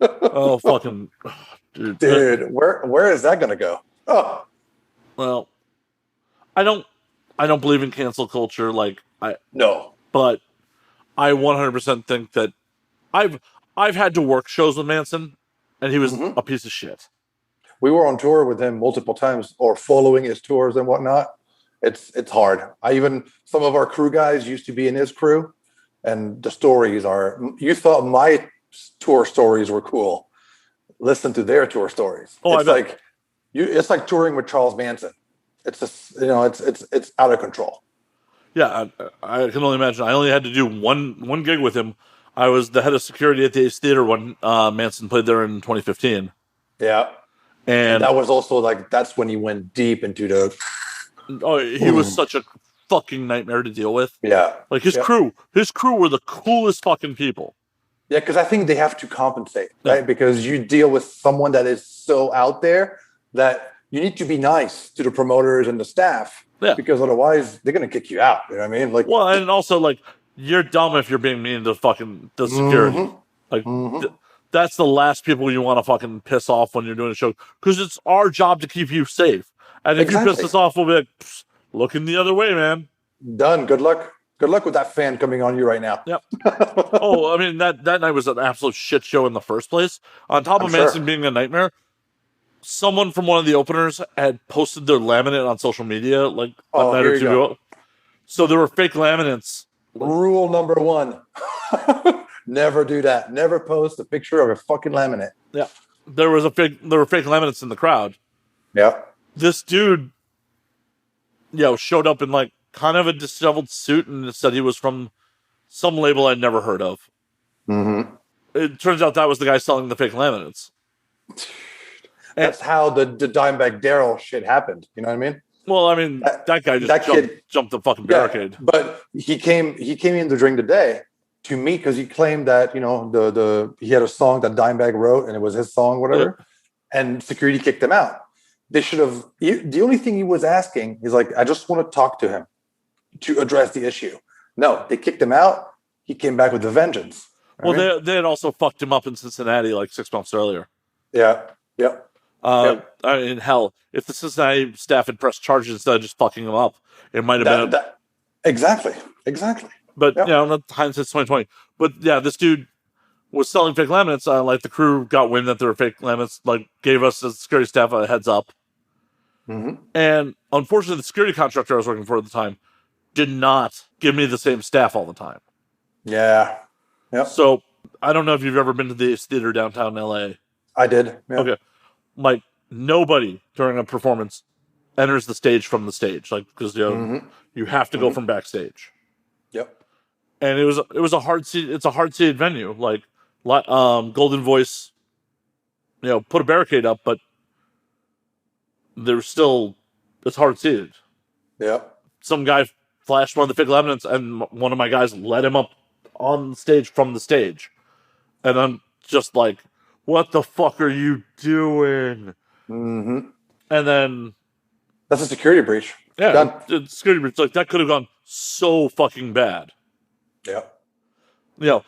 Oh, fucking dude. Where is that going to go? Oh, well, I don't believe in cancel culture. No, but I 100% think that I've had to work shows with Manson, and he was a piece of shit. We were on tour with him multiple times, or following his tours and whatnot. It's hard. Some of our crew guys used to be in his crew, and the stories are. You thought my tour stories were cool. Listen to their tour stories. Oh, it's like touring with Charles Manson. It's just it's out of control. Yeah, I can only imagine. I only had to do one gig with him. I was the head of security at the Ace Theater when Manson played there in 2015. Yeah, and that was also that's when he went deep into the. Oh, he was such a fucking nightmare to deal with. Yeah, like his crew were the coolest fucking people. Yeah, because I think they have to compensate, right? Because you deal with someone that is so out there that you need to be nice to the promoters and the staff. Yeah. Because otherwise they're gonna kick you out. You know what I mean? Like, well, and also you're dumb if you're being mean to the security. That's the last people you want to fucking piss off when you're doing a show, because it's our job to keep you safe. And if you piss us off, we'll be like, looking the other way, man. Done. Good luck. Good luck with that fan coming on you right now. Yep. Oh, I mean, that night was an absolute shit show in the first place. On top of Manson being a nightmare, someone from one of the openers had posted their laminate on social media a night or two ago. So there were fake laminates. Rule number 1. Never do that. Never post a picture of a fucking laminate. Yeah. There were fake laminates in the crowd. Yeah. This dude, showed up in kind of a disheveled suit and said he was from some label I'd never heard of. Mm-hmm. It turns out that was the guy selling the fake laminates. That's how the Dimebag Daryl shit happened. You know what I mean? Well, I mean, that guy just jumped the fucking barricade. Yeah, but he came in during the day to meet, because he claimed that he had a song that Dimebag wrote and it was his song, whatever, and security kicked him out. They should have. The only thing he was asking is I just want to talk to him to address the issue. No, they kicked him out. He came back with a vengeance. Well, they had also fucked him up in Cincinnati 6 months earlier. Yeah. Yep. I mean, hell, if the Cincinnati staff had pressed charges instead of just fucking him up, it might have been exactly. But hindsight's 2020. But yeah, this dude was selling fake laminates. The crew got wind that there were fake laminates. Gave us as security staff a heads up. Mm-hmm. And unfortunately, the security contractor I was working for at the time did not give me the same staff all the time. Yeah. Yep. So I don't know if you've ever been to the Ace Theater downtown LA. I did. Yeah. Okay. Nobody during a performance enters the stage from the stage, because you have to go from backstage. Yep. And it was a hard seat. It's a hard seated venue. Golden Voice, put a barricade up, but it's hard seated. Yeah. Some guy flashed one of the fake laminates, and one of my guys led him up on stage from the stage. And I'm just like, what the fuck are you doing? Mm-hmm. And then that's a security breach. Yeah, Done. Security breach. That could have gone so fucking bad. Yeah.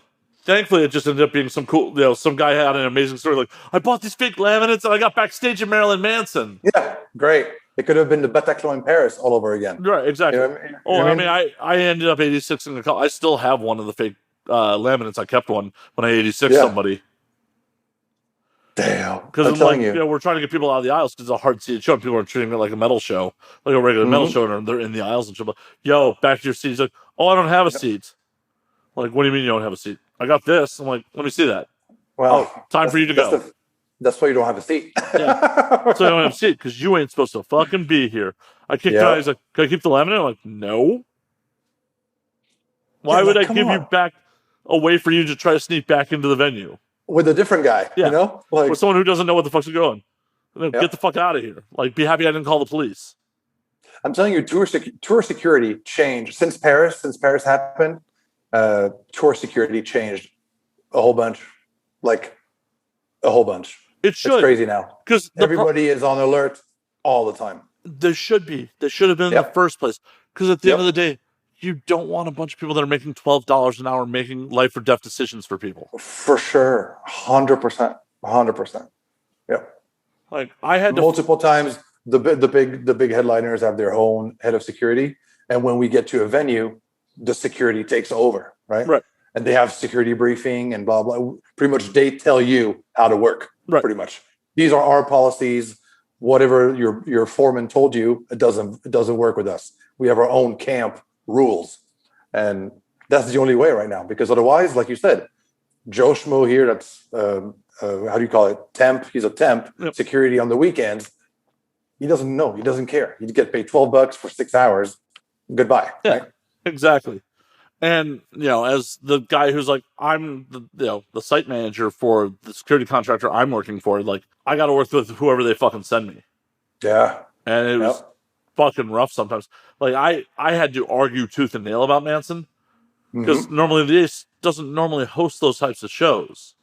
Thankfully, it just ended up being some cool. Some guy had an amazing story. I bought these fake laminates and I got backstage at Marilyn Manson. Yeah, great. It could have been the Bataclan in Paris all over again. Right, exactly. I ended up 86 in the call. I still have one of the fake laminates. I kept one when I 86 somebody. Damn. Because we're trying to get people out of the aisles because it's a hard seated show. And people are treating it like a metal show, like a regular metal show, and they're in the aisles and shit. Back to your seat. He's like, oh, I don't have a seat. What do you mean you don't have a seat? I got this. I'm like, let me see that. Well, Time for you to go. That's why you don't have a seat. Yeah. So I don't have a seat because you ain't supposed to fucking be here. I kicked the guy. He's like, can I keep the laminate? I'm like, no. Why would I give you back a way for you to try to sneak back into the venue? With a different guy, you know? Or someone who doesn't know what the fuck's going. Get the fuck out of here. Like, be happy I didn't call the police. I'm telling you, tour security changed. Since Paris happened, tour security changed a whole bunch. Like, a whole bunch. It should. It's crazy now. Because everybody is on alert all the time. There should be. There should have been in the first place. Because at the end of the day, you don't want a bunch of people that are making $12 an hour making life or death decisions for people. For sure. 100%. 100%. Yep. Like, I had multiple times, the big headliners have their own head of security. And when we get to a venue, the security takes over, right? Right. And they have security briefing and blah, blah. Pretty much they tell you how to work, pretty much. These are our policies. Whatever your foreman told you, it doesn't work with us. We have our own camp rules. And that's the only way right now. Because otherwise, like you said, Joe Schmo here, that's, how do you call it? Temp. He's a temp. Yep. Security on the weekends. He doesn't know. He doesn't care. You get paid $12 for 6 hours. Goodbye. Yeah, right? Exactly. And, as the guy who's like, I'm the site manager for the security contractor I'm working for, like, I got to work with whoever they fucking send me. Yeah. And it was fucking rough sometimes. Like, I had to argue tooth and nail about Manson because normally this doesn't normally host those types of shows.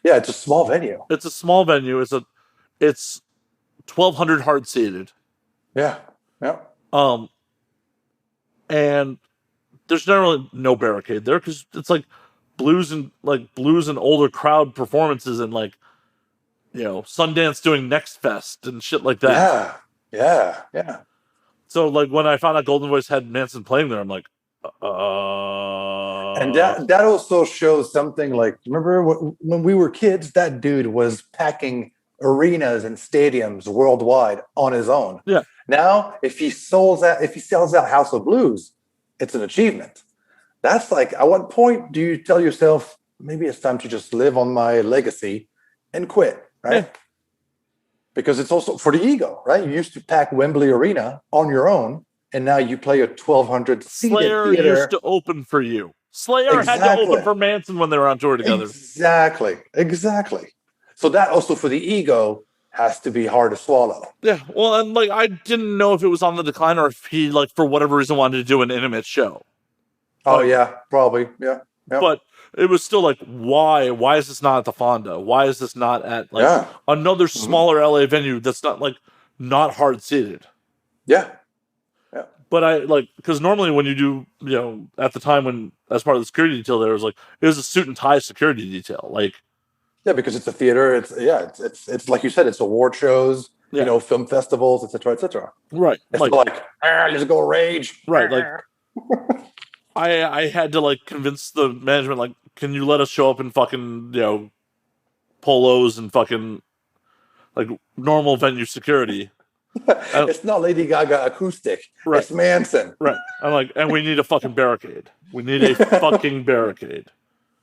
Yeah, it's a small venue. It's a small venue. It's 1,200 hard seated. Yeah. Yeah. And there's generally no barricade there because it's like blues and older crowd performances and like, Sundance doing Next Fest and shit like that. Yeah. So like when I found out Golden Voice had Manson playing there, I'm like, And that also shows something. Like, remember when we were kids, that dude was packing arenas and stadiums worldwide on his own. Yeah. Now, if he sells out House of Blues, it's an achievement. That's like, at what point do you tell yourself, maybe it's time to just live on my legacy and quit, right? Yeah. Because it's also for the ego, right? You used to pack Wembley Arena on your own, and now you play a 1,200 seated Slayer theater. Used to open for you. Slayer had to open for Manson when they were on tour together. Exactly. So that also for the ego has to be hard to swallow. Yeah, well, and like I didn't know if it was on the decline or if he, like, for whatever reason wanted to do an intimate show. Oh, yeah, probably, yeah. But it was still like, why? Why is this not at the Fonda? Why is this not at like another smaller LA venue that's not hard seated? Yeah. But I because normally when you do, at the time when as part of the security detail, there was it was a suit and tie security detail, like. Yeah, because it's a theater. It's like you said, it's award shows, film festivals, etc., etc. Right. It's like let's go rage. Right. Like I had to convince the management, can you let us show up in fucking polos and fucking normal venue security. It's not Lady Gaga acoustic. Right. It's Manson. Right. I'm and we need a fucking barricade. We need a fucking barricade.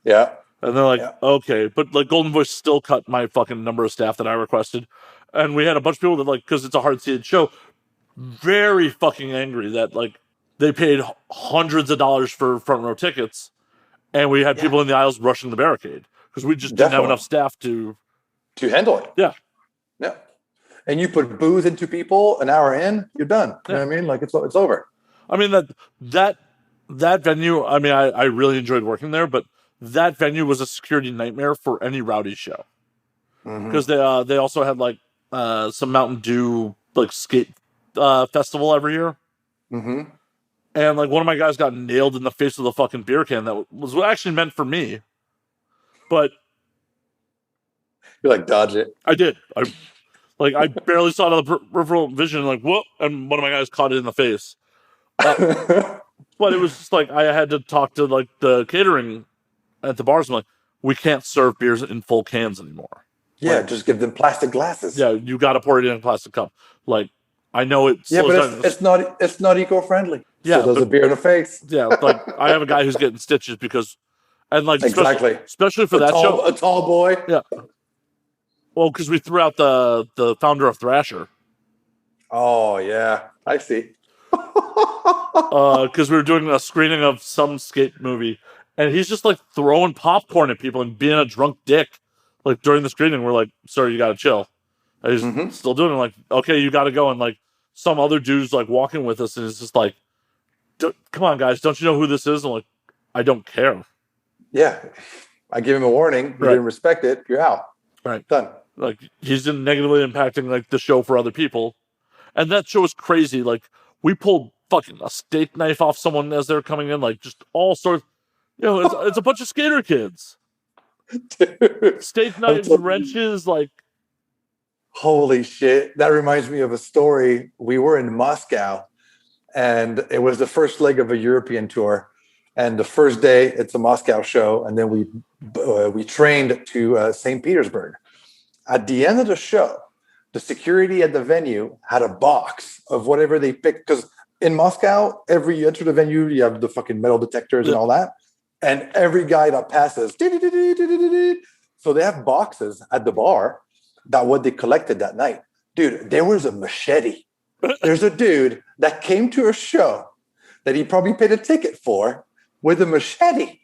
Yeah. And they're okay, but Golden Voice still cut my fucking number of staff that I requested, and we had a bunch of people that because it's a hard seated show, very fucking angry that they paid hundreds of dollars for front row tickets, and we had people in the aisles rushing the barricade because we just didn't have enough staff to handle it. Yeah. And you put booze into people an hour in, you're done. You know what I mean? It's over. I mean that venue. I mean, I really enjoyed working there, but. That venue was a security nightmare for any rowdy show because they also had some Mountain Dew skate festival every year, and one of my guys got nailed in the face with a fucking beer can that was actually meant for me, but you're dodge it. I did. I barely saw it on the peripheral vision, whoop, and one of my guys caught it in the face. But it was just I had to talk to the catering. At the bars, I'm we can't serve beers in full cans anymore. Yeah, just give them plastic glasses. Yeah, you got to pour it in a plastic cup. I know it. Yeah, but it's not eco-friendly. Yeah, so there's a beer in the face. Yeah, I have a guy who's getting stitches because And like Exactly. especially for that show, a tall boy. Yeah. Well, because we threw out the founder of Thrasher. Oh yeah, I see. Because we were doing a screening of some skate movie, and he's just like throwing popcorn at people and being a drunk dick. Like during the screening, we're like, "Sir, you gotta chill." And he's still doing it. Like, okay, you gotta go. And like some other dude's like walking with us, and it's just like, "Come on, guys, don't you know who this is?" I'm like, "I don't care." Yeah, I give him a warning. You didn't respect it. You're out. Right, done. Like he's negatively impacting like the show for other people, and that show is crazy. Like we pulled fucking a steak knife off someone as they're coming in, like just all sorts. You know, it's a bunch of skater kids. Dude, Steak knives, wrenches, like. Holy shit! That reminds me of a story. We were in Moscow, and it was the first leg of a European tour. And the first day, it's a Moscow show, and then we trained to St. Petersburg. At the end of the show, the security at the venue had a box of whatever they picked. Because in Moscow, you enter the venue, you have the fucking metal detectors and all that. And every guy that passes, so they have boxes at the bar that what they collected that night. Dude, there was a machete. There's a dude that came to a show that he probably paid a ticket for with a machete.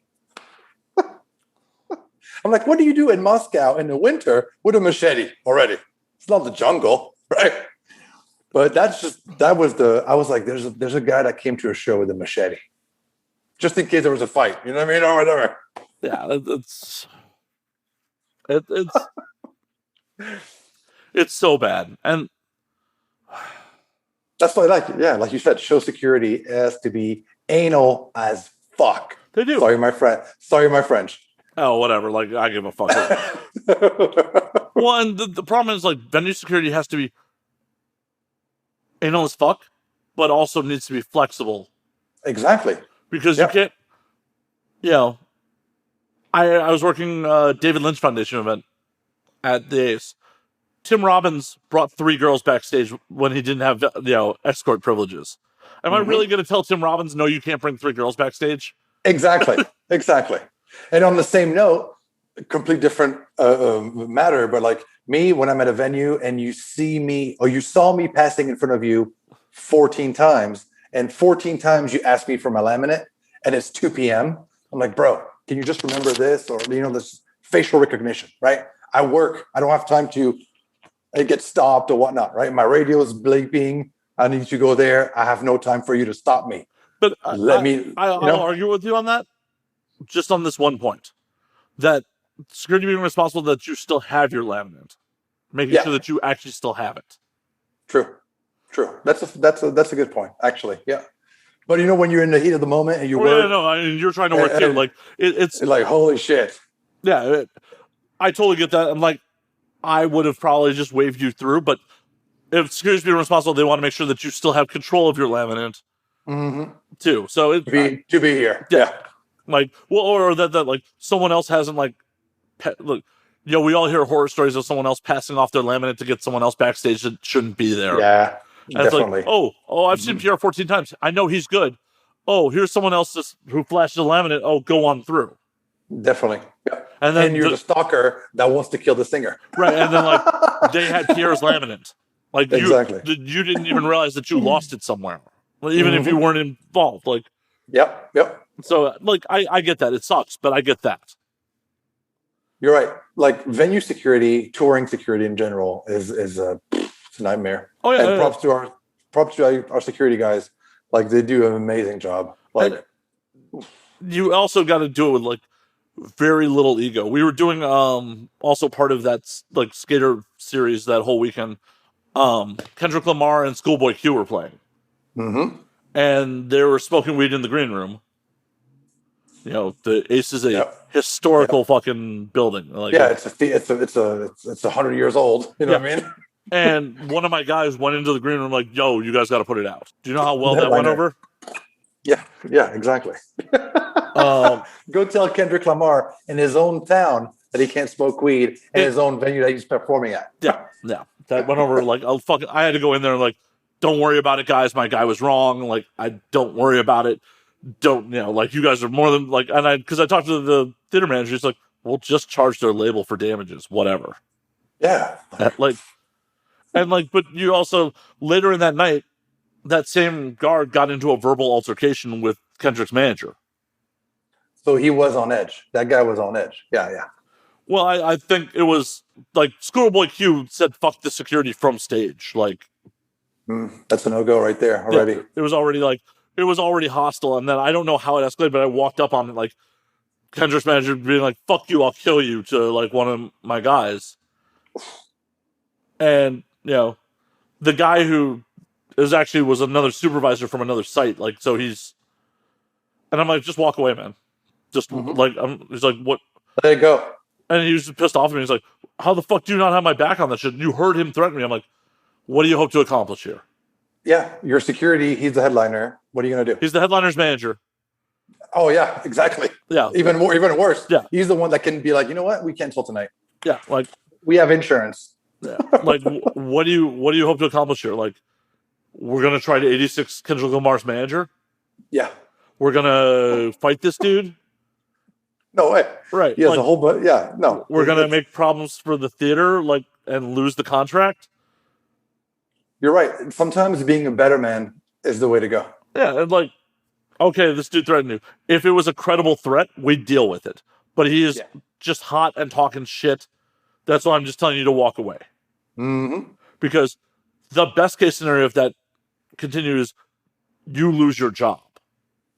I'm like, what do you do in Moscow in the winter with a machete already? It's not the jungle, right? But I was like, there's a guy that came to a show with a machete. Just in case there was a fight. You know what I mean? Or whatever. Yeah, it's so bad. And that's why I like it. Yeah, like you said, show security has to be anal as fuck. They do. Sorry, my French. Oh, whatever. Like, I give a fuck. Well, and the problem is, like, venue security has to be anal as fuck, but also needs to be flexible. Exactly. Because you can't, I was working David Lynch Foundation event at the Ace. Tim Robbins brought 3 girls backstage when he didn't have, escort privileges. Am I really going to tell Tim Robbins, no, you can't bring 3 girls backstage? Exactly. And on the same note, complete different matter, but like me, when I'm at a venue and you see me or you saw me passing in front of you 14 times and 14 times you ask me for my laminate and it's 2 p.m. I'm like, bro, can you just remember this? Or, this facial recognition, right? I work. I don't have time to get stopped or whatnot, right? My radio is bleeping. I need to go there. I have no time for you to stop me. But I'll argue with you on that. Just on this one point, that security being responsible that you still have your laminate, making sure that you actually still have it. True. That's a good point, actually. Yeah. But when you're in the heat of the moment and you're trying to work too. Like it's like holy shit. Yeah, I totally get that. I'm like, I would have probably just waved you through, but if security's being responsible, they want to make sure that you still have control of your laminate too. So to be here. Yeah. Like, well, or that like someone else hasn't like, look, we all hear horror stories of someone else passing off their laminate to get someone else backstage that shouldn't be there. Yeah, and definitely. It's like, I've seen Pierre 14 times. I know he's good. Oh, here's someone else who flashed the laminate. Oh, go on through. Definitely. Yeah. And then you're the stalker that wants to kill the singer. Right. And then like they had Pierre's laminate. Like exactly. You didn't even realize that you lost it somewhere. Even if you weren't involved. Like, Yep. So, like, I get that. It sucks, but I get that. You're right. Like, venue security, touring security in general is it's a nightmare. Oh, yeah. And props to our security guys. Like, they do an amazing job. Like, and you also got to do it with, like, very little ego. We were doing also part of that, like, skater series that whole weekend. Kendrick Lamar and Schoolboy Q were playing. And they were smoking weed in the green room. The Ace is a historical fucking building. Like, it's 100 years old. You know what I mean? And one of my guys went into the green room like, "Yo, you guys got to put it out." Do you know how well that went over? Yeah, exactly. Go tell Kendrick Lamar in his own town that he can't smoke weed in his own venue that he's performing at. Yeah, that went over like I had to go in there and like, don't worry about it, guys. My guy was wrong. Like, I don't worry about it. don't, like, you guys are more than, like, and because I talked to the theater manager, he's like, we'll just charge their label for damages, whatever. Yeah. But you also, later in that night, that same guard got into a verbal altercation with Kendrick's manager. So he was on edge. That guy was on edge. Yeah. Well, I think it was, like, Schoolboy Q said, fuck the security from stage. Like, that's a no-go right there already. It was already hostile. And then I don't know how it escalated, but I walked up on it, like, Kendrick's manager being like, fuck you, I'll kill you, to, like, one of my guys. And, the guy who was another supervisor from another site. Like, so he's, and I'm like, just walk away, man. Just he's like, what? Let it go. And he was just pissed off at me. He's like, how the fuck do you not have my back on that shit? You heard him threaten me. I'm like, what do you hope to accomplish here? Yeah, your security, he's the headliner. What are you going to do? He's the headliner's manager. Oh, yeah, exactly. Yeah. Even worse. Yeah. He's the one that can be like, you know what? We cancel tonight. Yeah. Like, we have insurance. Yeah. Like, what do you hope to accomplish here? Like, we're going to try to 86 Kendrick Lamar's manager? Yeah. We're going to fight this dude? No way. Right. He has a whole bunch. Yeah. No. We're going to make problems for the theater, like, and lose the contract? You're right. Sometimes being a better man is the way to go. Yeah. And, like, okay, this dude threatened you. If it was a credible threat, we'd deal with it. But he is just hot and talking shit. That's why I'm just telling you to walk away. Mm-hmm. Because the best case scenario, if that continues, you lose your job.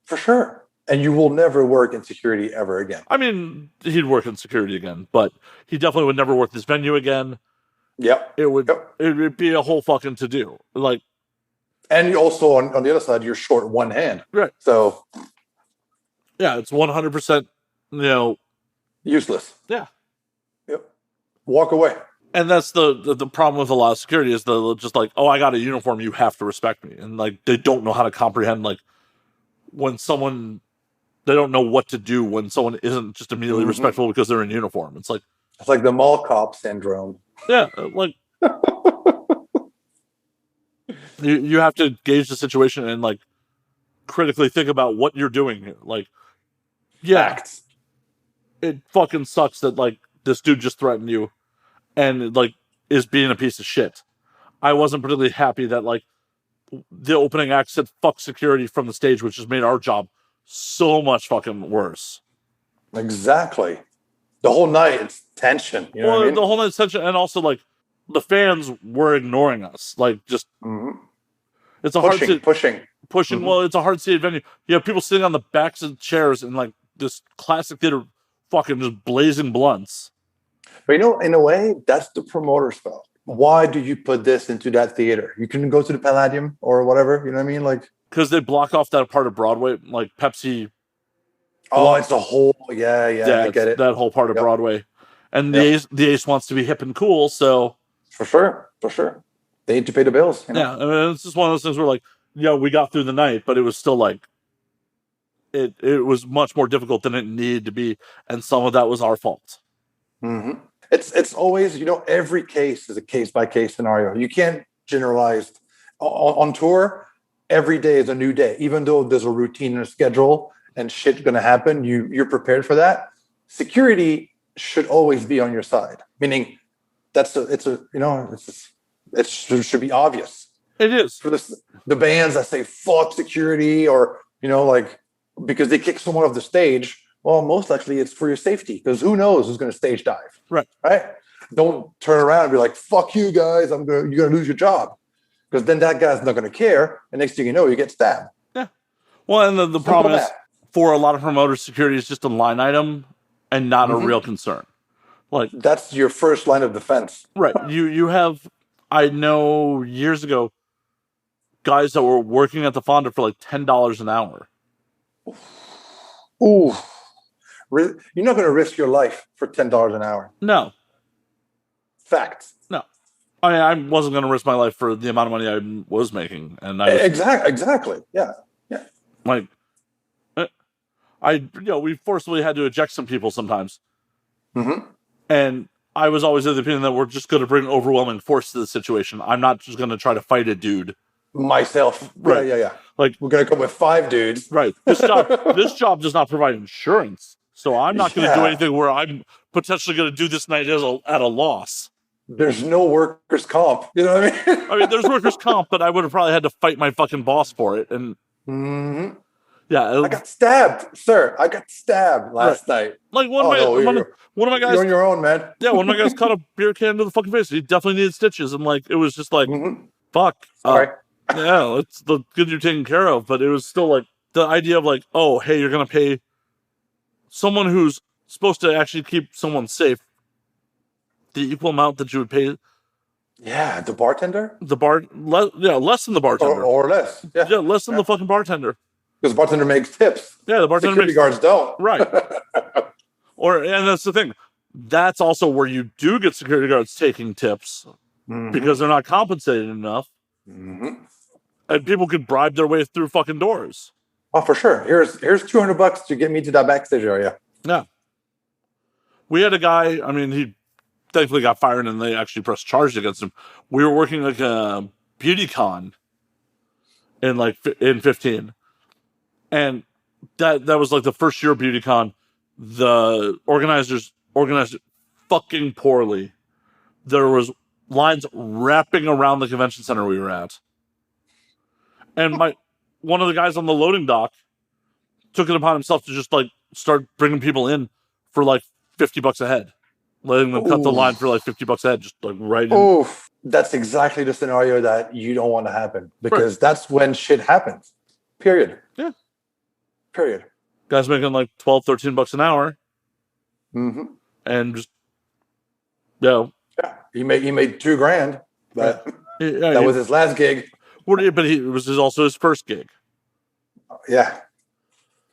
For sure. And you will never work in security ever again. I mean, he'd work in security again, but he definitely would never work this venue again. Yep. It would be a whole fucking to-do. Like, and you also, on the other side, you're short one hand. Right. So. Yeah, it's 100%, useless. Yeah. Yep. Walk away. And that's the problem with a lot of security is they're just like, oh, I got a uniform, you have to respect me. And, like, they don't know how to comprehend, like, when someone, they don't know what to do when someone isn't just immediately respectful because they're in uniform. It's like the mall cop syndrome. Yeah, like, you have to gauge the situation and, like, critically think about what you're doing here. Like, yeah, it fucking sucks that, like, this dude just threatened you and, like, is being a piece of shit. I wasn't particularly happy that, like, the opening act said fuck security from the stage, which has made our job so much fucking worse. Exactly. The whole night, it's tension. You know what I mean? The whole night's tension, and also, like, the fans were ignoring us. Like, just it's a pushing. Well, it's a hard seated venue. You have people sitting on the backs of chairs in, like, this classic theater, fucking just blazing blunts. But, in a way, that's the promoter's fault. Why do you put this into that theater? You can go to the Palladium or whatever. You know what I mean? Like, because they block off that part of Broadway, like Pepsi. Oh, it's a whole I get it. That whole part of Broadway, and the Ace wants to be hip and cool, so for sure, they need to pay the bills. Yeah, I mean, it's just one of those things where, like, we got through the night, but it was still like it was much more difficult than it needed to be, and some of that was our fault. Mm-hmm. It's always, every case is a case-by-case scenario. You can't generalize. On tour, every day is a new day. Even though there's a routine and a schedule and shit's going to happen, you're prepared for that. Security should always be on your side. Meaning, it should be obvious. It is. For the bands that say, fuck security, or, because they kick someone off the stage, well, most likely it's for your safety, because who knows who's going to stage dive. Right. Don't turn around and be like, fuck you guys, you're going to lose your job. Because then that guy's not going to care, and next thing you know, you get stabbed. Yeah. Well, and the problem is, for a lot of promoters, security is just a line item and not a real concern. Like, that's your first line of defense. Right. You have, I know years ago, guys that were working at the Fonda for like $10 an hour. Ooh. You're not going to risk your life for $10 an hour. No. Fact. No. I mean, I wasn't going to risk my life for the amount of money I was making. And I was, exactly. Yeah. Like, we forcibly had to eject some people sometimes. And I was always of the opinion that we're just going to bring overwhelming force to the situation. I'm not just going to try to fight a dude. myself. Right. Yeah. Like, we're gonna come with 5 dudes. Right. This job does not provide insurance, so I'm not going to do anything where I'm potentially going to do this night at a loss. There's no workers' comp. You know what I mean? I mean, there's workers' comp, but I would have probably had to fight my fucking boss for it. And yeah, I got stabbed, sir. I got stabbed last night. Like one of my guys. You're on your own, man. Yeah, one of my guys caught a beer can to the fucking face. He definitely needed stitches, and like it was just like, fuck. Sorry. Yeah, it's the good you're taken care of, but it was still like the idea of like, oh, hey, you're gonna pay someone who's supposed to actually keep someone safe the equal amount that you would pay. Yeah, the bartender. Less than the bartender, or less. Yeah, less than the fucking bartender. Because the bartender makes tips. Yeah, the bartender Security guards don't. Right. And that's the thing. That's also where you do get security guards taking tips because they're not compensated enough. And people could bribe their way through fucking doors. Oh, for sure. Here's $200 to get me to that backstage area. Yeah. We had a guy, I mean, he thankfully got fired and they actually pressed charges against him. We were working like a beauty con in 15. And that was like the first year of beauty con. The organizers organized it fucking poorly. There was lines wrapping around the convention center we were at. And one of the guys on the loading dock took it upon himself to just like start bringing people in for like $50 a head, letting them cut the line for like $50 a head, just like right in. Oof. That's exactly the scenario that you don't want to happen because that's when shit happens. Period. Yeah. Period. Guys making like $12-13 an hour. And just yeah, he made $2,000, but that was his last gig. But it was also his first gig. Yeah.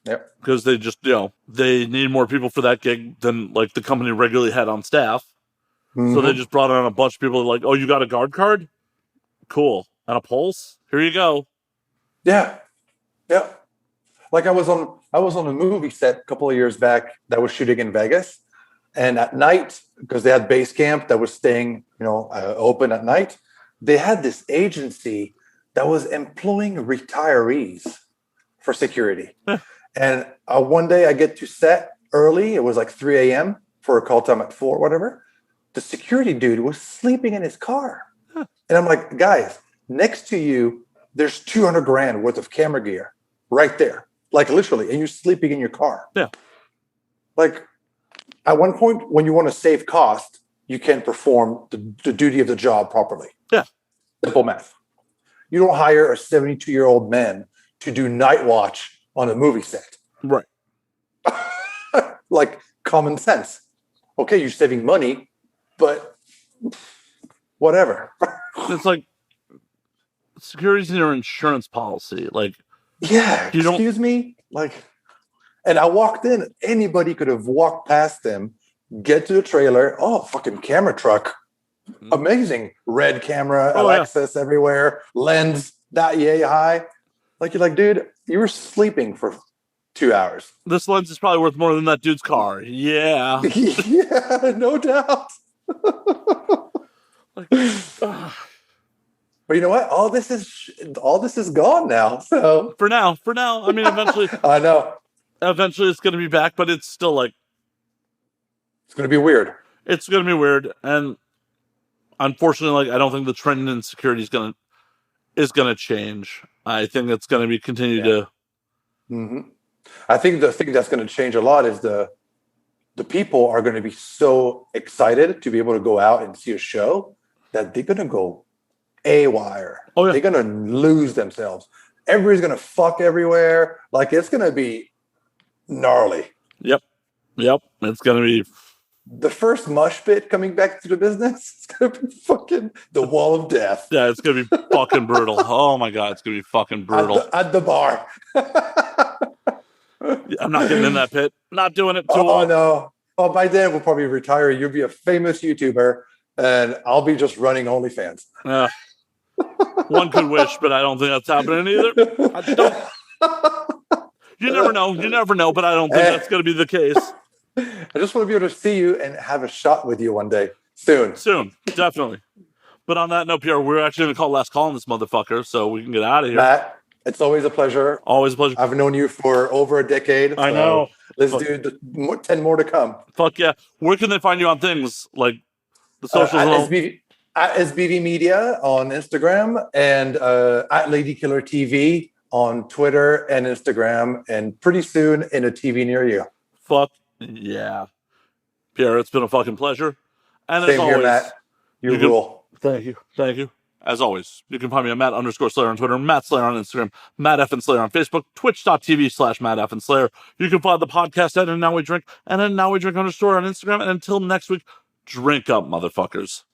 Yep. Because they just, they need more people for that gig than like the company regularly had on staff. So they just brought on a bunch of people like, oh, you got a guard card? Cool. And a pulse? Here you go. Yeah. Yeah. Like I was on a movie set a couple of years back that was shooting in Vegas. And at night, because they had base camp that was staying, open at night, they had this agency that was employing retirees for security. And one day I get to set early. It was like 3 a.m. for a call time at 4, whatever. The security dude was sleeping in his car. And I'm like, guys, next to you, there's $200,000 worth of camera gear right there. Like literally, and you're sleeping in your car. Yeah. Like at one point, when you want to save cost, you can perform the duty of the job properly. Yeah. Simple math. You don't hire a 72-year-old man to do night watch on a movie set. Right. Like common sense. Okay, you're saving money, but whatever. It's like security's in your insurance policy. Like, yeah, excuse me? Like, and I walked in, anybody could have walked past them, get to the trailer. Oh, fucking camera truck. Amazing. Red camera, Alexis everywhere, lens that yay high. Like, you're like, dude, you were sleeping for 2 hours. This lens is probably worth more than that dude's car. Yeah. Yeah, no doubt. But you know what? All this is gone now. So for now, I mean, eventually, I know. Eventually, it's going to be back, but it's still like it's going to be weird. It's going to be weird, and unfortunately, like I don't think the trend in security is going to change. I think it's going to be continue to. I think the thing that's going to change a lot is the people are going to be so excited to be able to go out and see a show that they're going to go AWire. Oh, yeah. They're going to lose themselves. Everybody's going to fuck everywhere. Like, it's going to be gnarly. Yep. It's going to be... The first mosh pit coming back to the business, it's going to be fucking the wall of death. Yeah, it's going to be fucking brutal. Oh, my God, it's going to be fucking brutal. At the bar. I'm not getting in that pit. Not doing it too long. Oh, no. Oh, by then, we'll probably retire. You'll be a famous YouTuber, and I'll be just running OnlyFans. One could wish, but I don't think that's happening either. You never know, but I don't think that's going to be the case. I just want to be able to see you and have a shot with you one day. Soon, definitely. But on that note, Pierre, we're actually going to call last call on this motherfucker, so we can get out of here. Matt, it's always a pleasure. Always a pleasure. I've known you for over a decade. I know. Let's do 10 more to come. Fuck yeah. Where can they find you on things like the socials? At SBV Media on Instagram and at Lady Killer TV on Twitter and Instagram, and pretty soon in a TV near you. Fuck yeah. Pierre, it's been a fucking pleasure. And Same as always, here, Matt. You rule. Thank you. Thank you. As always, you can find me at Matt_Slayer on Twitter, Matt Slayer on Instagram, Matt F. and Slayer on Facebook, twitch.tv/Matt F. and Slayer. You can find the podcast at And Now We Drink and at Now We Drink _ on Instagram. And until next week, drink up, motherfuckers.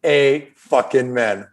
A fucking man.